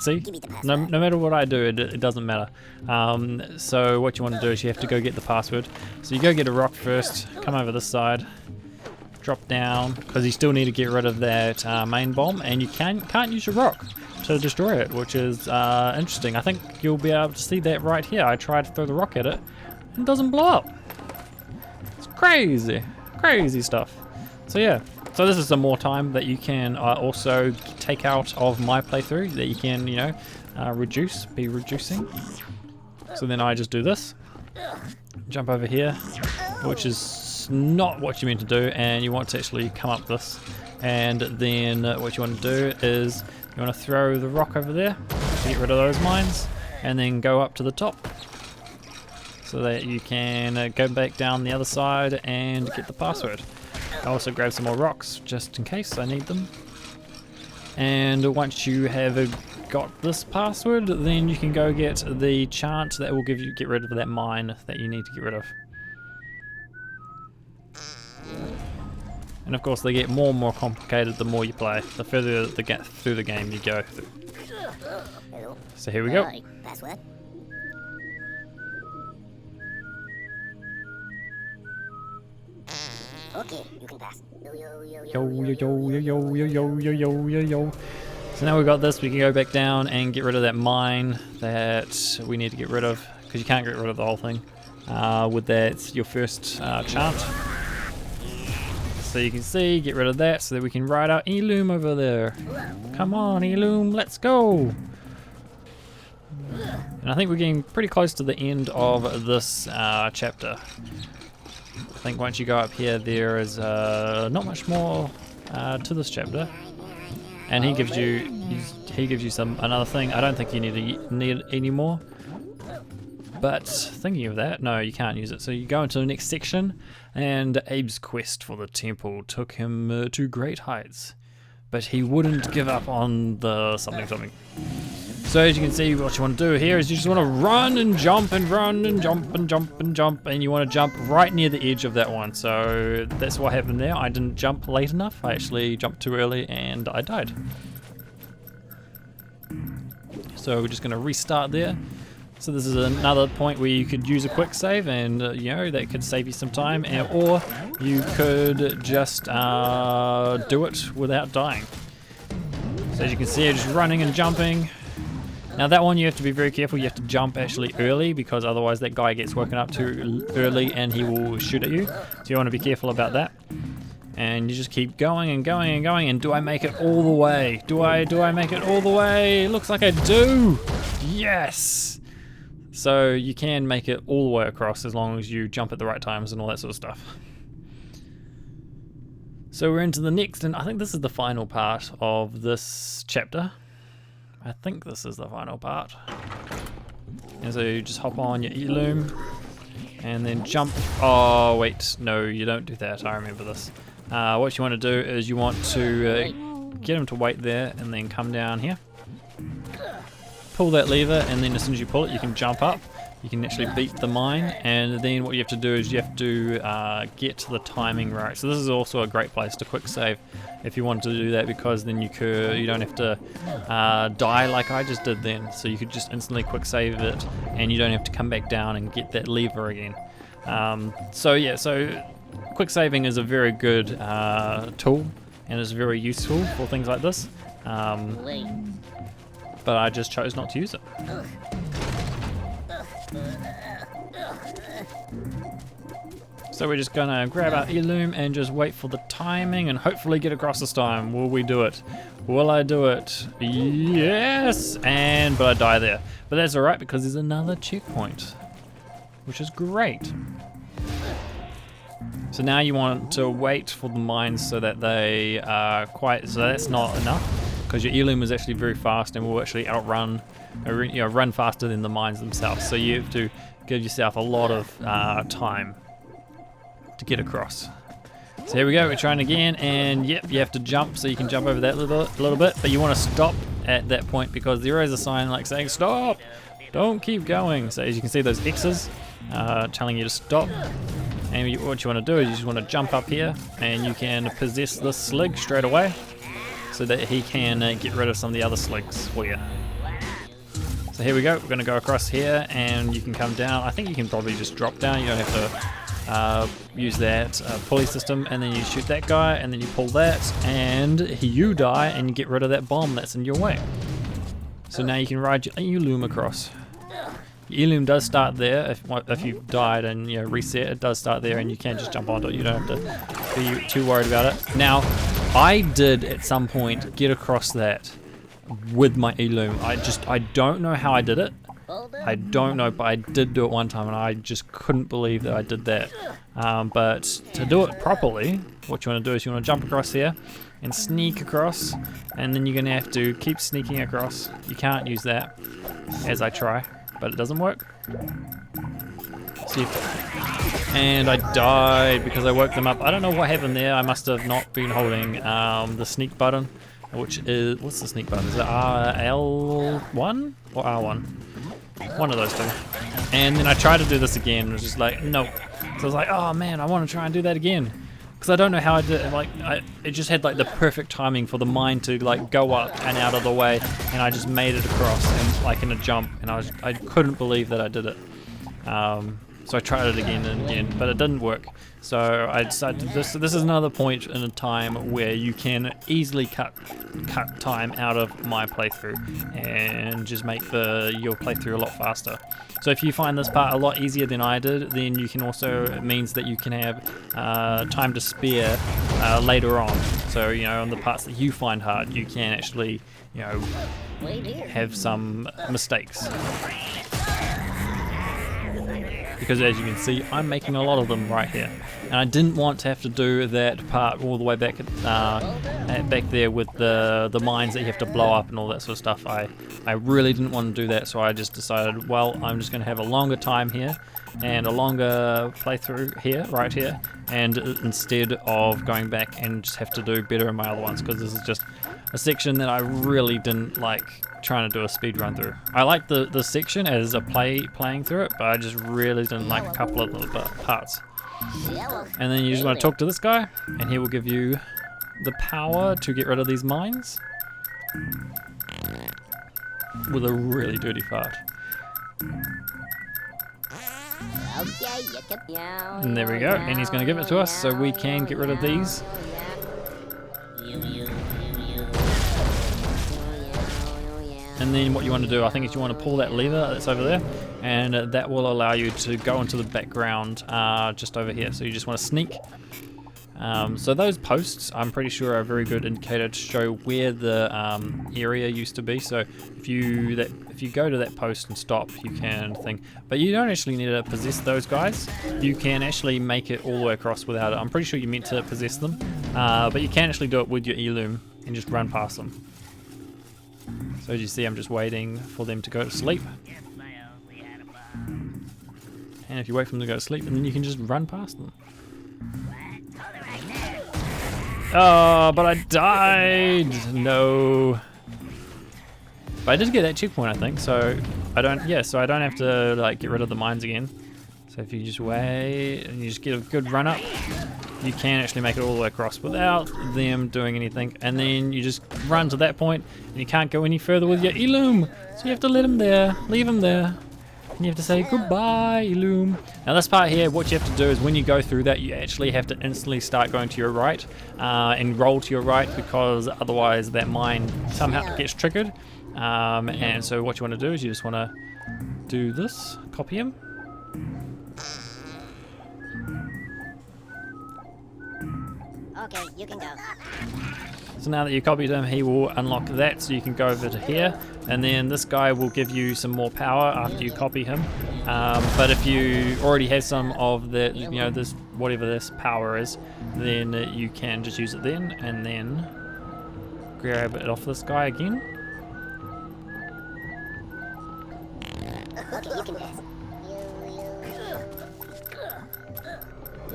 see, no matter what I do, it doesn't matter. So what you want to do is you have to go get the password. So you go get a rock first, come over this side, drop down, because you still need to get rid of that main bomb, and you can't use your rock to destroy it, which is interesting. I think you'll be able to see that right here. I tried to throw the rock at it, and it doesn't blow up. It's crazy stuff. So yeah. So this is some more time that you can also take out of my playthrough, that you can, you know, be reducing. So then I just do this, jump over here, which is not what you meant to do, and you want to actually come up this. And then what you want to do is you want to throw the rock over there to get rid of those mines, and then go up to the top so that you can go back down the other side and get the password. I also grab some more rocks just in case I need them. And once you have got this password, then you can go get the chant that will get rid of that mine that you need to get rid of. And of course they get more and more complicated the more you play, the further through the game you go. So here we go. Password. Okay, you can pass. Yo. So now we've got this, we can go back down and get rid of that mine that we need to get rid of, because you can't get rid of the whole thing. With that, your first chant. So you can see, get rid of that so that we can ride out Eloom over there. Come on, Eloom, let's go. And I think we're getting pretty close to the end of this chapter. I think once you go up here, there is not much more to this chapter, and he gives you another thing. I don't think you need any more. But thinking of that, no, you can't use it. So you go into the next section, and Abe's quest for the temple took him to great heights, but he wouldn't give up on the something. So as you can see, what you want to do here is you just want to run and jump and run and jump and jump and jump, and you want to jump right near the edge of that one. So that's what happened there. I didn't jump late enough. I actually jumped too early and I died. So we're just going to restart there. So this is another point where you could use a quick save, and you know, that could save you some time, or you could just do it without dying. So as you can see, I'm just running and jumping. Now that one you have to be very careful. You have to jump actually early, because otherwise that guy gets woken up too early and he will shoot at you. So you want to be careful about that. And you just keep going and going and going. And do I make it all the way? Do I make it all the way? It looks like I do. Yes. So you can make it all the way across as long as you jump at the right times and all that sort of stuff. So we're into the next, and I think this is the final part of this chapter. I think this is the final part. And so you just hop on your Eloom and then jump. Oh wait, no, you don't do that. I remember this. What you want to do is you want to get him to wait there and then come down here. Pull that lever, and then as soon as you pull it, you can jump up. You can actually beat the mine, and then what you have to do is you have to get the timing right. So this is also a great place to quick save if you wanted to do that, because then you don't have to die like I just did then. So you could just instantly quick save it, and you don't have to come back down and get that lever again. So yeah, so quick saving is a very good tool, and is very useful for things like this. But I just chose not to use it. So we're just gonna grab our Eloom and just wait for the timing and hopefully get across this time. Will we do it? Will I do it? Yes! But I die there. But that's alright, because there's another checkpoint, which is great. So now you want to wait for the mines so that they are quiet. So that's not enough, because your Eloom is actually very fast and will actually outrun, run faster than the mines themselves. So you have to give yourself a lot of time to get across. So here we go, we're trying again, and yep, you have to jump, so you can jump over that little bit, but you want to stop at that point because there is a sign like saying stop, don't keep going. So as you can see, those X's telling you to stop. And what you want to do is you just want to jump up here, and you can possess this slig straight away so that he can get rid of some of the other sligs for you. So here we go, we're going to go across here, and you can come down. I think you can probably just drop down, you don't have to use that pulley system, and then you shoot that guy, and then you pull that, and you die, and you get rid of that bomb that's in your way. So now you can ride your Eloom across. Your Eloom does start there. If you've died and reset, it does start there, and you can just jump onto it. You don't have to be too worried about it. Now, I did at some point get across that with my Eloom. I don't know how I did it. I don't know, but I did do it one time, and I just couldn't believe that I did that. But to do it properly, what you want to do is you want to jump across here and sneak across, and then you're going to have to keep sneaking across. You can't use that, as I try, but it doesn't work. See, and I died because I woke them up. I don't know what happened there. I must have not been holding the sneak button, which is, what's the sneak button? Is it L1 or R1? One of those two. And then I tried to do this again, and it was just like, nope. So I was like, oh man, I want to try and do that again. Because I don't know how I did it. Like, it just had like the perfect timing for the mine to like go up and out of the way, and I just made it across and like in a jump, and I couldn't believe that I did it. So I tried it again and again, but it didn't work. So I decided this is another point in a time where you can easily cut time out of my playthrough and just make your playthrough a lot faster. So if you find this part a lot easier than I did, then you can also, it means that you can have time to spare later on. So on the parts that you find hard, you can actually have some mistakes. Because as you can see, I'm making a lot of them right here, and I didn't want to have to do that part all the way back back there with the mines that you have to blow up and all that sort of stuff. I really didn't want to do that, so I just decided, well, I'm just going to have a longer time here and a longer playthrough here, right here, and instead of going back and just have to do better in my other ones, because this is just a section that I really didn't like trying to do a speed run through. I like the section as a playing through it, but I just really didn't like a couple of the parts. And then you just want to talk to this guy, and he will give you the power to get rid of these mines with a really dirty fart. And there we go, and he's going to give it to us so we can get rid of these. And then what you want to do, I think, is you want to pull that lever that's over there, and that will allow you to go into the background just over here. So you just want to sneak. So those posts, I'm pretty sure, are a very good indicator to show where the area used to be. So if you go to that post and stop, you can think, but you don't actually need to possess those guys. You can actually make it all the way across without it. I'm pretty sure you meant to possess them, but you can actually do it with your Eloom and just run past them. So as you see, I'm just waiting for them to go to sleep. And if you wait for them to go to sleep, and then you can just run past them. Oh, but I died! No. But I did get that checkpoint, I think, so I don't have to like get rid of the mines again. So if you just wait and you just get a good run up, you can actually make it all the way across without them doing anything. And then you just run to that point, and you can't go any further with your Eloom. So you have to let him there, leave him there. And you have to say goodbye, Eloom. Now this part here, what you have to do is when you go through that, you actually have to instantly start going to your right and roll to your right, because otherwise that mine somehow gets triggered. And so what you want to do is you just want to do this, copy him. Okay, you can go. So now that you copied him, he will unlock that, so you can go over to here, and then this guy will give you some more power after you copy him. But if you already have some of the, this whatever this power is, then you can just use it then, and then grab it off this guy again. Okay, you can pass.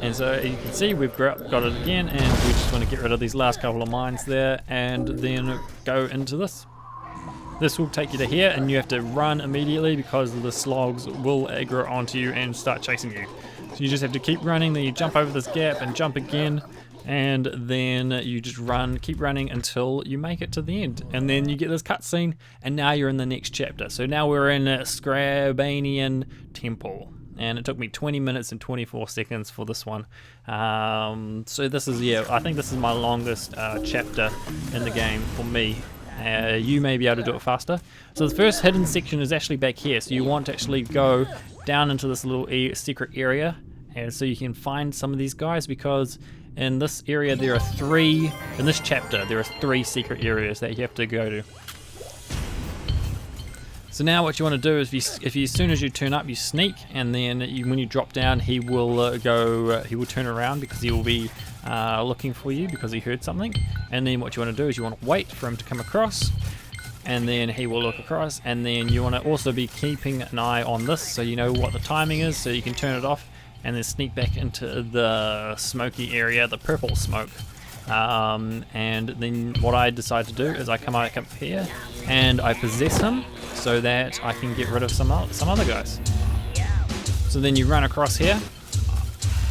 And so you can see we've got it again, and we just want to get rid of these last couple of mines there and then go into this. This will take you to here, and you have to run immediately because the slogs will aggro onto you and start chasing you. So you just have to keep running, then you jump over this gap and jump again, and then you just run, keep running until you make it to the end. And then you get this cutscene, and now you're in the next chapter. So now we're in Scrabainan Temple. And it took me 20 minutes and 24 seconds for this one. So this is, yeah, I think this is my longest chapter in the game for me. You may be able to do it faster. So the first hidden section is actually back here. So you want to actually go down into this little secret area. And so you can find some of these guys, because in this area there are three, in this chapter there are 3 secret areas that you have to go to. So now what you want to do is, if you as soon as you turn up, you sneak, and then when you drop down, he will he will turn around because he will be looking for you because he heard something. And then what you want to do is you want to wait for him to come across, and then he will look across, and then you want to also be keeping an eye on this so you know what the timing is, so you can turn it off and then sneak back into the smoky area, the purple smoke. And then what I decide to do is I come up here and I possess him so that I can get rid of some other guys. So then you run across here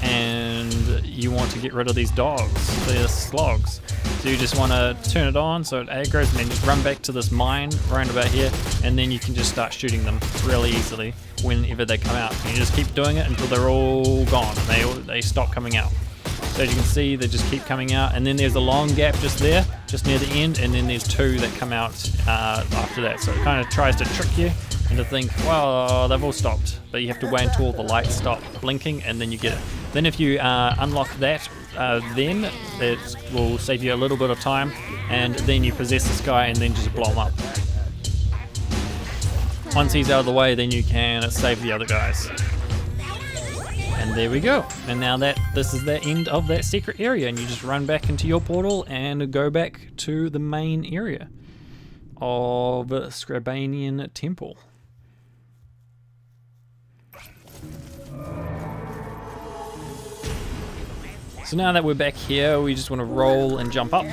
and you want to get rid of these dogs, these slogs. So you just want to turn it on so it aggroes, and then just run back to this mine round about here, and then you can just start shooting them really easily whenever they come out. And you just keep doing it until they're all gone and they stop coming out. So as you can see, they just keep coming out, and then there's a long gap just there, just near the end, and then there's 2 that come out after that. So it kind of tries to trick you into think, well, they've all stopped, but you have to wait until all the lights stop blinking, and then you get it. Then if you unlock that, then it will save you a little bit of time, and then you possess this guy and then just blow him up. Once he's out of the way, then you can save the other guys. And there we go. And now this is the end of that secret area, and you just run back into your portal and go back to the main area of Scrabainan Temple. So now that we're back here, we just want to roll and jump up,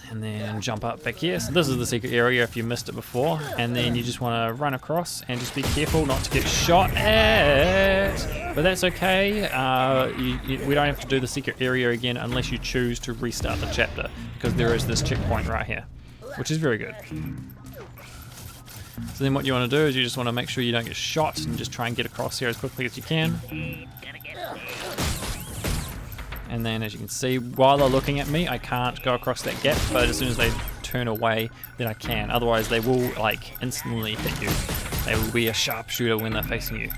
and then jump up back here. So this is the secret area if you missed it before, and then you just want to run across and just be careful not to get shot at, but that's okay. We don't have to do the secret area again unless you choose to restart the chapter, because there is this checkpoint right here, which is very good. So then what you want to do is you just want to make sure you don't get shot and just try and get across here as quickly as you can. And then as you can see, while they're looking at me, I can't go across that gap, but as soon as they turn away, then I can. Otherwise they will like instantly hit you. They will be a sharpshooter when they're facing you.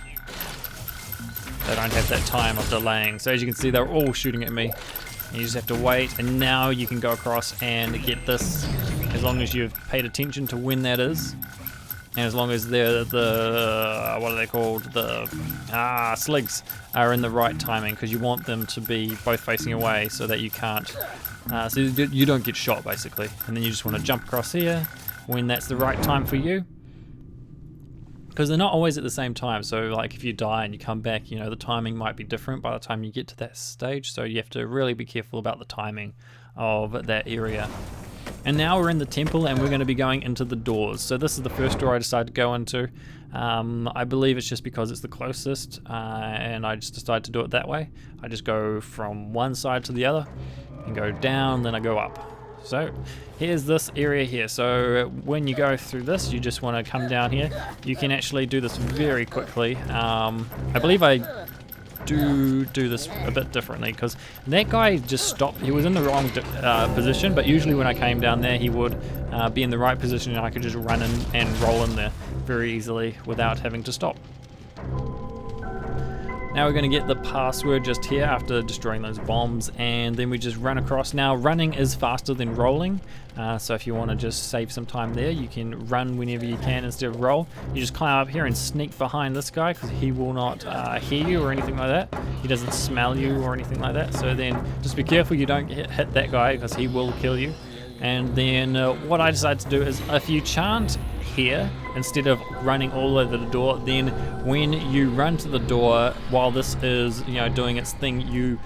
They don't have that time of delaying. So as you can see, they're all shooting at me. You just have to wait, and now you can go across and get this, as long as you've paid attention to when that is. And as long as the what are they called? The sligs are in the right timing, because you want them to be both facing away so that you can't, so you don't get shot basically. And then you just want to jump across here when that's the right time for you, because they're not always at the same time. So like if you die and you come back, you know, the timing might be different by the time you get to that stage. So you have to really be careful about the timing of that area. And now we're in the temple, and we're going to be going into the doors. So this is the first door I decided to go into. I believe it's just because it's the closest, and I just decided to do it that way. I just go from one side to the other and go down, then I go up. So here's this area here. So when you go through this, you just want to come down here. You can actually do this very quickly. I believe I do this a bit differently, because that guy just stopped. He was in the wrong position, but usually when I came down there, he would be in the right position, and I could just run in and roll in there very easily without having to stop. Now we're going to get the password just here after destroying those bombs, and then we just run across. Now running is faster than rolling, so if you want to just save some time there, you can run whenever you can instead of roll. You just climb up here and sneak behind this guy, because he will not hear you or anything like that. He doesn't smell you or anything like that, so then just be careful you don't hit that guy, because he will kill you. And then what I decided to do is, if you chant here, instead of running all over the door. Then when you run to the door while this is, you know, doing its thing, you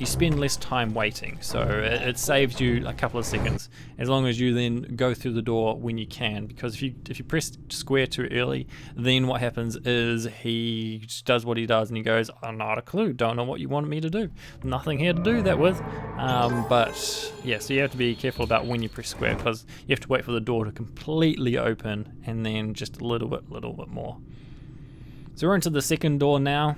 spend less time waiting, so it saves you a couple of seconds as long as you then go through the door when you can, because if you press square too early, then what happens is he just does what he does and he goes, "Oh, not a clue, don't know what you wanted me to do, nothing here to do that with." But yeah, so you have to be careful about when you press square, because you have to wait for the door to completely open and then just a little bit more. So we're into the second door now.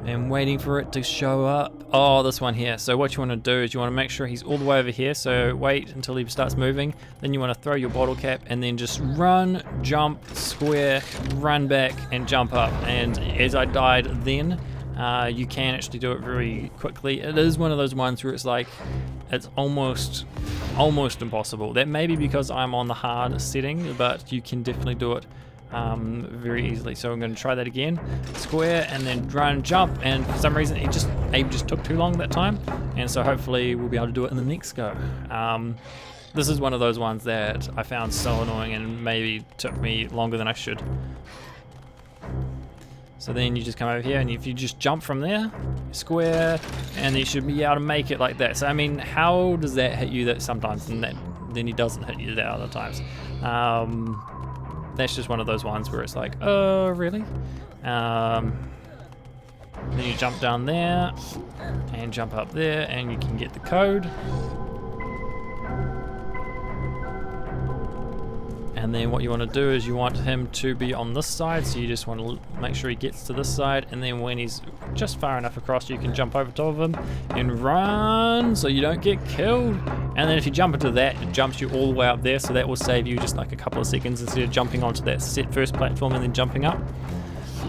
And waiting for it to show up. Oh, this one here. So what you want to do is you want to make sure he's all the way over here. So wait until he starts moving. Then you want to throw your bottle cap and then just run, jump, square, run back and jump up. And as I died then, you can actually do it very quickly. It is one of those ones where it's like, it's almost impossible. That may be because I'm on the hard setting, but you can definitely do it very easily. So I'm going to try that again, square and then run, jump, and for some reason Abe just took too long that time, and so hopefully we'll be able to do it in the next go. This is one of those ones that I found so annoying and maybe took me longer than I should. So then you just come over here, and if you just jump from there, square, and you should be able to make it like that. So I mean, how does that hit you that sometimes, and then he doesn't hit you that other times? That's just one of those ones where it's like, oh, really? Then you jump down there and jump up there, and you can get the code. And then what you want to do is you want him to be on this side, so you just want to make sure he gets to this side, and then when he's just far enough across, you can jump over top of him and run so you don't get killed. And then if you jump into that, it jumps you all the way up there, so that will save you just like a couple of seconds instead of jumping onto that first platform and then jumping up.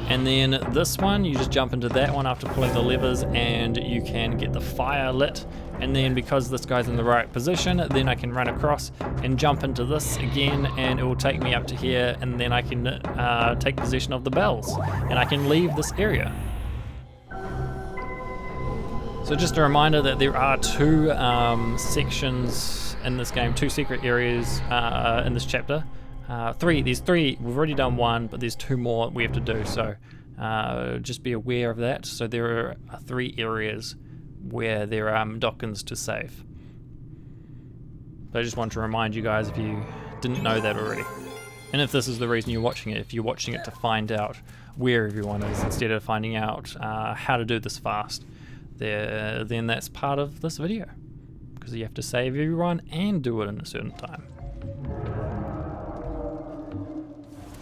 And then this one, you just jump into that one after pulling the levers, and you can get the fire lit. And then because this guy's in the right position, then I can run across and jump into this again, and it will take me up to here, and then I can take possession of the bells, and I can leave this area. So just a reminder that there are two sections in this game, two secret areas in this chapter. There's three, we've already done one, but there's two more we have to do, so just be aware of that. So there are 3 areas where there are Mudokons to save. But I just want to remind you guys if you didn't know that already. And if this is the reason you're watching it, if you're watching it to find out where everyone is instead of finding out how to do this fast, then that's part of this video. Because you have to save everyone and do it in a certain time.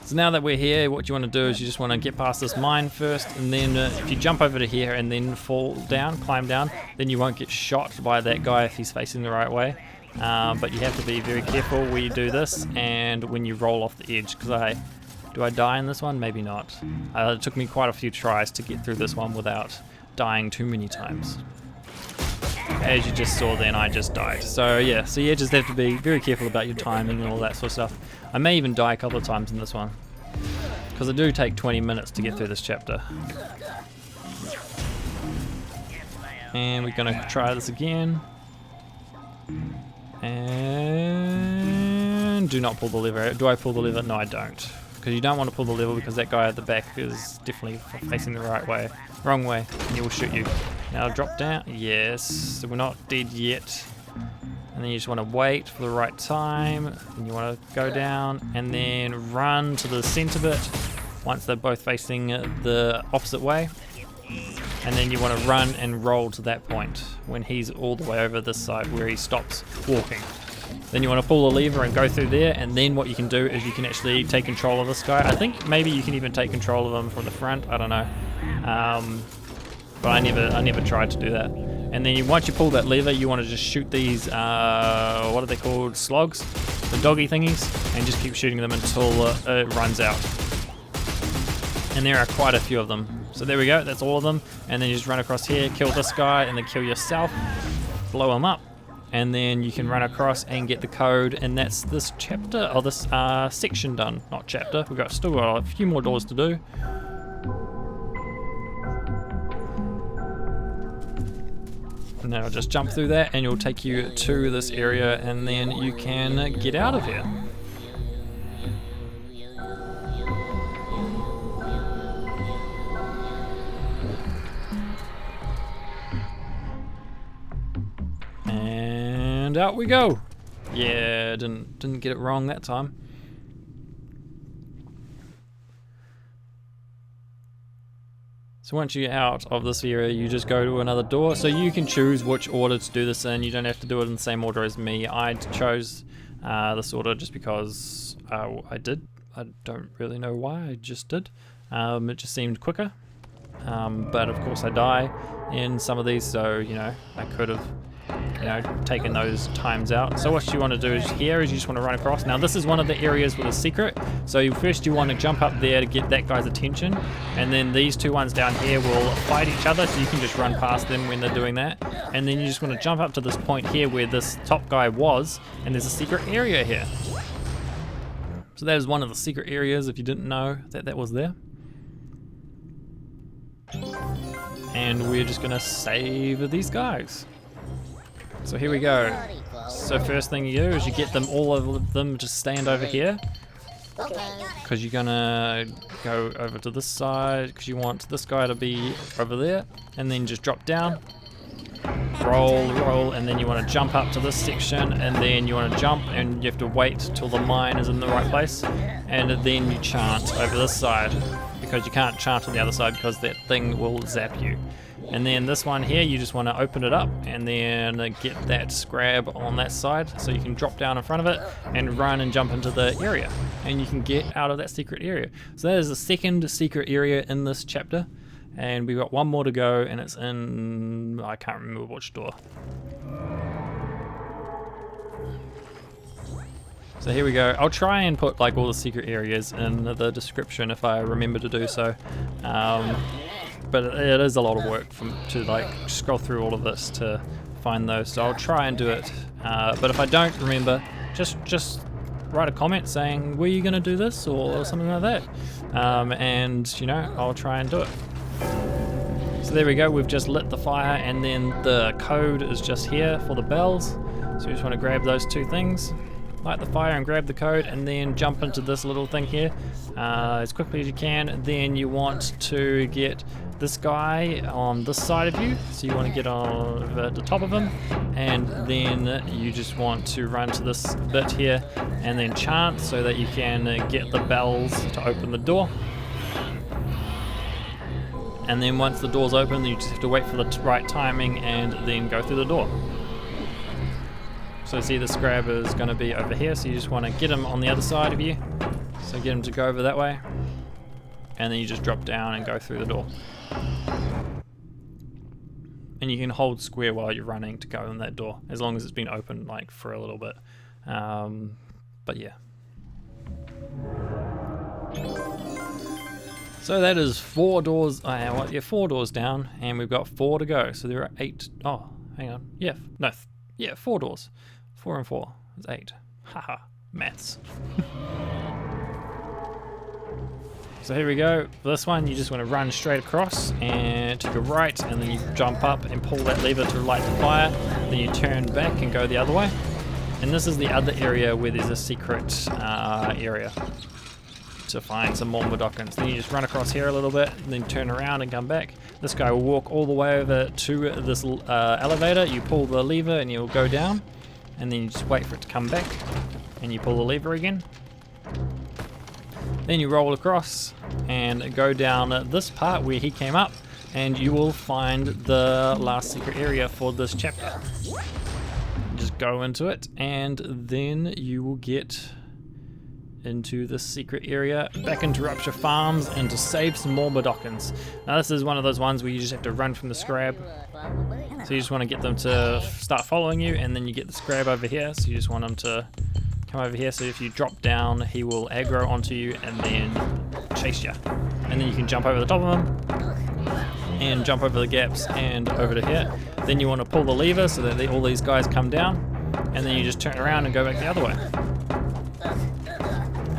So now that we're here, what you want to do is you just want to get past this mine first, and then if you jump over to here and then fall down, climb down, then you won't get shot by that guy if he's facing the right way. But you have to be very careful when you do this and when you roll off the edge, because do I die in this one? Maybe not. It took me quite a few tries to get through this one without dying too many times. As you just saw then, I just died. So yeah, so you just have to be very careful about your timing and all that sort of stuff. I may even die a couple of times in this one, because it do take 20 minutes to get through this chapter. And we're going to try this again. And do not pull the lever. Do I pull the lever? No, I don't. Because you don't want to pull the lever, because that guy at the back is definitely facing the wrong way, and he will shoot you. Now drop down. Yes, so we're not dead yet. And then you just want to wait for the right time. Then you want to go down and then run to the center bit once they're both facing the opposite way. And then you want to run and roll to that point when he's all the way over this side where he stops walking. Then you want to pull the lever and go through there, and then what you can do is you can actually take control of this guy. I think maybe you can even take control of him from the front, I don't know. But I never tried to do that. And then once you pull that lever, you want to just shoot these, what are they called, slogs? The doggy thingies, and just keep shooting them until it runs out. And there are quite a few of them. So there we go, that's all of them. And then you just run across here, kill this guy, and then kill yourself, blow him up. And then you can run across and get the code, and that's this chapter, or this section done, not chapter. We've still got a few more doors to do. And then I'll just jump through that, and it'll take you to this area, and then you can get out of here. out we go. Yeah, didn't get it wrong that time. So once you're out of this area, you just go to another door. So you can choose which order to do this in. You don't have to do it in the same order as me. I chose this order just because I did. I don't really know why, I just did. It just seemed quicker. But of course I die in some of these, so you know, I could have, you know, taken those times out. So what you want to do is here is you just want to run across. Now this is one of the areas with a secret. So first you want to jump up there to get that guy's attention, and then these two ones down here will fight each other, so you can just run past them when they're doing that. And then you just want to jump up to this point here where this top guy was, and there's a secret area here. So that is one of the secret areas, if you didn't know that that was there. And we're just gonna save these guys. So here we go. So first thing you do is you get them, all of them, just stand over here. Because you're gonna go over to this side, because you want this guy to be over there. And then just drop down. Roll, and then you want to jump up to this section, and then you want to jump, and you have to wait till the mine is in the right place. And then you chant over this side, because you can't chant on the other side because that thing will zap you. And then this one here, you just want to open it up and then get that scrab on that side, so you can drop down in front of it and run and jump into the area, and you can get out of that secret area. So that is the second secret area in this chapter, and we've got one more to go, and it's in, I can't remember which door. So here we go. I'll try and put like all the secret areas in the description if I remember to do so. But it is a lot of work to like scroll through all of this to find those. So I'll try and do it. But if I don't remember, just write a comment saying, were you gonna do this or something like that? And you know, I'll try and do it. So there we go, we've just lit the fire, and then the code is just here for the bells. So you just want to grab those two things, light the fire and grab the code, and then jump into this little thing here as quickly as you can. Then you want to get this guy on this side of you, so you want to get on the top of him, and then you just want to run to this bit here and then chant so that you can get the bells to open the door. And then once the door's open, you just have to wait for the right timing and then go through the door. So see, the scrab is going to be over here, so you just want to get him on the other side of you. So get him to go over that way. And then you just drop down and go through the door. And you can hold square while you're running to go in that door, as long as it's been open like for a little bit. But yeah. So that is 4 doors, 4 doors down, and we've got 4 to go. So there are 8, oh, hang on, yeah, 4 doors. 4 and 4, it's 8. Haha, maths. So here we go. For this one, you just want to run straight across and to your right, and then you jump up and pull that lever to light the fire. Then you turn back and go the other way. And this is the other area where there's a secret area to find some more Mudokons. Then you just run across here a little bit, and then turn around and come back. This guy will walk all the way over to this elevator. You pull the lever and you'll go down, and then you just wait for it to come back, and you pull the lever again. Then you roll across and go down this part where he came up, and you will find the last secret area for this chapter. Just go into it, and then you will get into the secret area, back into Rupturefarms, and to save some more Mudokons. Now this is one of those ones where you just have to run from the scrab. So you just want to get them to start following you, and then you get the scrab over here, so you just want them to come over here. So if you drop down, he will aggro onto you and then chase you. And then you can jump over the top of him, and jump over the gaps and over to here. Then you want to pull the lever so that all these guys come down, and then you just turn around and go back the other way.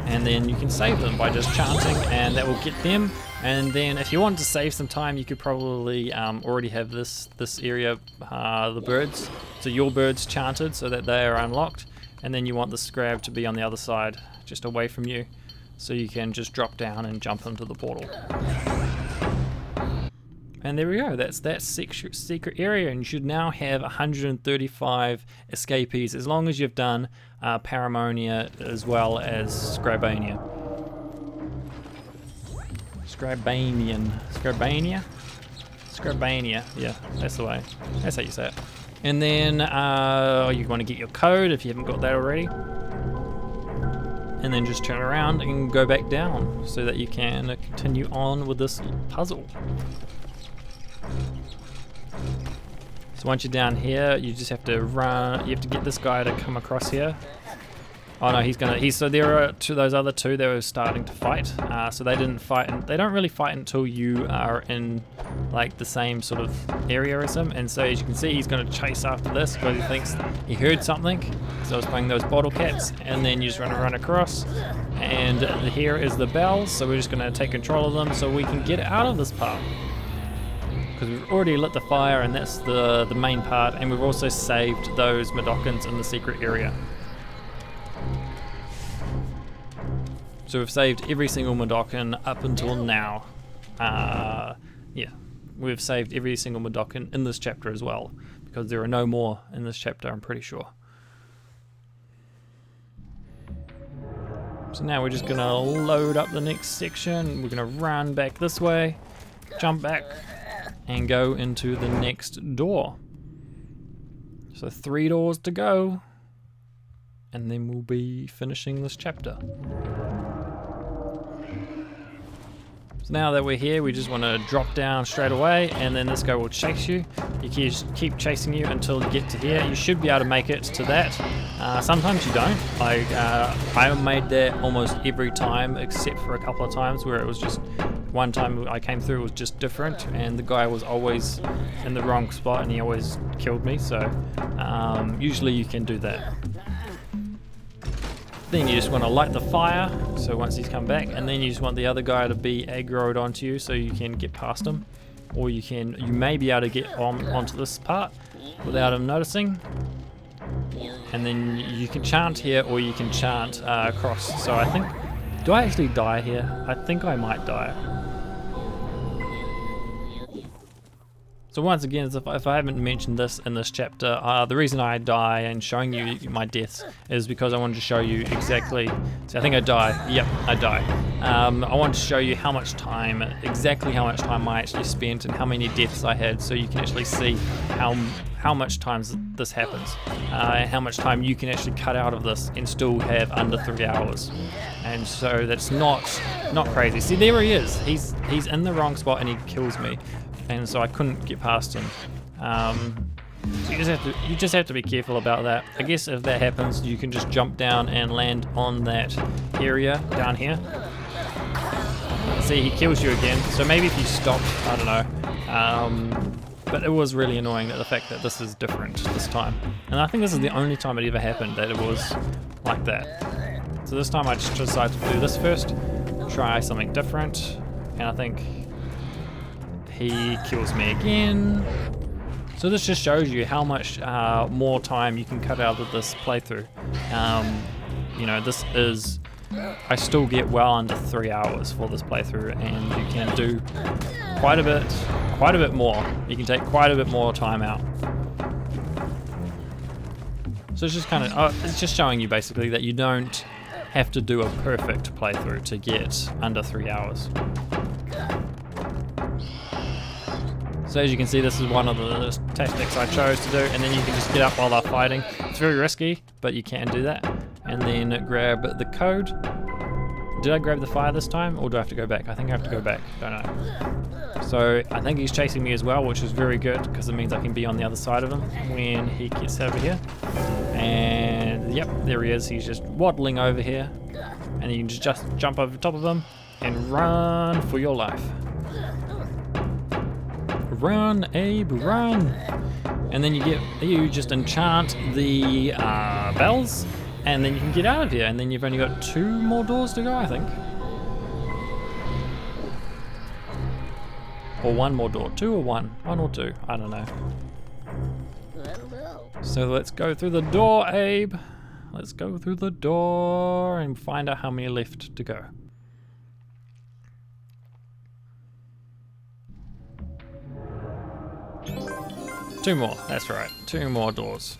And then you can save them by just chanting, and that will get them. And then if you want to save some time, you could probably already have this area, the birds, so your birds chanted so that they are unlocked. And then you want the scrab to be on the other side, just away from you, so you can just drop down and jump into the portal. And there we go, that's that secret area, and you should now have 135 escapees as long as you've done Paramonia as well as Scrabaina. Scrabaina, yeah, that's the way, that's how you say it. And then you want to get your code if you haven't got that already. And then just turn around and go back down so that you can continue on with this puzzle. So once you're down here, you just have to run. You have to get this guy to come across here. Oh no, so there are those other two that were starting to fight. So they didn't fight, and they don't really fight until you are in like the same sort of area as him. And so as you can see, he's going to chase after this because he thinks he heard something. So I was playing those bottle caps, and then you just run across. And here is the bells. So we're just going to take control of them so we can get out of this part. Because we've already lit the fire, and that's the main part, and we've also saved those Mudokons in the secret area. So we've saved every single Mudokon up until now. Yeah, we've saved every single Mudokon in this chapter as well, because there are no more in this chapter, I'm pretty sure. So now we're just gonna load up the next section. We're gonna run back this way, jump back, and go into the next door. So 3 doors to go, and then we'll be finishing this chapter. So now that we're here, we just want to drop down straight away, and then this guy will chase you. You keep chasing you until you get to here. You should be able to make it to that. Sometimes you don't. I made that almost every time, except for a couple of times where it was just one time I came through, it was just different, and the guy was always in the wrong spot, and he always killed me. So usually you can do that. Then you just want to light the fire, so once he's come back, and then you just want the other guy to be aggroed onto you so you can get past him, or you may be able to get onto this part without him noticing. And then you can chant here, or you can chant across. So I think, do I actually die here? I think I might die. So once again, if I haven't mentioned this in this chapter, the reason I die and showing you my deaths is because I wanted to show you exactly, so I think I die, yep, I die. I wanted to show you exactly how much time I actually spent and how many deaths I had, so you can actually see how much times this happens, and how much time you can actually cut out of this and still have under 3 hours. And so that's not crazy. See, there he is, he's in the wrong spot and he kills me. And so I couldn't get past him. So you just have to be careful about that. I guess if that happens, you can just jump down and land on that area down here. See, he kills you again. So maybe if you stopped, I don't know. But it was really annoying that the fact that this is different this time. And I think this is the only time it ever happened that it was like that. So this time I just decided to do this first, try something different, and I think he kills me again. So this just shows you how much more time you can cut out of this playthrough. You know, this is, I still get well under 3 hours for this playthrough, and you can do quite a bit more. You can take quite a bit more time out. So it's just kind of, it's just showing you basically that you don't have to do a perfect playthrough to get under 3 hours. So as you can see, this is one of the tactics I chose to do, and then you can just get up while they're fighting. It's very risky, but you can do that. And then grab the code. Did I grab the fire this time, or do I have to go back? I think I have to go back, don't I? So I think he's chasing me as well, which is very good, because it means I can be on the other side of him when he gets over here. And yep, there he is. He's just waddling over here. And you can just jump over top of him and run for your life. Run, Abe, run! And then you just enchant the bells, and then you can get out of here, and then you've only got 2 more doors to go, I think. Or 1 more door. 2 or 1? 1 or 2, I don't know. So let's go through the door, Abe. Let's go through the door and find out how many left to go. 2 more, that's right. 2 more doors.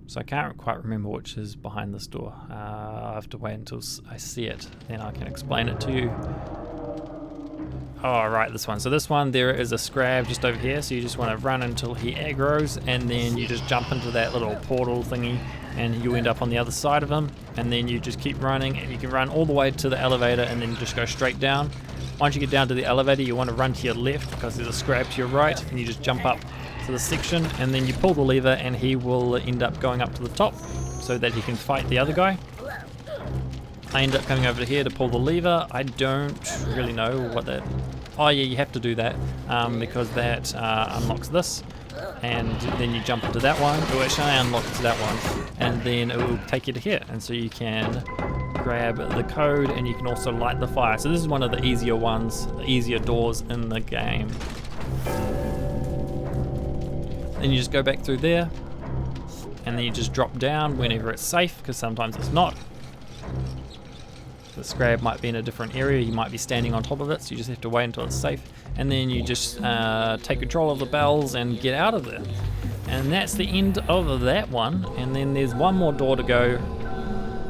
So I can't quite remember which is behind this door. I have to wait until I see it, then I can explain it to you. Oh, right, this one. So this one, there is a Scrab just over here, so you just want to run until he aggroes, and then you just jump into that little portal thingy, and you end up on the other side of him, and then you just keep running, and you can run all the way to the elevator, and then you just go straight down. Once you get down to the elevator, you want to run to your left, because there's a Scrab to your right, and you just jump up to the section, and then you pull the lever, and he will end up going up to the top, so that he can fight the other guy. I end up coming over here to pull the lever. I don't really know what that... Oh yeah, you have to do that because that unlocks this, and then you jump into that one. Oh, actually I unlocked that one, and then it will take you to here, and so you can grab the code, and you can also light the fire. So this is one of the easier ones, the easier doors in the game. Then you just go back through there, and then you just drop down whenever it's safe, because sometimes it's not. The Scrab might be in a different area, you might be standing on top of it, so you just have to wait until it's safe, and then you just take control of the bells and get out of there. And that's the end of that one, and then there's one more door to go,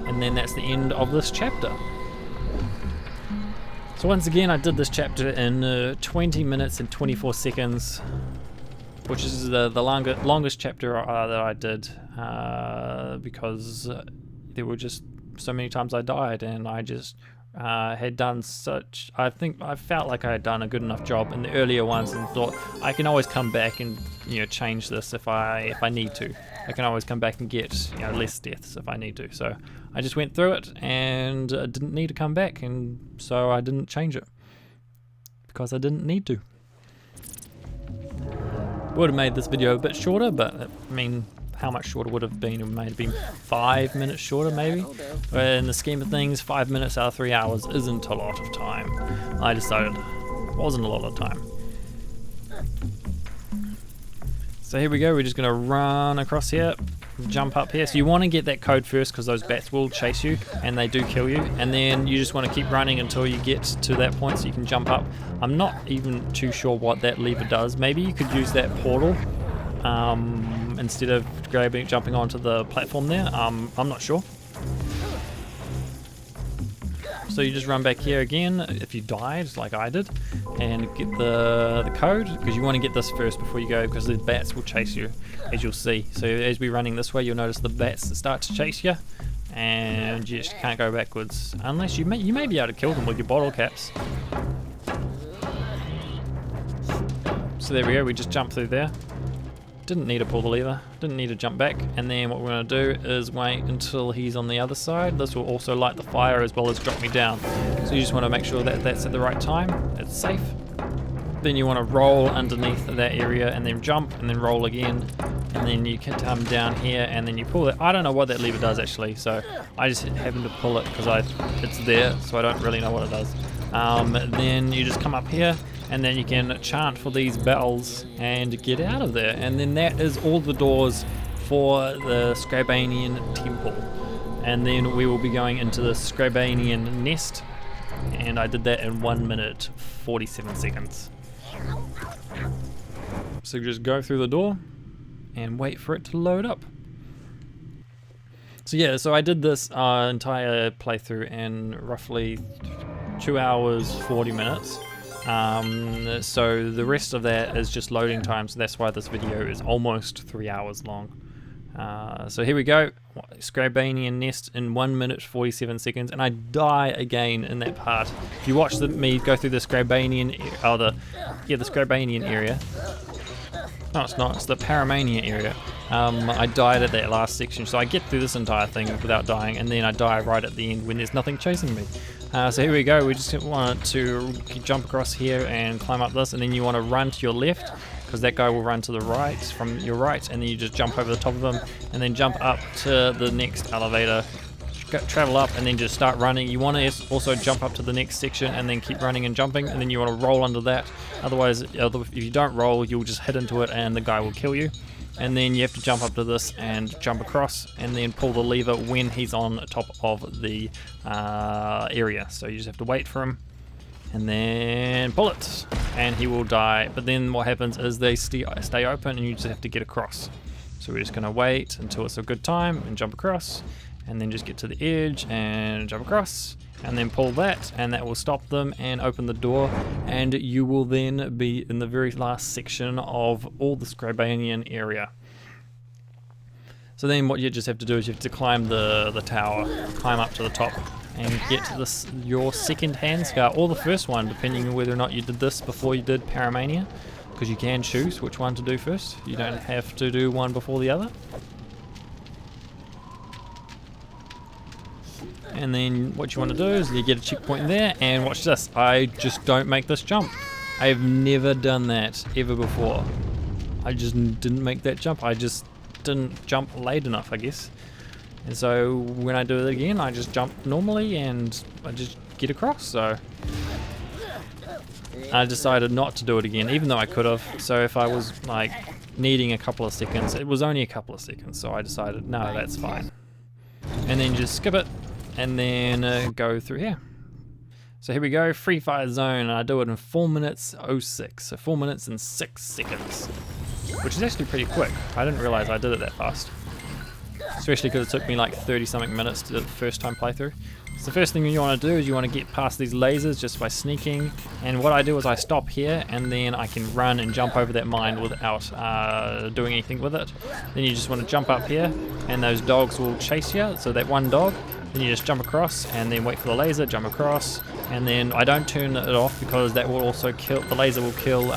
and then that's the end of this chapter. So once again, I did this chapter in 20 minutes and 24 seconds, which is the longest chapter that I did, because there were just so many times I died, and I just had done such... I felt like I had done a good enough job in the earlier ones, and thought I can always come back and change this if I need to. I can always come back and get less deaths if I need to. So I just went through it and didn't need to come back, and so I didn't change it because I didn't need to. Would have made this video a bit shorter, but I mean, how much shorter would have been? It might have been 5 minutes shorter maybe. In the scheme of things, 5 minutes out of 3 hours isn't a lot of time. I decided it wasn't a lot of time. So here we go, we're just going to run across here, jump up here. So you want to get that code first, because those bats will chase you and they do kill you, and then you just want to keep running until you get to that point so you can jump up. I'm not even too sure what that lever does. Maybe you could use that portal instead of jumping onto the platform there. I'm not sure. So you just run back here again if you died like I did, and get the code, because you want to get this first before you go, because the bats will chase you, as you'll see. So as we're running this way, you'll notice the bats start to chase you, and you just can't go backwards unless you may be able to kill them with your bottle caps. So there we go, we just jumped through there. Didn't need to pull the lever, didn't need to jump back, and then what we're going to do is wait until he's on the other side. This will also light the fire as well as drop me down. So you just want to make sure that that's at the right time, it's safe. Then you want to roll underneath that area and then jump and then roll again, and then you can come down here and then you pull it. I don't know what that lever does actually, so I just happen to pull it because it's there, so I don't really know what it does. Then you just come up here, and then you can chant for these bells and get out of there. And then that is all the doors for the Scrabainan Temple. And then we will be going into the Scrabainan Nest, and I did that in 1 minute 47 seconds. So just go through the door and wait for it to load up. So yeah, so I did this entire playthrough in roughly 2 hours 40 minutes. So the rest of that is just loading time, so that's why this video is almost 3 hours long. So here we go, Scrabainan Nest in 1 minute 47 seconds, and I die again in that part. If you watch me go through the Scrabainan, the Scrabainan area. No, it's not, it's the Paramonia area. I died at that last section, so I get through this entire thing without dying, and then I die right at the end when there's nothing chasing me. So here we go, we just want to jump across here and climb up this, and then you want to run to your left, because that guy will run to the right, from your right, and then you just jump over the top of him, and then jump up to the next elevator, travel up, and then just start running. You want to also jump up to the next section, and then keep running and jumping, and then you want to roll under that. Otherwise, if you don't roll, you'll just hit into it, and the guy will kill you. And then you have to jump up to this and jump across, and then pull the lever when he's on top of the area. So you just have to wait for him and then pull it. and he will die. But then what happens is they stay open and you just have to get across. So we're just going to wait until it's a good time and jump across, and then just get to the edge and jump across, and then pull that, and that will stop them and open the door, and you will then be in the very last section of all the Scrabainian area. So then what you just have to do is you have to climb the tower, climb up to the top, and get this your second hand scar, or the first one, depending on whether or not you did this before you did Paramonia, because you can choose which one to do first. You don't have to do one before the other. And then what you want to do is you get a checkpoint there, and watch this. I just don't make this jump. I've never done that ever before. I just didn't make that jump. I just didn't jump late enough, I guess. And so when I do it again, I just jump normally and I just get across. So I decided not to do it again, even though I could have. So if I was like needing a couple of seconds, it was only a couple of seconds, so I decided no, that's fine. And then just skip it and then go through here. So here we go, free fire zone, and I do it in 4 minutes 06, so 4 minutes and 6 seconds, which is actually pretty quick. I didn't realize I did it that fast, especially because it took me like 30 something minutes to do the first time playthrough. So the first thing you want to do is you want to get past these lasers just by sneaking, and what I do is I stop here and then I can run and jump over that mine without doing anything with it. Then you just want to jump up here and those dogs will chase you, so that one dog, then you just jump across and then wait for the laser, jump across, and then I don't turn it off because that will also kill, the laser will kill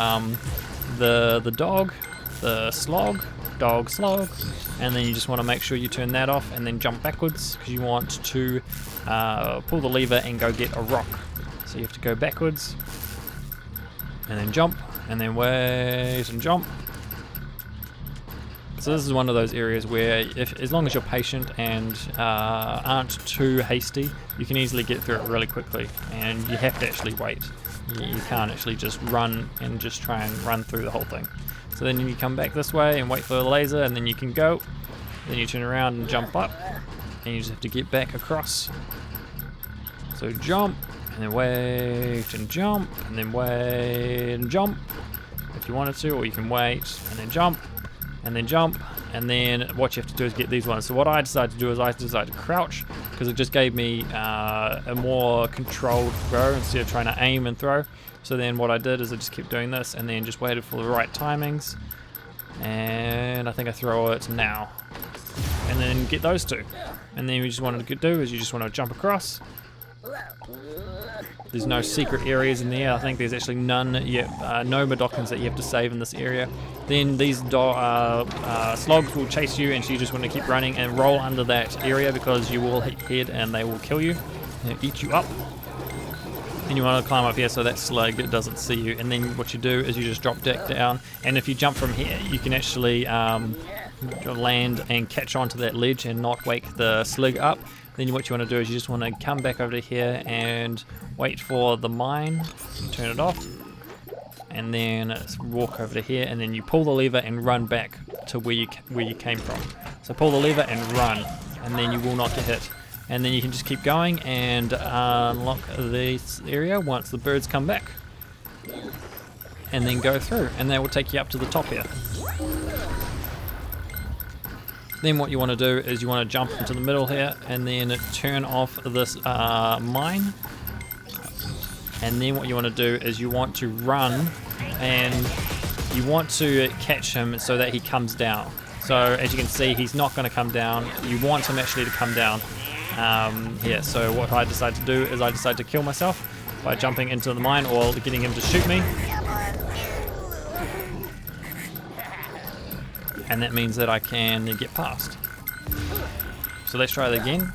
the dog, the slog, and then you just want to make sure you turn that off and then jump backwards because you want to pull the lever and go get a rock. So you have to go backwards and then jump and then wait and jump. So this is one of those areas where as long as you're patient and aren't too hasty, you can easily get through it really quickly, and you have to actually wait. You can't actually just run and just try and run through the whole thing. So then you come back this way and wait for the laser, and then you can go. Then you turn around and jump up, and you just have to get back across. So jump, and then wait and jump, and then wait and jump if you wanted to, or you can wait and then jump, and then jump, and then what you have to do is get these ones. So what I decided to do is I decided to crouch, because it just gave me a more controlled throw instead of trying to aim and throw. So then what I did is I just kept doing this and then just waited for the right timings, and I think I throw it now, and then get those two. And then you just wanted to do is you just want to jump across. There's no secret areas in there. I think there's actually none yet, no Mudokons that you have to save in this area. Then these slogs will chase you, and so you just want to keep running and roll under that area because you will hit head and they will kill you and eat you up. And you want to climb up here so that slug doesn't see you, and then what you do is you just drop back down, and if you jump from here you can actually land and catch onto that ledge and not wake the slug up. Then what you want to do is you just want to come back over to here and wait for the mine, turn it off, and then walk over to here, and then you pull the lever and run back to where you came from. So pull the lever and run, and then you will not get hit. And then you can just keep going and unlock this area once the birds come back. And then go through, and they will take you up to the top here. Then what you want to do is you want to jump into the middle here and then turn off this mine. And then what you want to do is you want to run and you want to catch him so that he comes down. So as you can see, he's not going to come down. You want him actually to come down. Yeah, so what I decided to do is I decided to kill myself by jumping into the mine or getting him to shoot me. And that means that I can get past. So let's try that again.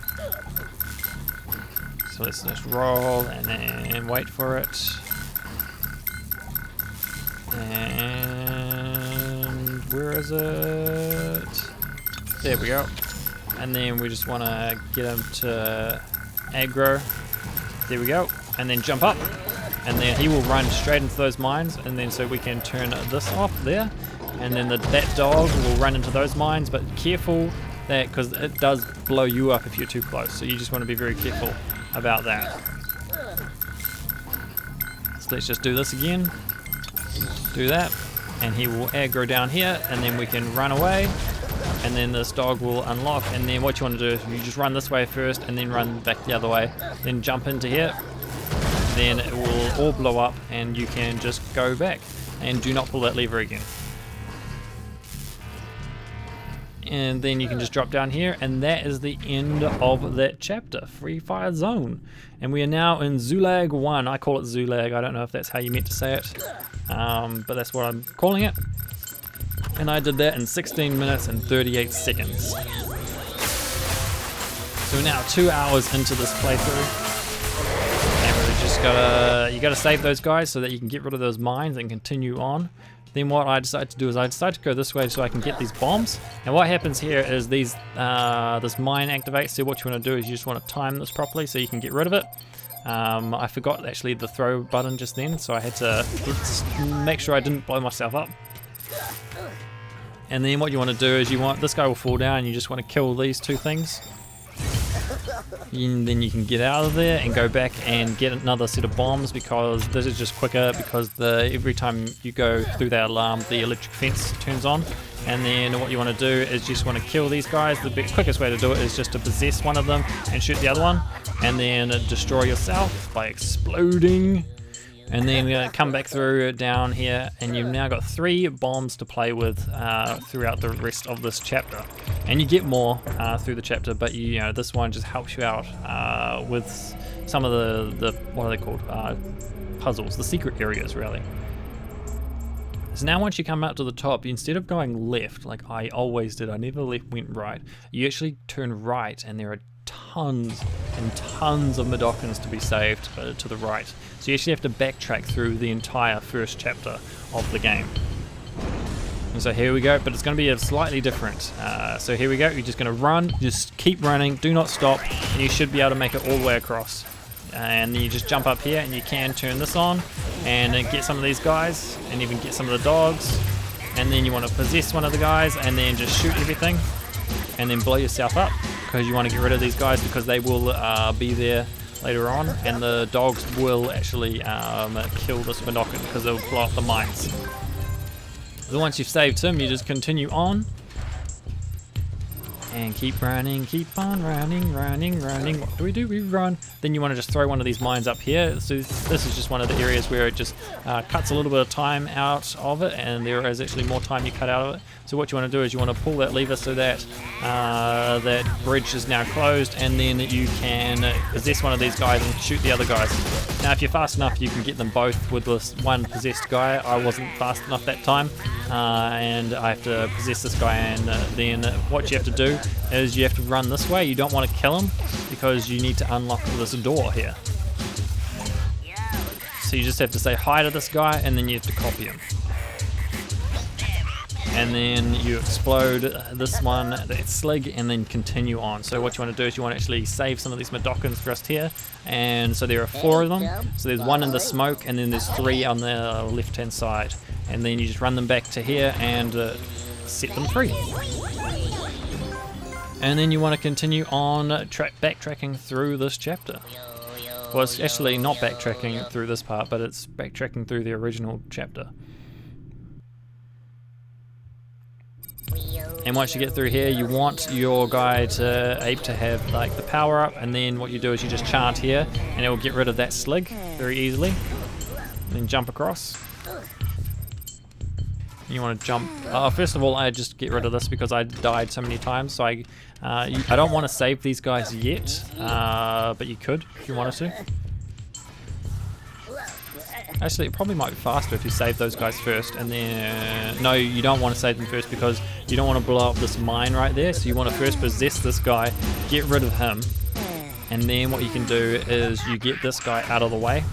So let's just roll and then wait for it. And where is it? There we go. And then we just want to get him to aggro. There we go. And then jump up. And then he will run straight into those mines. And then so we can turn this off there. And then that dog will run into those mines. But careful that, because it does blow you up if you're too close. So you just want to be very careful about that. So let's just do this again. Do that, and he will aggro down here, and then we can run away, and then this dog will unlock. And then what you want to do is you just run this way first, and then run back the other way, then jump into here, then it will all blow up, and you can just go back, and do not pull that lever again. And then you can just drop down here, and that is the end of that chapter, Free Fire Zone. And we are now in Zulag 1. I call it Zulag, I don't know if that's how you meant to say it, but that's what I'm calling it. And I did that in 16 minutes and 38 seconds. So we're now 2 hours into this playthrough. And we're just you gotta save those guys so that you can get rid of those mines and continue on. Then what I decided to do is I decided to go this way so I can get these bombs. And what happens here is this mine activates. So what you want to do is you just want to time this properly so you can get rid of it. I forgot actually the throw button just then, so I had to make sure I didn't blow myself up. And then what you want to do is this guy will fall down, you just want to kill these two things. And then you can get out of there and go back and get another set of bombs, because this is just quicker, because every time you go through that alarm the electric fence turns on. And then what you want to do is just want to kill these guys. The quickest way to do it is just to possess one of them and shoot the other one, and then destroy yourself by exploding. And then come back through down here, and you've now got 3 bombs to play with throughout the rest of this chapter. And you get more through the chapter, but you know, this one just helps you out with some of the what are they called? Puzzles, the secret areas really. So now once you come out to the top, instead of going left like I always did, I never went right, you actually turn right, and there are tons and tons of Mudokons to be saved to the right. So you actually have to backtrack through the entire first chapter of the game. And so here we go, but it's going to be slightly different. So here we go, you're just going to run, just keep running, do not stop, and you should be able to make it all the way across. And then you just jump up here, and you can turn this on, and then get some of these guys, and even get some of the dogs. And then you want to possess one of the guys, and then just shoot everything, and then blow yourself up, because you want to get rid of these guys, because they will be there later on, and the dogs will actually kill this Mudokon, because they'll blow up the mines. So once you've saved him, you just continue on and keep running, keep on running. What do? We run. Then you want to just throw one of these mines up here. So this is just one of the areas where it just cuts a little bit of time out of it, and there is actually more time you cut out of it. So what you want to do is you want to pull that lever so that that bridge is now closed, and then you can possess one of these guys and shoot the other guys. Now if you're fast enough, you can get them both with this one possessed guy. I wasn't fast enough that time, and I have to possess this guy, and then what you have to do is you have to run this way. You don't want to kill him, because you need to unlock this door here. So you just have to say hi to this guy, and then you have to copy him. And then you explode this one, that slig, and then continue on. So what you want to do is you want to actually save some of these Mudokons just here. And so there are 4 of them. So there's 1 in the smoke, and then there's 3 on the left hand side. And then you just run them back to here and set them free. And then you want to continue on backtracking through this chapter. Well, it's actually not backtracking through this part, but it's backtracking through the original chapter. And once you get through here, you want your guy to have like the power up, and then what you do is you just chant here, and it will get rid of that slig very easily. And then jump across. You want to jump. First of all, I just get rid of this because I died so many times. So I don't want to save these guys yet, but you could if you wanted to. Actually, it probably might be faster if you save those guys first, and then no, you don't want to save them first because you don't want to blow up this mine right there. So you want to first possess this guy, get rid of him, and then what you can do is you get this guy out of the way.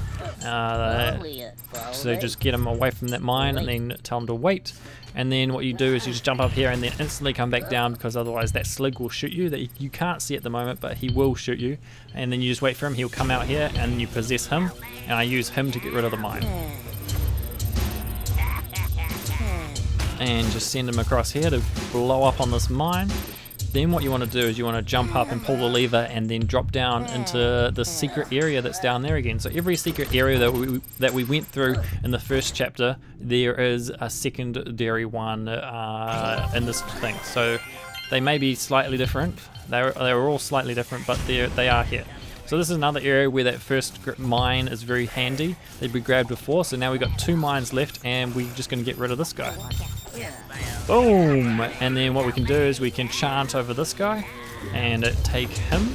So just get him away from that mine, and then tell him to wait. And then what you do is you just jump up here and then instantly come back down, because otherwise that slig will shoot you. That you can't see at the moment, but he will shoot you. And then you just wait for him, he'll come out here, and you possess him, and I use him to get rid of the mine. And just send him across here to blow up on this mine. Then what you want to do is you want to jump up and pull the lever and then drop down into the secret area that's down there again. So every secret area that we went through in the first chapter, there is a secondary one in this thing. So they may be slightly different. They were all slightly different, but they are here. So this is another area where that first mine is very handy. They'd be grabbed before, so now we've got 2 mines left, and we're just going to get rid of this guy. Boom! And then what we can do is we can chant over this guy and take him.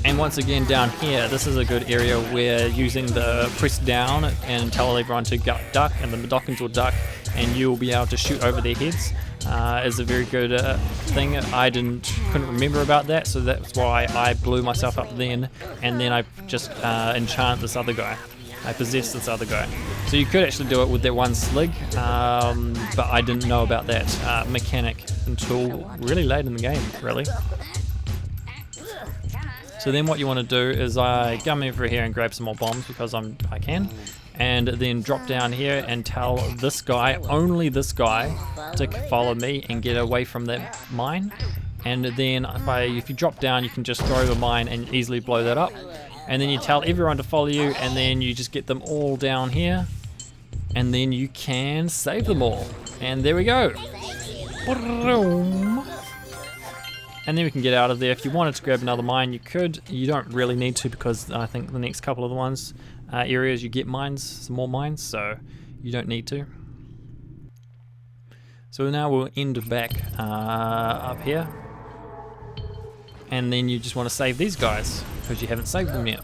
And once again down here, this is a good area where using the press down and tell everyone to duck, and the Mudokons will duck, and you'll be able to shoot over their heads. Is a very good thing. I couldn't remember about that, so that's why I blew myself up then, and then I just enchant this other guy. I possess this other guy. So you could actually do it with that one slig, but I didn't know about that mechanic until really late in the game, really. So then what you want to do is I come over here and grab some more bombs because I can, and then drop down here and tell this guy, only this guy, to follow me and get away from that mine. And then if you drop down, you can just throw the mine and easily blow that up. And then you tell everyone to follow you, and then you just get them all down here, and then you can save them all. And there we go. And then we can get out of there. If you wanted to grab another mine, you could. You don't really need to, because I think the next couple of the ones areas you get mines, some more mines, so you don't need to. So now we'll end back up here, and then you just want to save these guys because you haven't saved them yet.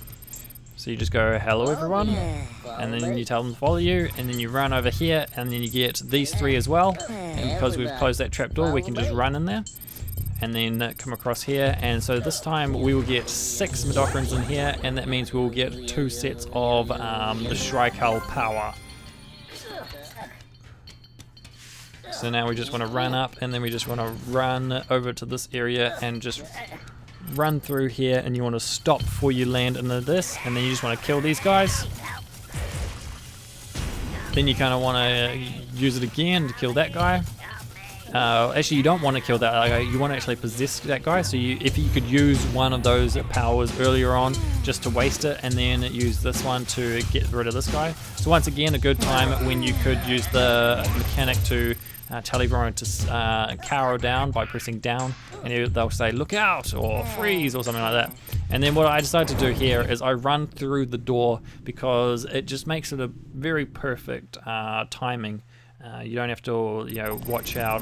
So you just go, hello everyone, and then you tell them to follow you, and then you run over here, and then you get these 3 as well. And because we've closed that trapdoor, we can just run in there and then come across here. And so this time we will get 6 Mudokons in here, and that means we will get 2 sets of the Shrike power. So now we just want to run up, and then we just want to run over to this area and just run through here, and you want to stop before you land into this, and then you just want to kill these guys. Then you kind of want to use it again to kill that guy. Actually, you don't want to kill that guy, you want to actually possess that guy. So if you could use one of those powers earlier on just to waste it, and then use this one to get rid of this guy. So once again, a good time when you could use the mechanic to tell everyone to cower down by pressing down, and they'll say look out or freeze or something like that. And then what I decided to do here is I run through the door because it just makes it a very perfect timing. You don't have to watch out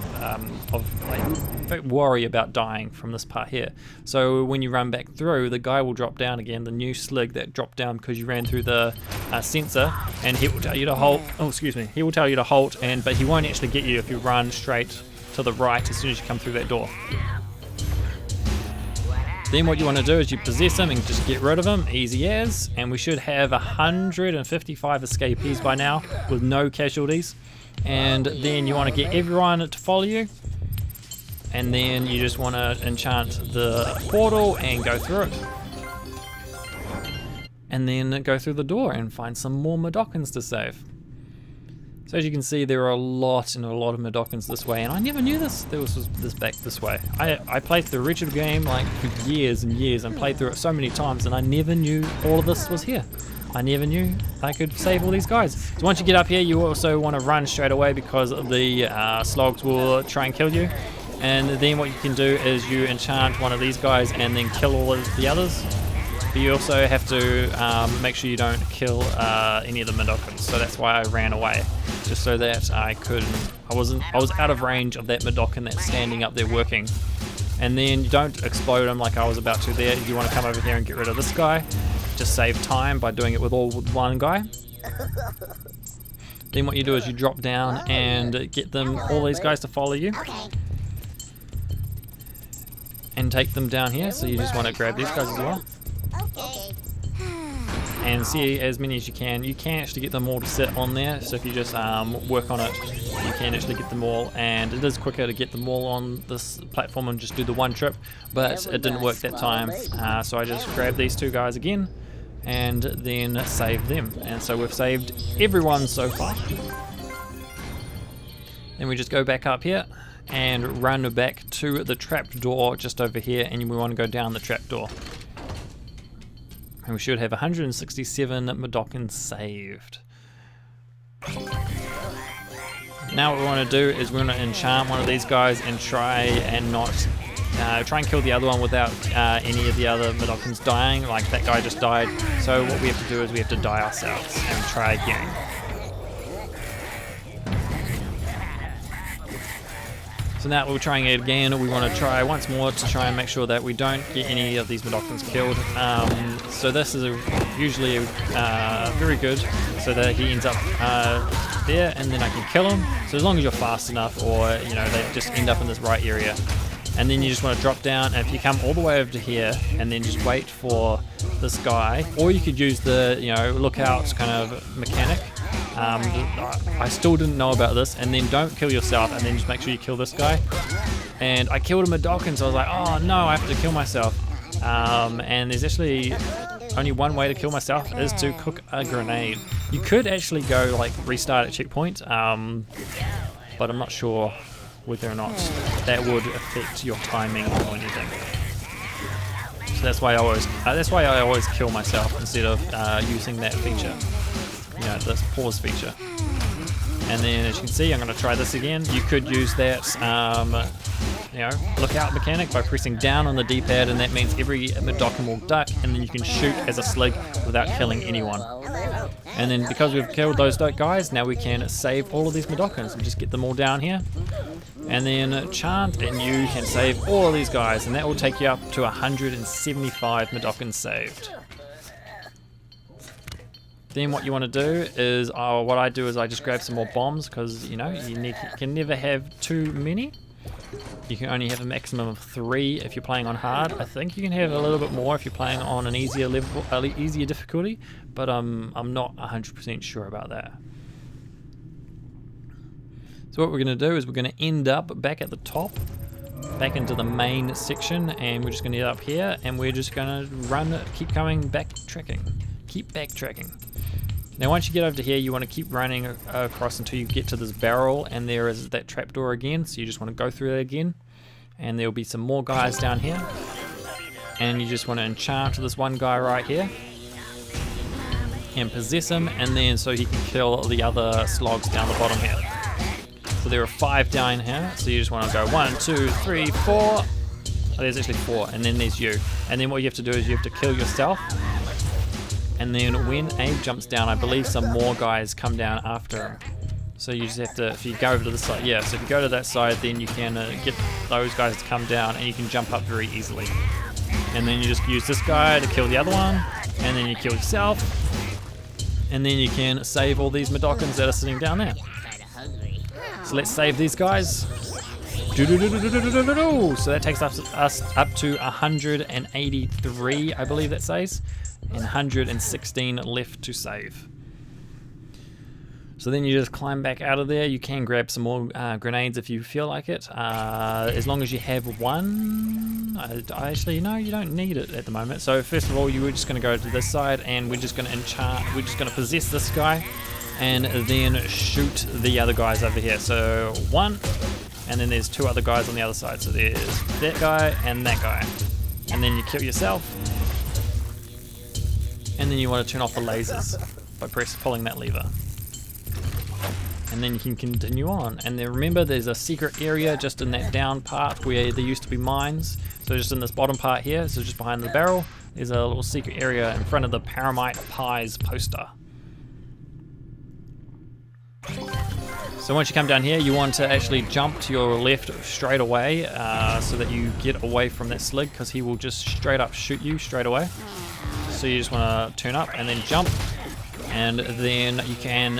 worry about dying from this part here. So when you run back through, the guy will drop down again, the new slig that dropped down because you ran through the sensor, and he will tell you to halt. Oh, excuse me. He will tell you to halt, but he won't actually get you if you run straight to the right as soon as you come through that door. Then what you want to do is you possess him and just get rid of him, easy as, and we should have 155 escapees by now with no casualties. And then you want to get everyone to follow you, and then you just want to enchant the portal and go through it, and then go through the door and find some more Mudokons to save. So as you can see, there are a lot of Mudokons this way, and I never knew this was this back this way. I played the original game like for years and years and played through it so many times, and I never knew all of this was here. I never knew I could save all these guys. So once you get up here, you also want to run straight away because the slogs will try and kill you. And then what you can do is you enchant one of these guys and then kill all of the others. But you also have to make sure you don't kill any of the Mudokons. So that's why I ran away, just so that I was out of range of that Mudokon that's standing up there working. And then you don't explode him like I was about to there. You want to come over here and get rid of this guy. Just save time by doing it with one guy. Then what you do is you drop down and get all these guys to follow you. And take them down here, so you just want to grab these guys as well. And see as many as you can. You can actually get them all to sit on there, so if you just work on it, you can actually get them all, and it is quicker to get them all on this platform and just do the one trip, but it didn't work that time, so I just grabbed these 2 guys again and then saved them. And so we've saved everyone so far. Then we just go back up here and run back to the trapdoor just over here, and we want to go down the trapdoor. And we should have 167 Mudokon saved. Now what we want to do is we want to enchant one of these guys and try and kill the other one without any of the other Mudokons dying. Like that guy just died. So what we have to do is we have to die ourselves and try again. So now we're trying it again. We want to try once more to try and make sure that we don't get any of these Mudokons killed. So this is usually very good, so that he ends up there, and then I can kill him. So as long as you're fast enough, or they just end up in this right area, and then you just want to drop down. And if you come all the way over to here, and then just wait for this guy, or you could use the lookout kind of mechanic. I still didn't know about this, and then don't kill yourself, and then just make sure you kill this guy. And I killed a Mudokon, so I was like, oh no, I have to kill myself. And there's actually only one way to kill myself, is to cook a grenade. You could actually go like restart at checkpoint, but I'm not sure whether or not that would affect your timing or anything. So that's why I always kill myself instead of using that feature. This pause feature. And then as you can see, I'm going to try this again. You could use that lookout mechanic by pressing down on the D-pad, and that means every Mudokon will duck, and then you can shoot as a slig without killing anyone. And then because we've killed those guys, now we can save all of these Mudokons and just get them all down here. And then chant, and you can save all of these guys, and that will take you up to 175 Mudokons saved. Then what you want to do is, what I do is I just grab some more bombs, because you can never have too many. You can only have a maximum of 3 if you're playing on hard. I think you can have a little bit more if you're playing on an easier level, easier difficulty, but I'm not 100% sure about that. So what we're going to do is we're going to end up back at the top, back into the main section, and we're just going to get up here, and we're just going to keep backtracking. Now once you get over to here, you want to keep running across until you get to this barrel, and there is that trapdoor again, so you just want to go through that again, and there'll be some more guys down here, and you just want to enchant this one guy right here and possess him, and then so he can kill the other slogs down the bottom here. So there are 5 down here, so you just want to go 1, 2, 3, 4. Oh, there's actually 4, and then there's you. And then what you have to do is you have to kill yourself. And then when Abe jumps down, I believe some more guys come down after him. So you just have to, if you go over to the side, so if you go to that side, then you can get those guys to come down, and you can jump up very easily. And then you just use this guy to kill the other one, and then you kill yourself, and then you can save all these Mudokons that are sitting down there. So let's save these guys. So that takes us up to 183, I believe that says. And 116 left to save. So then you just climb back out of there. You can grab some more grenades if you feel like it, as long as you have one. Actually, no, you don't need it at the moment. So first of all, you were just going to go to this side, and we're just going to enchant. We're just going to possess this guy, and then shoot the other guys over here. So 1, and then there's 2 other guys on the other side. So there's that guy and that guy, and then you kill yourself. And then you want to turn off the lasers by pulling that lever. And then you can continue on. And then remember, there's a secret area just in that down part where there used to be mines. So just in this bottom part here, so just behind the barrel, there's a little secret area in front of the Paramite Pies poster. So once you come down here, you want to actually jump to your left straight away, so that you get away from that slig, because he will just straight up shoot you straight away. So you just want to turn up and then jump, and then you can,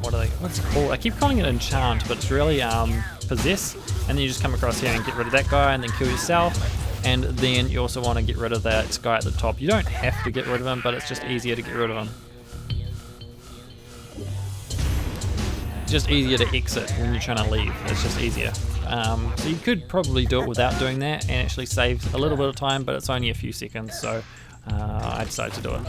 what's it called? I keep calling it enchant, but it's really possess. And then you just come across here and get rid of that guy, and then kill yourself. And then you also want to get rid of that guy at the top. You don't have to get rid of him, but it's just easier to get rid of him. It's just easier to exit when you're trying to leave. It's just easier. So you could probably do it without doing that and actually save a little bit of time, but it's only a few seconds, so I decided to do it.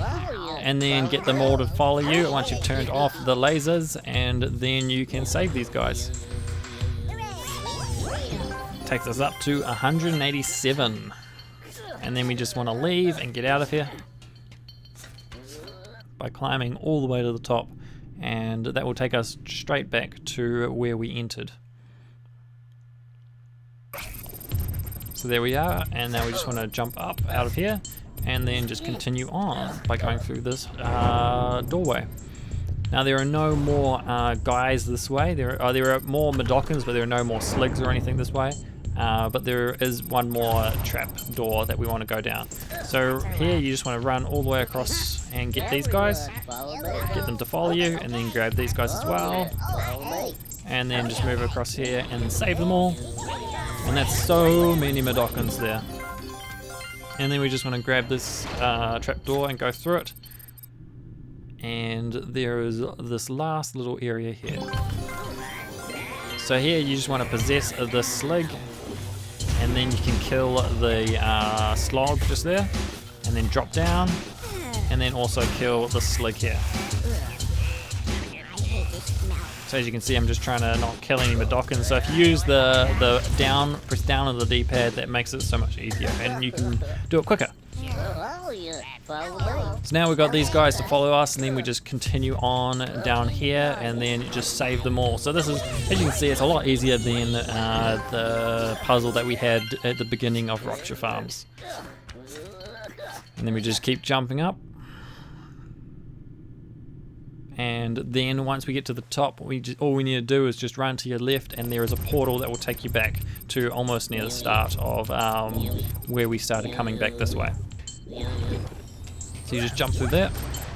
And then get them all to follow you once you've turned off the lasers, and then you can save these guys. Takes us up to 187. And then we just want to leave and get out of here by climbing all the way to the top, and that will take us straight back to where we entered. So there we are, and now we just want to jump up out of here and then just continue on by going through this doorway. Now there are no more guys this way. There are more Mudokons, but there are no more sligs or anything this way. But there is one more trap door that we want to go down. So here you just want to run all the way across and get these guys, get them to follow you, and then grab these guys as well, and then just move across here and save them all. And that's so many Mudokons there. And then we just want to grab this trap door and go through it. And there is this last little area here. So here you just want to possess the slig, and then you can kill the slog just there, and then drop down, and then also kill the slig here. So as you can see, I'm just trying to not kill any Mudokons. So if you use the press down on the D-pad, that makes it so much easier, and you can do it quicker. So now we've got these guys to follow us, and then we just continue on down here and then just save them all. So this is, as you can see, it's a lot easier than the puzzle that we had at the beginning of Rupturefarms. And then we just keep jumping up. And then once we get to the top, all we need to do is just run to your left, and there is a portal that will take you back to almost near the start of where we started coming back this way. So you just jump through that,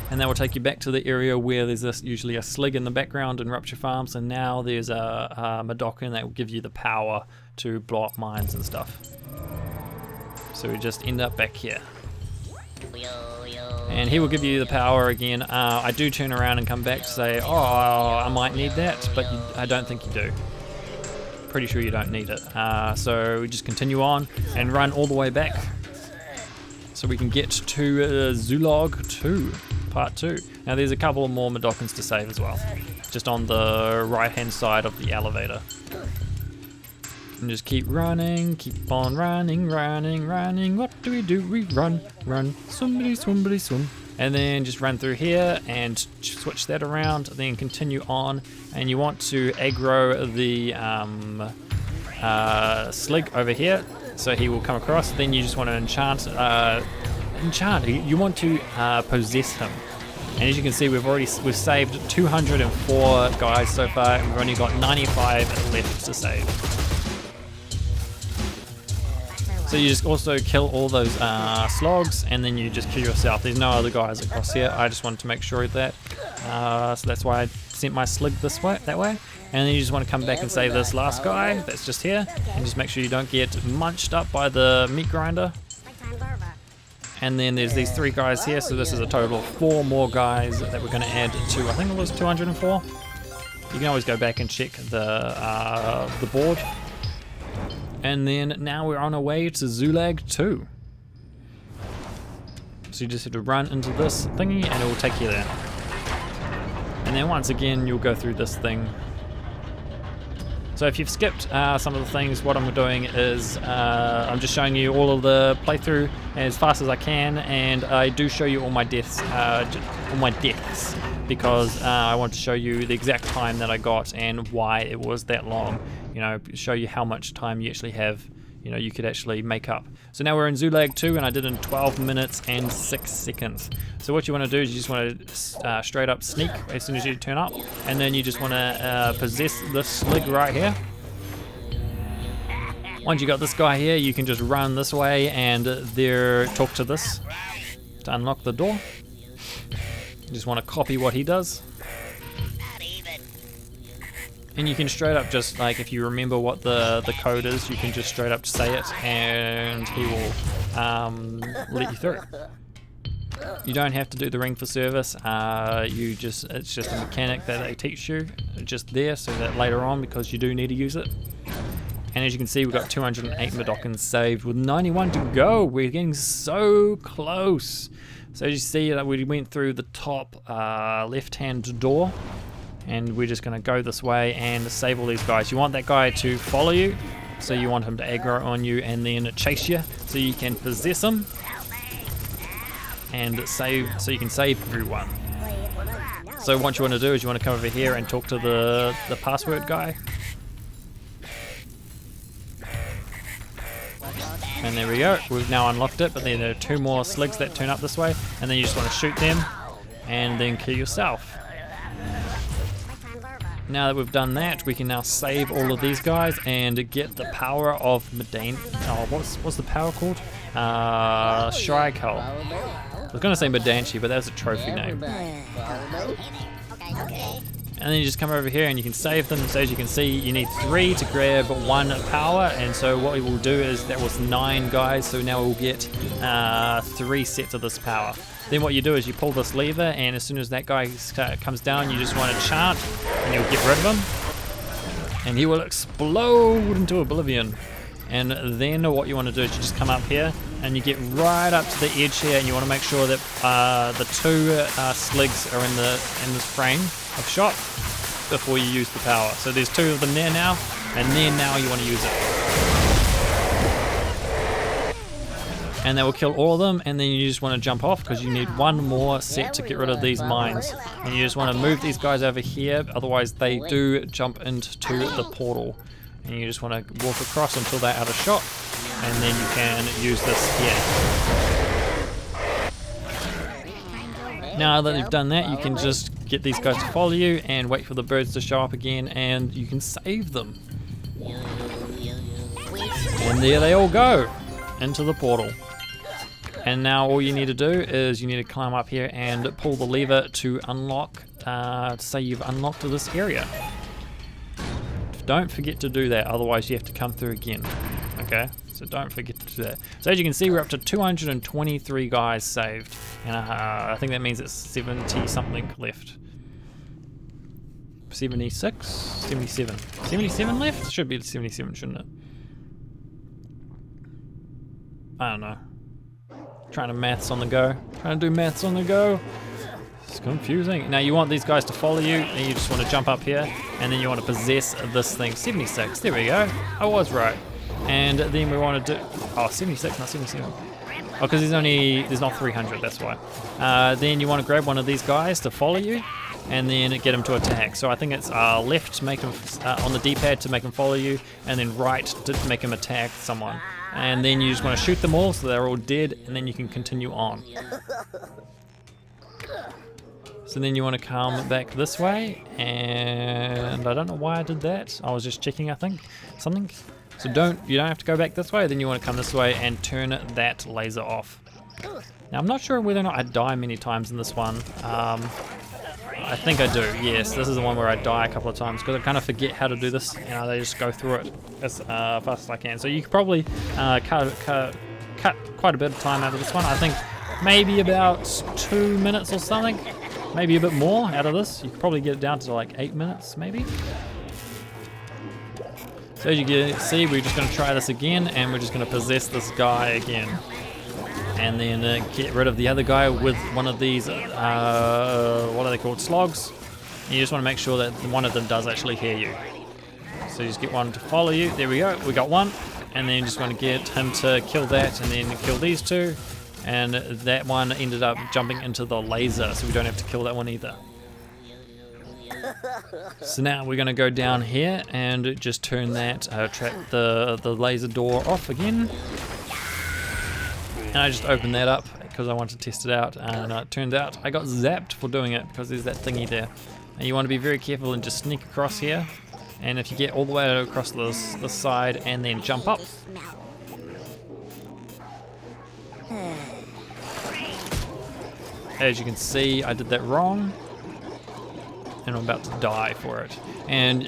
and that will take you back to the area where there's usually a slig in the background in Rupturefarms, and now there's a Mudokon that will give you the power to blow up mines and stuff. So we just end up back here. And he will give you the power again. I do turn around and come back to say, oh, I might need that, but I don't think you do. Pretty sure you don't need it. So we just continue on and run all the way back so we can get to Zulag 2, part 2. Now there's a couple more Mudokons to save as well, just on the right hand side of the elevator. And just keep running, keep on running, running, running. What do? We run, run, swimbly, swimbly, swim. And then just run through here and switch that around, then continue on. And you want to aggro the slig over here, so he will come across. Then you just want to enchant. You want to possess him. And as you can see, we've saved 204 guys so far, and we've only got 95 left to save. So you just also kill all those slogs, and then you just kill yourself. There's no other guys across here. I just wanted to make sure of that. So that's why I sent my slig that way. And then you just want to come back and save this last guy that's just here, and just make sure you don't get munched up by the meat grinder. And then there's these 3 guys here, so this is a total of 4 more guys that we're going to add to, I think it was 204. You can always go back and check the board. And then now we're on our way to Zulag 2. So you just have to run into this thingy and it will take you there. And then once again you'll go through this thing. So if you've skipped some of the things, what I'm doing is I'm just showing you all of the playthrough as fast as I can, and I do show you all my deaths, because I want to show you the exact time that I got and why it was that long. You know, show you how much time you actually have, you know, you could actually make up. So now we're in Zulag 2, and I did it in 12 minutes and 6 seconds. So what you want to do is you just want to straight up sneak as soon as you turn up, and then you just want to possess this slig right here. Once you got this guy here, you can just run this way and talk to this to unlock the door. You just want to copy what he does. And you can straight up just, like, if you remember what the code is, you can just straight up say it and he will let you through. You don't have to do the ring for service. It's just a mechanic that they teach you just there, so that later on, because you do need to use it. And as you can see, we've got 208 Mudokons saved with 91 to go. We're getting so close. So as you see, we went through the top left-hand door, and we're just going to go this way and save all these guys. You want that guy to follow you, So you want him to aggro on you and then chase you so you can possess him and save, so you can save everyone. So what you want to do is you want to come over here and talk to the password guy. And there we go, we've now unlocked it, but then there are 2 more sligs that turn up this way, and then you just want to shoot them and then kill yourself. Now that we've done that, we can now save all of these guys and get the power of Medan. Oh, what's the power called? Shrike-Hull. I was going to say Medanchi, but that's a trophy name. And then you just come over here and you can save them. So as you can see, you need 3 to grab 1 power. And so what we will do is, that was 9 guys, so now we'll get 3 sets of this power. Then what you do is you pull this lever, and as soon as that guy comes down, you just want to chant and you'll get rid of him. And he will explode into oblivion. And then what you want to do is you just come up here and you get right up to the edge here, and you want to make sure that the 2 sligs are in this frame of shot before you use the power. So there's 2 of them there now, and then now you want to use it. And that will kill all of them, and then you just want to jump off because you need 1 more set to get rid of these mines. And you just want to move these guys over here, otherwise they do jump into the portal. And you just want to walk across until they're out of shot, and then you can use this here. Now that you've done that, you can just get these guys to follow you and wait for the birds to show up again, and you can save them. And there they all go into the portal. And now all you need to do is you need to climb up here and pull the lever to unlock, to say you've unlocked this area. Don't forget to do that, otherwise you have to come through again. Okay, so don't forget to do that. So as you can see, we're up to 223 guys saved, and I think that means it's 70 something left. 76? 77. 77 left? Should be 77, shouldn't it? I don't know. Trying to maths on the go. Trying to do maths on the go. It's confusing. Now you want these guys to follow you, and you just want to jump up here, and then you want to possess this thing. 76, there we go. I was right. And then we want to do, oh, 76, not 77. Oh, because there's not 300, that's why. Then you want to grab one of these guys to follow you, and then get him to attack. So I think it's left to make him, on the D-pad to make him follow you, and then right to make him attack someone. And then you just want to shoot them all so they're all dead, and then you can continue on. So then you want to come back this way, and I don't know why I did that. I was just checking, I think, something. So you don't have to go back this way. Then you want to come this way and turn that laser off. Now I'm not sure whether or not I die many times in this one. I think I do, yes. This is the one where I die a couple of times because I kind of forget how to do this. You know, they just go through it as fast as I can. So you could probably cut quite a bit of time out of this one. I think maybe about 2 minutes or something. Maybe a bit more out of this. You could probably get it down to like 8 minutes, maybe. So as you can see, we're just going to try this again, and we're just going to possess this guy again. And then get rid of the other guy with one of these, what are they called, slogs. And you just want to make sure that one of them does actually hear you. So you just get one to follow you. There we go, we got one. And then you just want to get him to kill that, and then kill these 2. And that one ended up jumping into the laser, so we don't have to kill that one either. So now we're going to go down here and just turn that, the laser door off again. And I just opened that up because I wanted to test it out, and it turned out I got zapped for doing it because there's that thingy there. And you want to be very careful and just sneak across here. And if you get all the way across this side and then jump up. As you can see, I did that wrong. And I'm about to die for it. And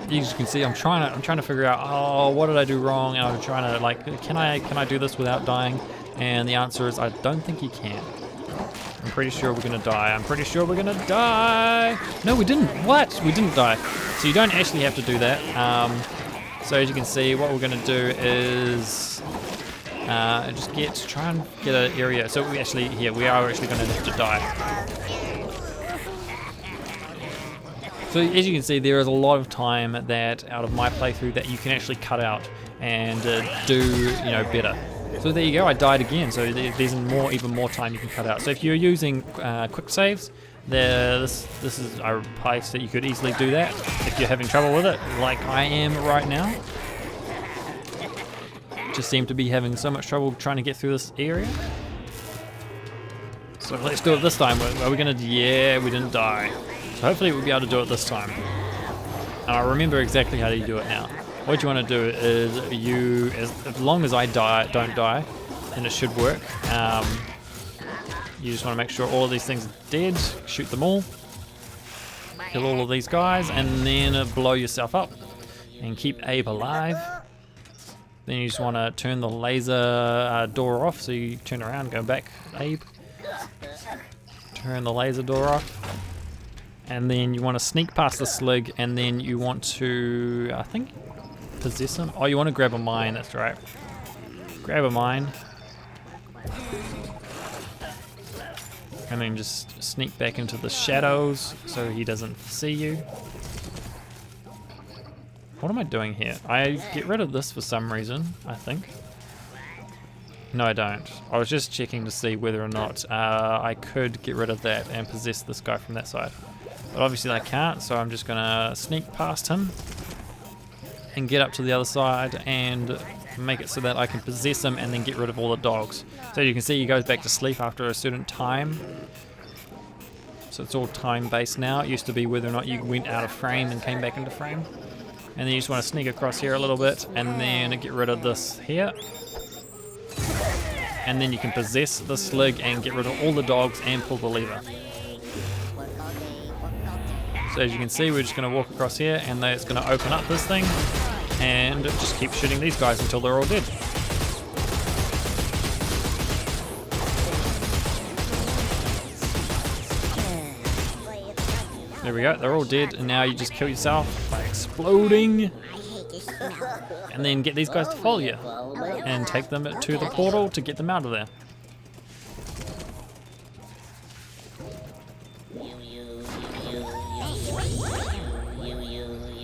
you can see I'm trying to figure out, oh, what did I do wrong? And I'm trying to, like, can I do this without dying? And the answer is I don't think you can. I'm pretty sure we're gonna die. I'm pretty sure we're gonna die. No, we didn't. What? We didn't die. So you don't actually have to do that. So as you can see, what we're gonna do is just try and get an area. So we are actually gonna have to die. So as you can see, there is a lot of time that out of my playthrough that you can actually cut out. and do better. So there you go, I died again, so there's even more time you can cut out. So if you're using quick saves, this is a place that you could easily do that if you're having trouble with it, like I am right now. Just seem to be having so much trouble trying to get through this area. So let's do it this time. Are we gonna? Yeah, we didn't die. So hopefully we'll be able to do it this time. And I remember exactly how to do it now. What you want to do is as long as I don't die, then it should work. You just want to make sure all of these things are dead, shoot them all, kill all of these guys, and then blow yourself up and keep Abe alive. Then you just want to turn the laser door off, so you turn around, go back, Abe. Turn the laser door off. And then you want to sneak past the slig, and then you want to, I think, possess him. Oh, you want to grab a mine, that's right. Grab a mine. And then just sneak back into the shadows so he doesn't see you. What am I doing here? I get rid of this for some reason, I think. No, I don't. I was just checking to see whether or not I could get rid of that and possess this guy from that side. But obviously I can't, so I'm just gonna sneak past him and get up to the other side and make it so that I can possess him and then get rid of all the dogs. So you can see he goes back to sleep after a certain time. So it's all time based now. It used to be whether or not you went out of frame and came back into frame. And then you just want to sneak across here a little bit and then get rid of this here. And then you can possess the slig and get rid of all the dogs and pull the lever. So as you can see, we're just going to walk across here and then it's going to open up this thing and just keep shooting these guys until they're all dead. There we go, they're all dead, and now you just kill yourself by exploding. And then get these guys to follow you and take them to the portal to get them out of there.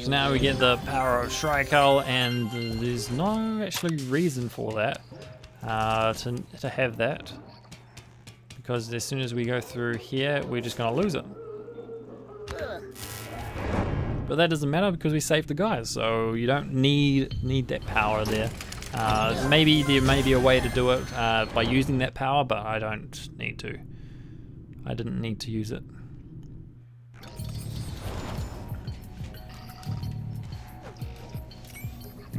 So now we get the power of Shrike-Owl, and there's no actually reason for that, to have that. Because as soon as we go through here, we're just going to lose it. But that doesn't matter because we saved the guys, so you don't need that power there. Maybe there may be a way to do it by using that power, but I don't need to. I didn't need to use it.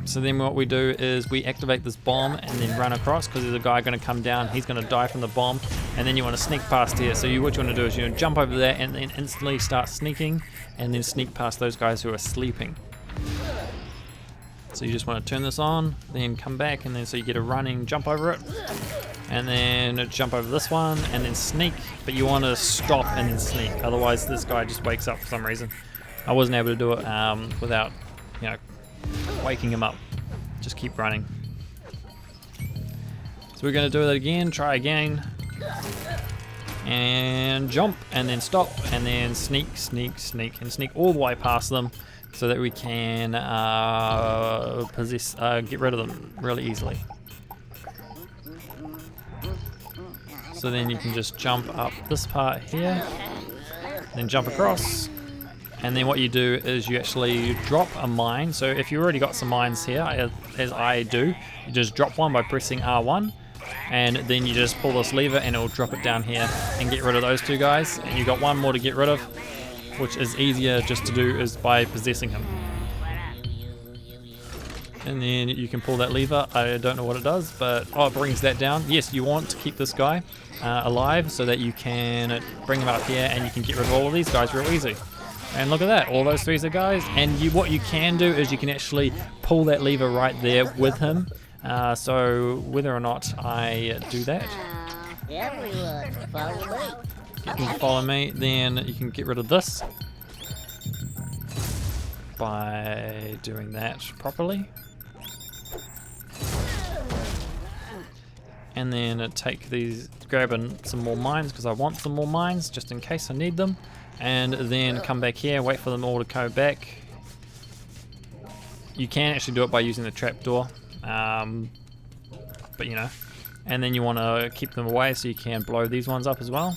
So then what we do is we activate this bomb and then run across, because there's a guy going to come down, he's going to die from the bomb, and then you want to sneak past here. So what you want to do is you jump over there and then instantly start sneaking, and then sneak past those guys who are sleeping. So you just want to turn this on, then come back, and then so you get a running jump over it, and then jump over this one, and then sneak, but you want to stop and then sneak, otherwise this guy just wakes up for some reason. I wasn't able to do it without, waking him up. Just keep running. So we're going to do that again, try again, and jump, and then stop, and then sneak, sneak, sneak, and sneak all the way past them so that we can get rid of them really easily. So then you can just jump up this part here, then jump across. And then what you do is you actually drop a mine. So if you already got some mines here, as I do, you just drop one by pressing R1, and then you just pull this lever and it'll drop it down here and get rid of those two guys. And you got one more to get rid of, which is easier just to do is by possessing him. And then you can pull that lever. I don't know what it does, but it brings that down. Yes, you want to keep this guy alive so that you can bring him up here and you can get rid of all of these guys real easy. And look at that, all those three are guys. And what you can do is you can actually pull that lever right there with him. So whether or not I do that, get him to follow me, then you can get rid of this by doing that properly. And then take these, grabbing some more mines because I want some more mines just in case I need them. And then come back here, wait for them all to go back. You can actually do it by using the trapdoor, But you know, and then you want to keep them away so you can blow these ones up as well.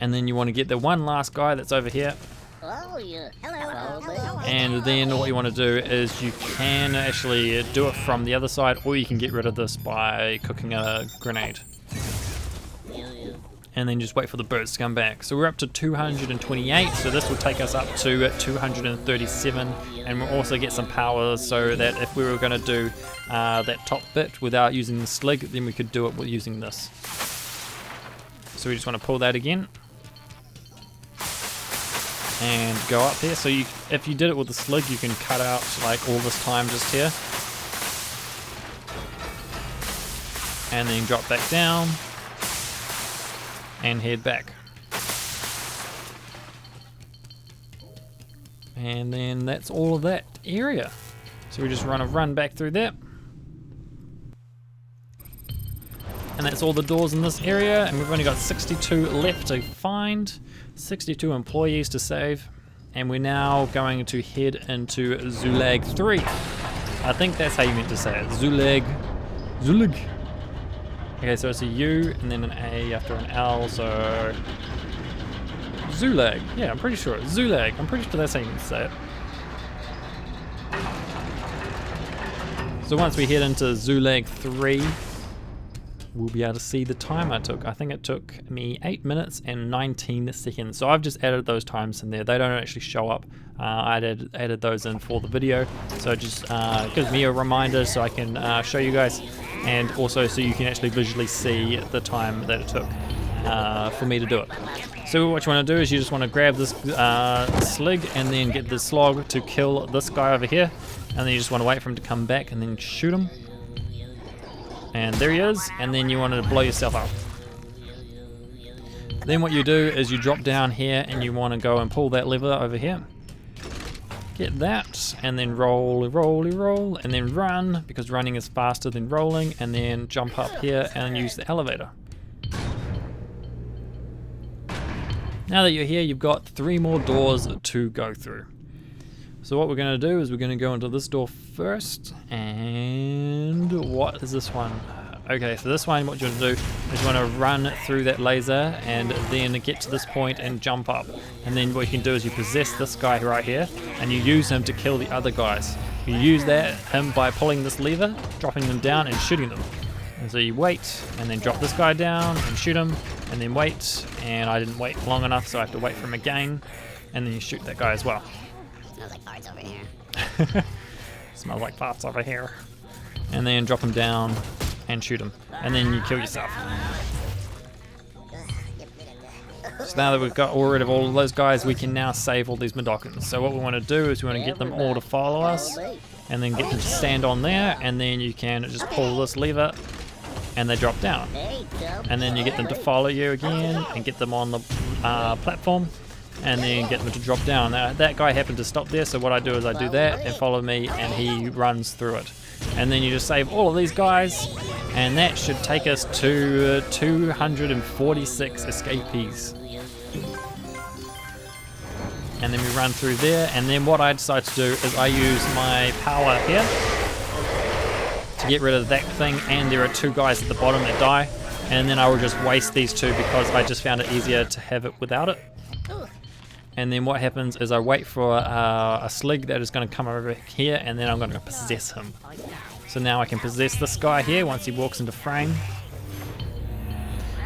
And then you want to get the one last guy that's over here. Oh, yeah. Hello. And then what you want to do is you can actually do it from the other side, or you can get rid of this by cooking a grenade. And then just wait for the birds to come back. So we're up to 228, so this will take us up to 237, and we'll also get some power so that if we were going to do that top bit without using the slig, then we could do it with using this. So we just want to pull that again and go up here. So if you did it with the slig, you can cut out like all this time just here, and then drop back down and head back. And then that's all of that area. So we just run back through that. And that's all the doors in this area, and we've only got 62 left to find, 62 employees to save, and we're now going to head into Zulag 3. I think that's how you meant to say it, Zulag. Okay, so it's a U and then an A after an L, so Zulag. Yeah, I'm pretty sure it's Zulag. I'm pretty sure that's how you meant to say it. So once we head into Zulag 3, we'll be able to see the time I took. I think it took me 8 minutes and 19 seconds. So I've just added those times in there. They don't actually show up. I added those in for the video. So it just gives me a reminder so I can show you guys, and also so you can actually visually see the time that it took for me to do it. So what you want to do is you just want to grab this slig and then get the slog to kill this guy over here, and then you just want to wait for him to come back and then shoot him. And there he is, and then you want to blow yourself up. Then what you do is you drop down here and you want to go and pull that lever over here. Get that, and then roll, and then run, because running is faster than rolling, and then jump up here and use the elevator. Now that you're here, you've got 3 more doors to go through. So what we're going to do is we're going to go into this door first, and what is this one? Okay, so this one, what you want to do is you want to run through that laser and then get to this point and jump up. And then what you can do is you possess this guy right here, and you use him to kill the other guys. You use him by pulling this lever, dropping them down and shooting them. And so you wait, and then drop this guy down and shoot him, and then wait, and I didn't wait long enough, so I have to wait for him again, and then you shoot that guy as well. Smells like farts over here. Smells like farts over here. And then drop him down and shoot him, and then you kill yourself. So now that we've got rid of all of those guys, we can now save all these Mudokons. So what we want to do is we want to get them all to follow us, and then get them to stand on there, and then you can just pull this lever and they drop down. And then you get them to follow you again and get them on the platform, and then get them to drop down. Now that guy happened to stop there, so what I do is I do that and follow me, and he runs through it. And then you just save all of these guys, and that should take us to 246 escapees. And then we run through there, and then what I decide to do is I use my power here to get rid of that thing, and there are 2 guys at the bottom that die, and then I will just waste these 2 because I just found it easier to have it without it. And then what happens is I wait for a slig that is going to come over here, and then I'm going to possess him. So now I can possess this guy here once he walks into frame.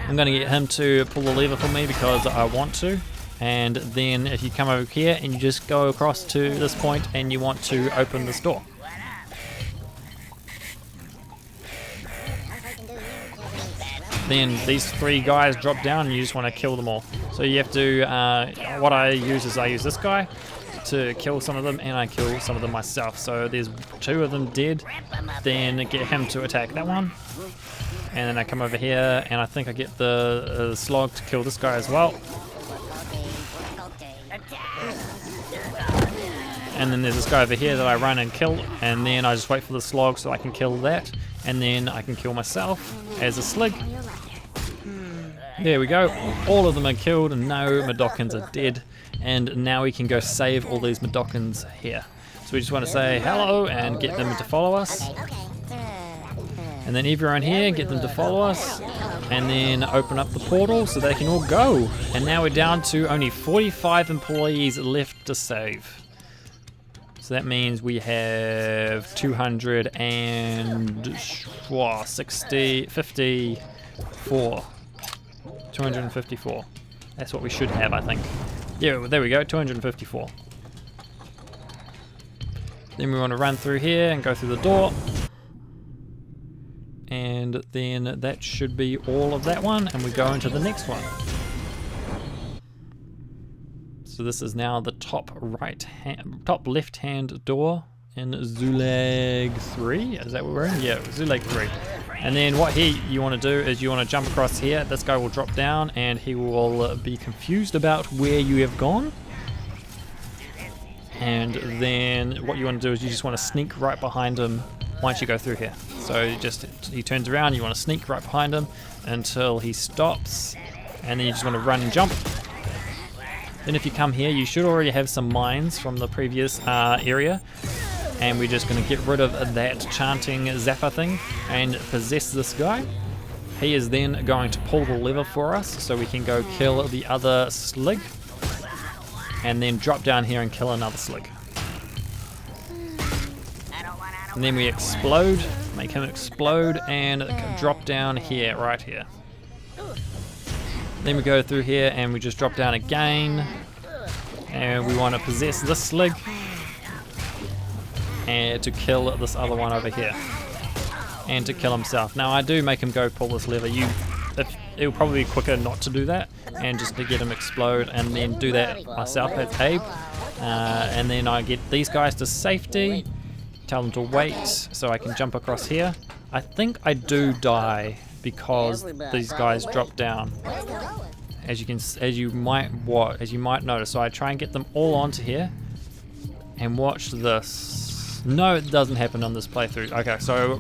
I'm going to get him to pull the lever for me because I want to. And then if you come over here and you just go across to this point and you want to open this door. Then these 3 guys drop down and you just want to kill them all. So you have to, what I use is I use this guy to kill some of them, and I kill some of them myself. So there's 2 of them dead, then get him to attack that one. And then I come over here and I think I get the slog to kill this guy as well. And then there's this guy over here that I run and kill, and then I just wait for the slog so I can kill that, and then I can kill myself as a slig. There we go, all of them are killed and no Mudokons are dead, and now we can go save all these Mudokons here. So we just want to say hello and get them to follow us. And then everyone here, get them to follow us. And then open up the portal so they can all go. And now we're down to only 45 employees left to save. So that means we have 254. That's what we should have, I think. Yeah, there we go, 254. Then we want to run through here and go through the door. And then that should be all of that one, and we go into the next one. So this is now the top left hand door in Zulag 3. Is that what we're in? Yeah, Zulag 3. And then what you want to do is you want to jump across here. This guy will drop down and he will be confused about where you have gone. And then what you want to do is you just want to sneak right behind him once you go through here. So he turns around, you want to sneak right behind him until he stops, and then you just want to run and jump. Then if you come here, you should already have some mines from the previous area, and we're just going to get rid of that chanting zapper thing and possess this guy. He is then going to pull the lever for us so we can go kill the other slig, and then drop down here and kill another slig. And then we explode, make him explode, and drop down here, right here. Then we go through here and we just drop down again. And we want to possess this slig and to kill this other one over here. And to kill himself. Now I do make him go pull this lever. It will probably be quicker not to do that and just to get him explode, and then do that myself as Abe. And then I get these guys to safety. Tell them to wait so I can jump across here. I think I do die because these guys drop down, as you might notice. So I try and get them all onto here, and watch this. No, it doesn't happen on this playthrough. Okay, so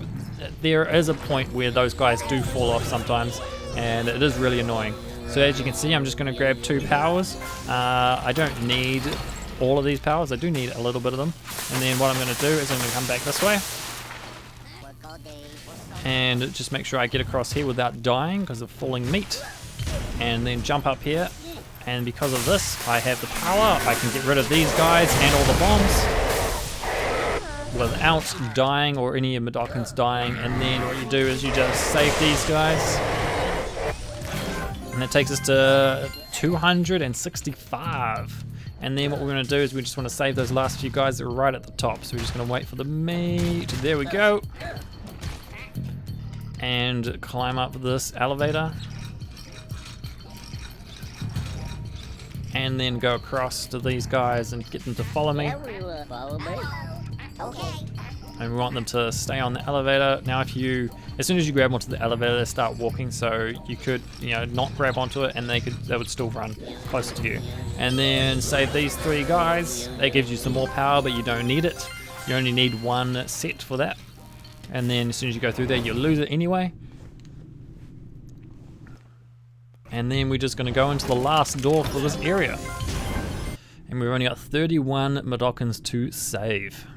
there is a point where those guys do fall off sometimes, and it is really annoying. So as you can see, I'm just going to grab 2 powers. I don't need all of these powers. I do need a little bit of them. And then what I'm going to do is I'm going to come back this way and just make sure I get across here without dying because of falling meat, and then jump up here, and because of this I have the power. I can get rid of these guys and all the bombs without dying or any of Mudokons dying. And then what you do is you just save these guys, and that takes us to 265. And then what we're going to do is we just want to save those last few guys that were right at the top. So we're just going to wait for the meat. There we go. And climb up this elevator. And then go across to these guys and get them to follow me. And we want them to stay on the elevator. Now as soon as you grab onto the elevator, they start walking, so you could, not grab onto it and they would still run closer to you. And then save these 3 guys. That gives you some more power, but you don't need it. You only need 1 set for that. And then as soon as you go through there, you'll lose it anyway. And then we're just going to go into the last door for this area. And we've only got 31 Mudokons to save.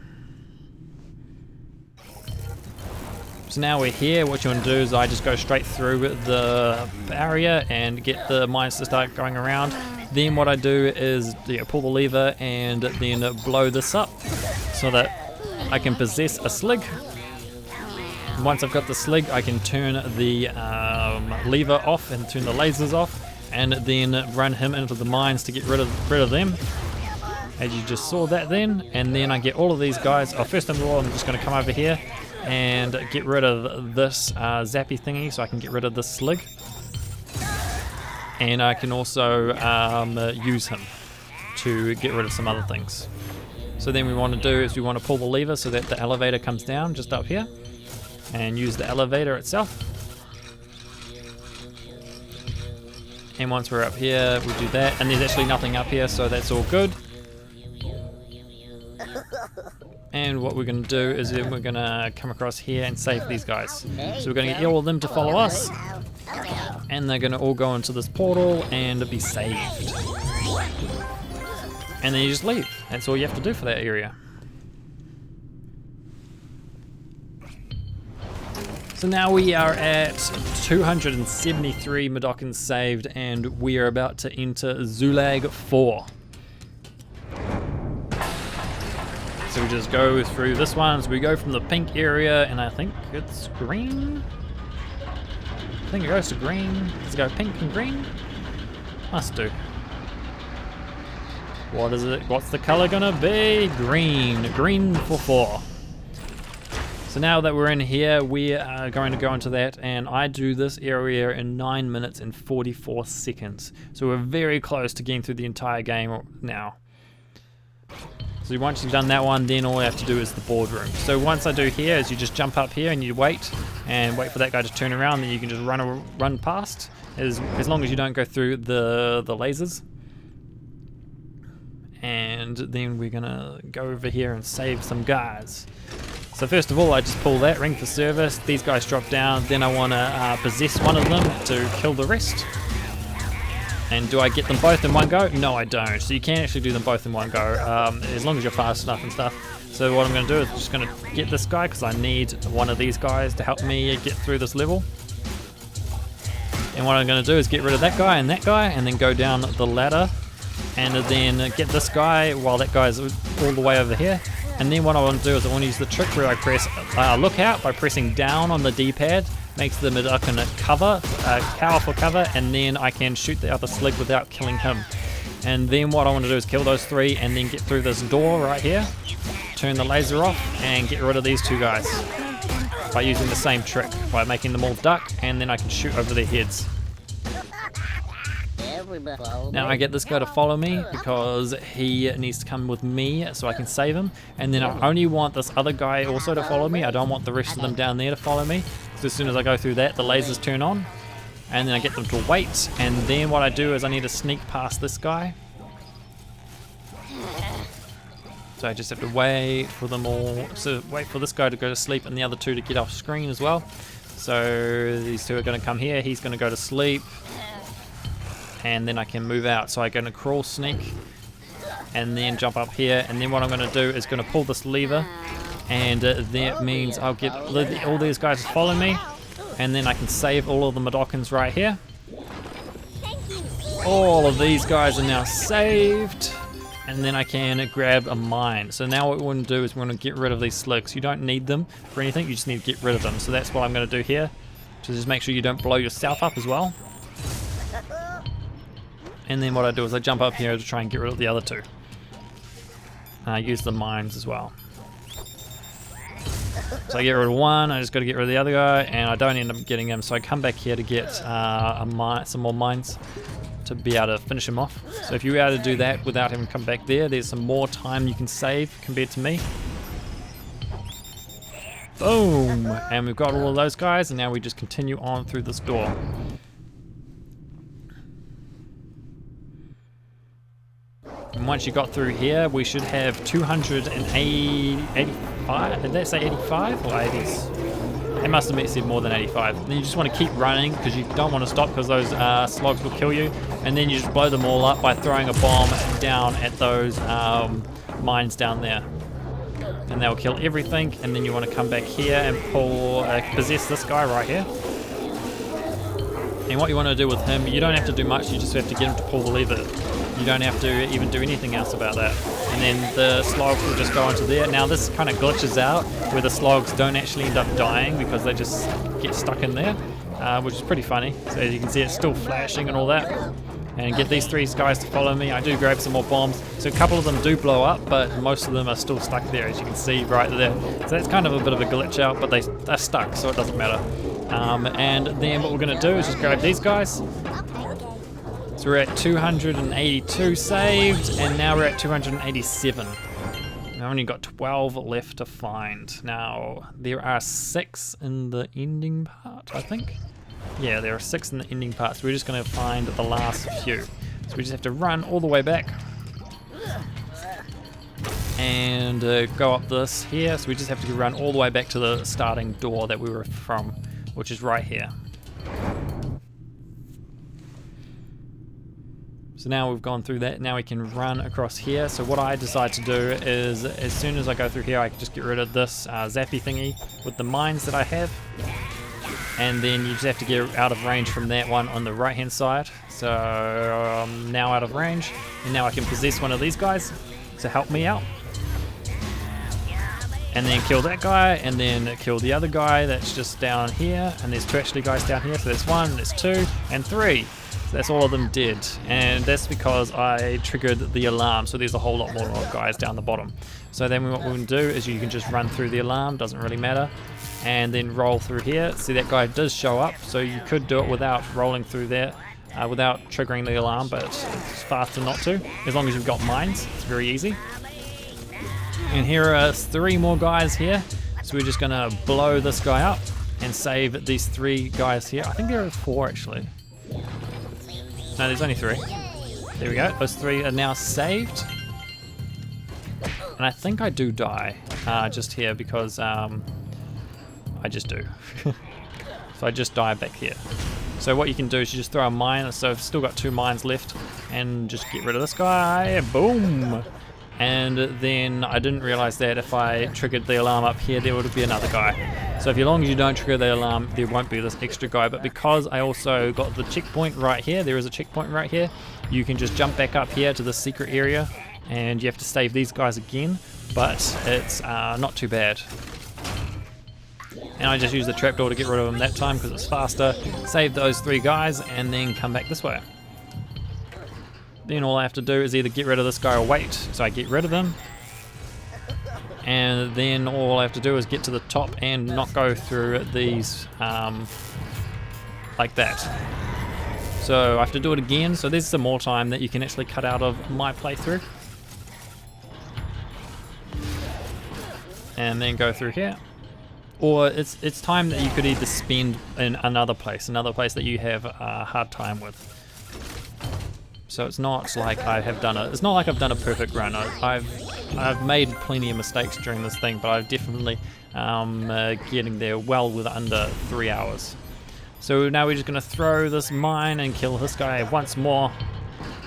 So now we're here. What you want to do is I just go straight through the barrier and get the mines to start going around. Then what I do is pull the lever and then blow this up so that I can possess a slig. Once I've got the slig, I can turn the lever off and turn the lasers off, and then run him into the mines to get rid of them. As you just saw that then. And then I get all of these guys. First of all, I'm just going to come over here and get rid of this zappy thingy so I can get rid of this slig. And I can also use him to get rid of some other things. So then we want to do is we want to pull the lever so that the elevator comes down just up here, and use the elevator itself. And once we're up here, we do that, and there's actually nothing up here, so that's all good. And what we're going to do is then we're going to come across here and save these guys. So we're going to get all of them to follow us, and they're going to all go into this portal and be saved. And then you just leave. That's all you have to do for that area. So now we are at 273 Mudokons saved, and we are about to enter Zulag 4. So we just go through this one. So we go from the pink area, and I think it's green. I think it goes to green. Does it go pink and green? Must do. What is it? What's the color gonna be? Green. Green for 4. So now that we're in here, we are going to go into that, and I do this area in 9 minutes and 44 seconds. So we're very close to getting through the entire game now. So once you've done that one, then all you have to do is the boardroom. So once I do here is you just jump up here and you wait for that guy to turn around, then you can just run past as long as you don't go through the lasers. And then we're gonna go over here and save some guys. So first of all, I just pull that ring for service. These guys drop down. Then I want to possess one of them to kill the rest. And do I get them both in one go? No, I don't. So you can actually do them both in one go, as long as you're fast enough and stuff. So what I'm going to do is just going to get this guy, because I need one of these guys to help me get through this level. And what I'm going to do is get rid of that guy, and then go down the ladder. And then get this guy while that guy's all the way over here. And then what I want to do is I want to use the trick where I press look out by pressing down on the D-pad. Makes the Mudokon powerful cover, and then I can shoot the other slig without killing him. And then what I want to do is kill those 3 and then get through this door right here. Turn the laser off and get rid of these 2 guys. By using the same trick, by making them all duck, and then I can shoot over their heads. Now I get this guy to follow me because he needs to come with me so I can save him. And then I only want this other guy also to follow me. I don't want the rest of them down there to follow me. So as soon as I go through that, the lasers turn on. And then I get them to wait. And then what I do is I need to sneak past this guy. So I just have to wait for them all. So wait for this guy to go to sleep and the other 2 to get off screen as well. So these 2 are going to come here. He's going to go to sleep. And then I can move out. So I'm going to crawl sneak and then jump up here, and then what I'm going to do is going to pull this lever, and that means I'll get all these guys to follow me, and then I can save all of the Mudokons right here. All of these guys are now saved, and then I can grab a mine. So now what we want to do is we're going to get rid of these sligs. You don't need them for anything, you just need to get rid of them. So that's what I'm going to do here, to just make sure you don't blow yourself up as well. And then what I do is I jump up here to try and get rid of the other 2. And I use the mines as well. So I get rid of one, I just got to get rid of the other guy, and I don't end up getting him. So I come back here to get some more mines to be able to finish him off. So if you're able to do that without having to come back there, there's some more time you can save compared to me. Boom! And we've got all of those guys, and now we just continue on through this door. And once you got through here, we should have 285. Did they say 85 or 80s? It must have said more than 85. And then you just want to keep running because you don't want to stop because those slugs will kill you. And then you just blow them all up by throwing a bomb down at those mines down there. And they'll kill everything. And then you want to come back here and possess this guy right here. And what you want to do with him, you don't have to do much, you just have to get him to pull the lever. You don't have to even do anything else about that. And then the slogs will just go into there. Now this kind of glitches out where the slogs don't actually end up dying because they just get stuck in there, which is pretty funny. So as you can see, it's still flashing and all that. And get these 3 guys to follow me. I do grab some more bombs. So a couple of them do blow up, but most of them are still stuck there, as you can see right there. So that's kind of a bit of a glitch out, but they're stuck, so it doesn't matter. And then what we're going to do is just grab these guys. So we're at 282 saved, and now we're at 287. I've only got 12 left to find. Now, there are 6 in the ending part, I think. Yeah, there are 6 in the ending part, so we're just going to find the last few. So we just have to run all the way back. And go up this here, so we just have to run all the way back to the starting door that we were from, which is right here. So now we've gone through that, now we can run across here. So what I decide to do is, as soon as I go through here, I can just get rid of this zappy thingy with the mines that I have. and then you just have to get out of range from that one on the right hand side. So I'm now out of range, and now I can possess one of these guys to help me out. And then kill that guy, and then kill the other guy that's just down here. And there's 2 actually guys down here, so there's 1, there's 2, and 3. So that's all of them dead. And that's because I triggered the alarm, so there's a whole lot more guys down the bottom. So then what we can do is you can just run through the alarm, doesn't really matter. And then roll through here. See, that guy does show up, so you could do it without rolling through there, without triggering the alarm, but it's faster not to, as long as you've got mines. It's very easy. And here are 3 more guys here, so we're just gonna blow this guy up and save these 3 guys here. I think there are 4 actually. No, there's only 3. There we go, those 3 are now saved. And I think I do die just here because I just do. So I just die back here. So what you can do is you just throw a mine, so I've still got 2 mines left, and just get rid of this guy, boom! And then I didn't realize that if I triggered the alarm up here, there would be another guy. So as long as you don't trigger the alarm, there won't be this extra guy. But because I also got the checkpoint right here, there is a checkpoint right here, you can just jump back up here to the secret area, and you have to save these guys again, but it's not too bad. And I just used the trapdoor to get rid of them that time because it's faster. Save those 3 guys and then come back this way. Then all I have to do is either get rid of this guy or wait. So I get rid of him. And then all I have to do is get to the top and not go through these like that. So I have to do it again. So there's some more time that you can actually cut out of my playthrough. And then go through here. Or it's time that you could either spend in another place that you have a hard time with. So it's not like I have done it. It's not like I've done a perfect run. I've made plenty of mistakes during this thing, but I've definitely getting there well with under 3 hours. So now we're just going to throw this mine and kill this guy once more,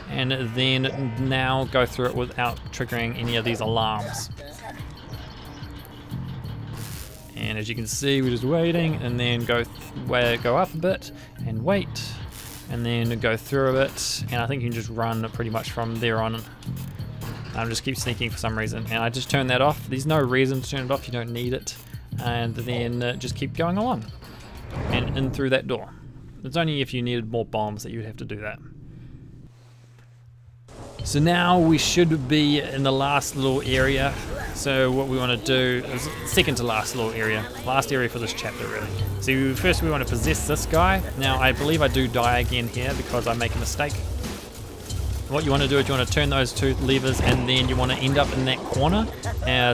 and then now go through it without triggering any of these alarms. And as you can see, we're just waiting, and then go up a bit and wait, and then go through a bit, and I think you can just run pretty much from there on. Just keep sneaking for some reason, and I just turn that off. There's no reason to turn it off, you don't need it. And then just keep going along and in through that door. It's only if you needed more bombs that you'd have to do that. So now we should be in the last little area. So what we want to do is second to last little area, last area for this chapter really. So first we want to possess this guy. Now I believe I do die again here because I make a mistake. What you want to do is you want to turn those 2 levers, and then you want to end up in that corner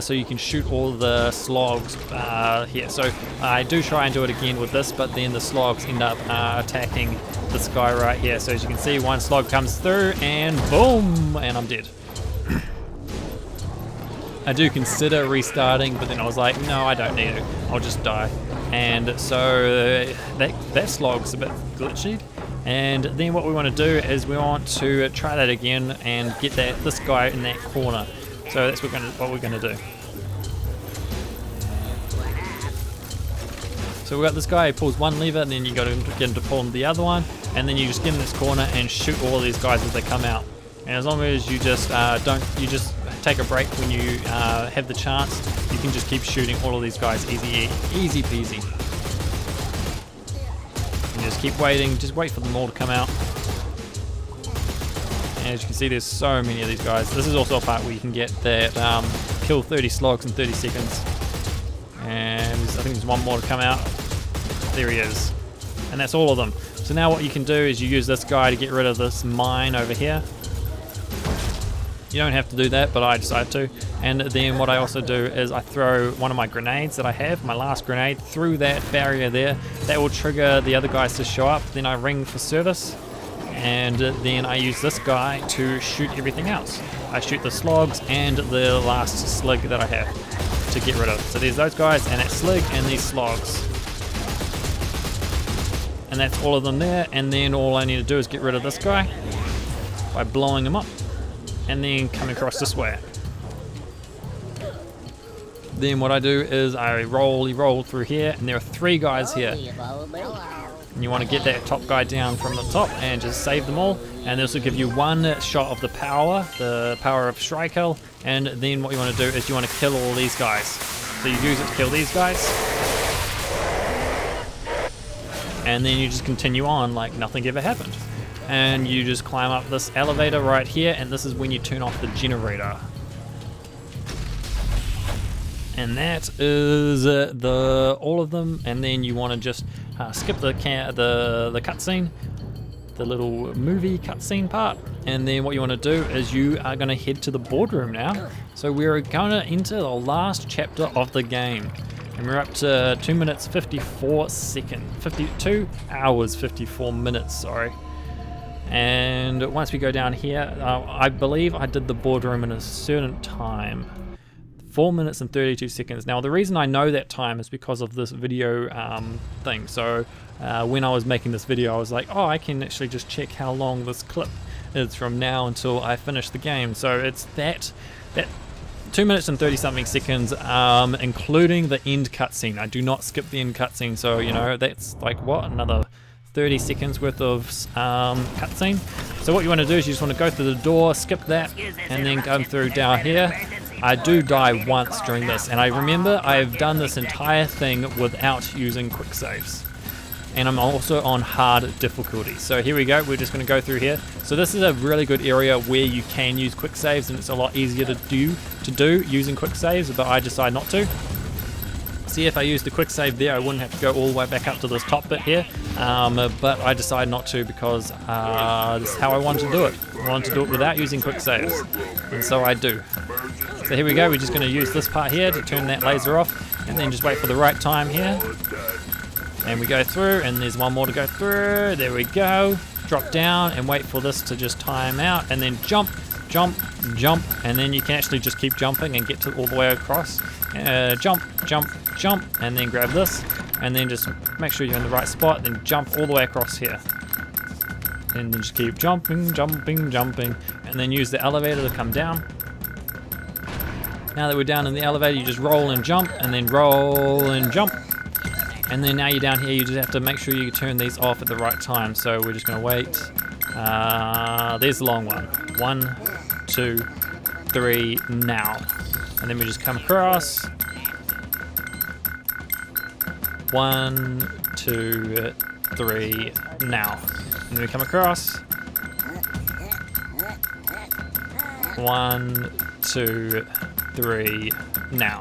so you can shoot all the slogs here. So I do try and do it again with this, but then the slogs end up attacking this guy right here. So as you can see, 1 slog comes through and boom, and I'm dead. I do consider restarting, but then I was like, no, I don't need it. I'll just die. And so that slog's a bit glitchy. And then what we want to do is we want to try that again and get this guy in that corner. So that's what we're going to do. So we've got this guy who pulls 1 lever, and then you got to get him to pull the other one, and then you just get in this corner and shoot all of these guys as they come out. And as long as you just just take a break when you have the chance, you can just keep shooting all of these guys easy peasy. And just keep waiting, just wait for them all to come out. And as you can see, there's so many of these guys. This is also a part where you can get that kill 30 slogs in 30 seconds. And I think there's 1 more to come out. There he is. And that's all of them. So now what you can do is you use this guy to get rid of this mine over here. You don't have to do that, but I decided to. And then what I also do is I throw one of my grenades that I have, my last grenade, through that barrier there. That will trigger the other guys to show up. Then I ring for service, and then I use this guy to shoot everything else. I shoot the slogs and the last slig that I have to get rid of. So there's those guys and that slig and these slogs. And that's all of them there. And then all I need to do is get rid of this guy by blowing him up. And then come across this way. then what I do is I roll through here, and there are 3 guys here. And you want to get that top guy down from the top and just save them all. And this will give you 1 shot of the power of Shrike. And then what you want to do is you want to kill all these guys. So you use it to kill these guys. And then you just continue on like nothing ever happened. And you just climb up this elevator right here, and this is when you turn off the generator. And that is all of them. And then you want to just skip the cutscene, the little movie cutscene part. And then what you want to do is you are going to head to the boardroom now. So we're going to enter the last chapter of the game. And we're up to 2 minutes 54 seconds, 52 hours 54 minutes, sorry. And once we go down here, I believe I did the boardroom in a certain time. 4 minutes and 32 seconds. Now the reason I know that time is because of this video thing. So when I was making this video, I was like, oh, I can actually just check how long this clip is from now until I finish the game. So it's that 2 minutes and 30 something seconds, including the end cutscene. I do not skip the end cutscene, so you know that's like what, another 30 seconds worth of cutscene. So what you want to do is you just want to go through the door, skip that, and then come through down here. I do die once during this, and I remember I've done this entire thing without using quick saves. And I'm also on hard difficulty. So here we go, we're just going to go through here. So this is a really good area where you can use quick saves, and it's a lot easier to do using quick saves, but I decide not to. See, if I used the quick save there, I wouldn't have to go all the way back up to this top bit here, but I decide not to because this is how I want to do it. I want to do it without using quick saves, and so I do. So here we go, we're just going to use this part here to turn that laser off, and then just wait for the right time here. And we go through, and there's one more to go through. There we go. Drop down and wait for this to just time out, and then jump, jump, jump, and then you can actually just keep jumping and get to all the way across. Jump, jump, jump, and then grab this, and then just make sure you're in the right spot, then jump all the way across here. And then just keep jumping, jumping, jumping, and then use the elevator to come down. Now that we're down in the elevator, you just roll and jump, and then roll and jump. And then now you're down here, you just have to make sure you turn these off at the right time. So we're just going to wait. There's the long one. 1, 2, 3, now. And then we just come across. 1, 2, 3, now. And then we come across. 1, 2, 3, now.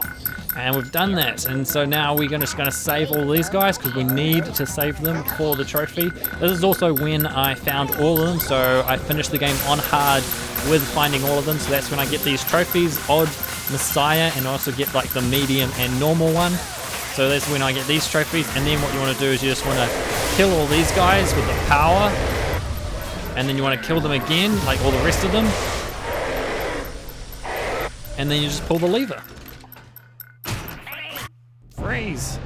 And we've done that, and so now we're just going to save all these guys because we need to save them for the trophy. This is also when I found all of them, so I finished the game on hard with finding all of them, so that's when I get these trophies, Odd, Messiah, and I also get like the medium and normal one. So that's when I get these trophies, and then what you want to do is you just want to kill all these guys with the power, and then you want to kill them again, like all the rest of them, and then you just pull the lever. Freeze.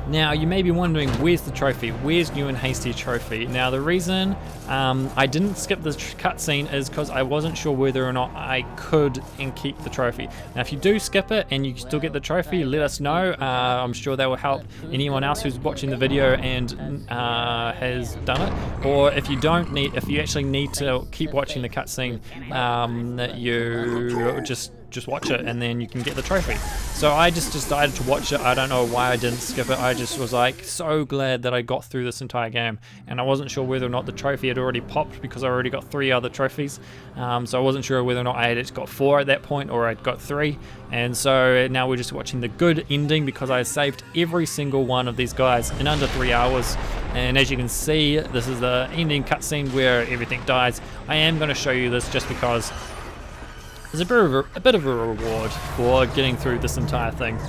Now you may be wondering, where's the trophy? Where's New and Hasty trophy? Now the reason I didn't skip this cutscene is because I wasn't sure whether or not I could and keep the trophy. Now if you do skip it and you still get the trophy, let us know. I'm sure that will help anyone else who's watching the video and has done it. Or if you don't need, if you actually need to keep watching the cutscene, you just watch it and then you can get the trophy. So I just decided to watch it. I don't know why I didn't skip it. I just was like so glad that I got through this entire game, and I wasn't sure whether or not the trophy had already popped because I already got 3 other trophies. So I wasn't sure whether or not I had got 4 at that point or I'd got 3. And so now we're just watching the good ending because I saved every single one of these guys in under 3 hours. And as you can see, this is the ending cutscene where everything dies. I am going to show you this just because there's a bit of a reward for getting through this entire thing.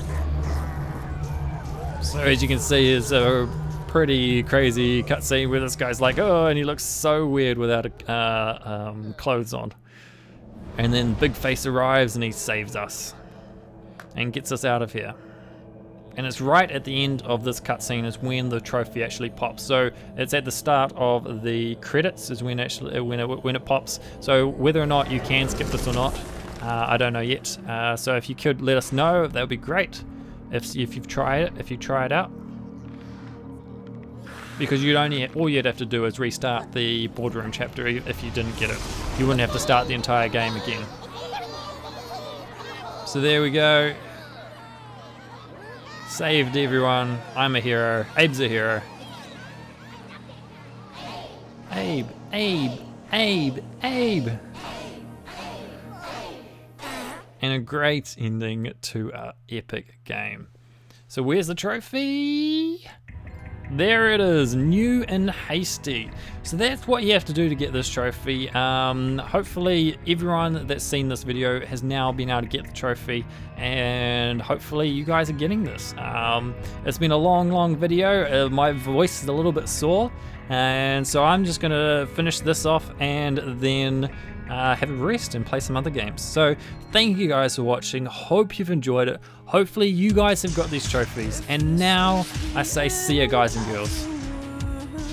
So as you can see, it's a pretty crazy cutscene where this guy's like, oh, and he looks so weird without clothes on. And then Big Face arrives and he saves us and gets us out of here. And it's right at the end of this cutscene is when the trophy actually pops. So it's at the start of the credits is when it pops. So whether or not you can skip this or not, I don't know yet. So if you could let us know, that would be great. If you've tried it, if you try it out. Because all you'd have to do is restart the Boardroom chapter if you didn't get it. You wouldn't have to start the entire game again. So there we go. Saved everyone. I'm a hero. Abe's a hero. Abe, Abe, Abe, Abe. And a great ending to our epic game. So where's the trophy? There it is, new and hasty. So that's what you have to do to get this trophy. Hopefully everyone that's seen this video has now been able to get the trophy, and hopefully you guys are getting this. It's been a long video. My voice is a little bit sore, and so I'm just gonna finish this off and then have a rest and play some other games. So thank you guys for watching. Hope you've enjoyed it. Hopefully you guys have got these trophies. And now I say see ya, guys and girls.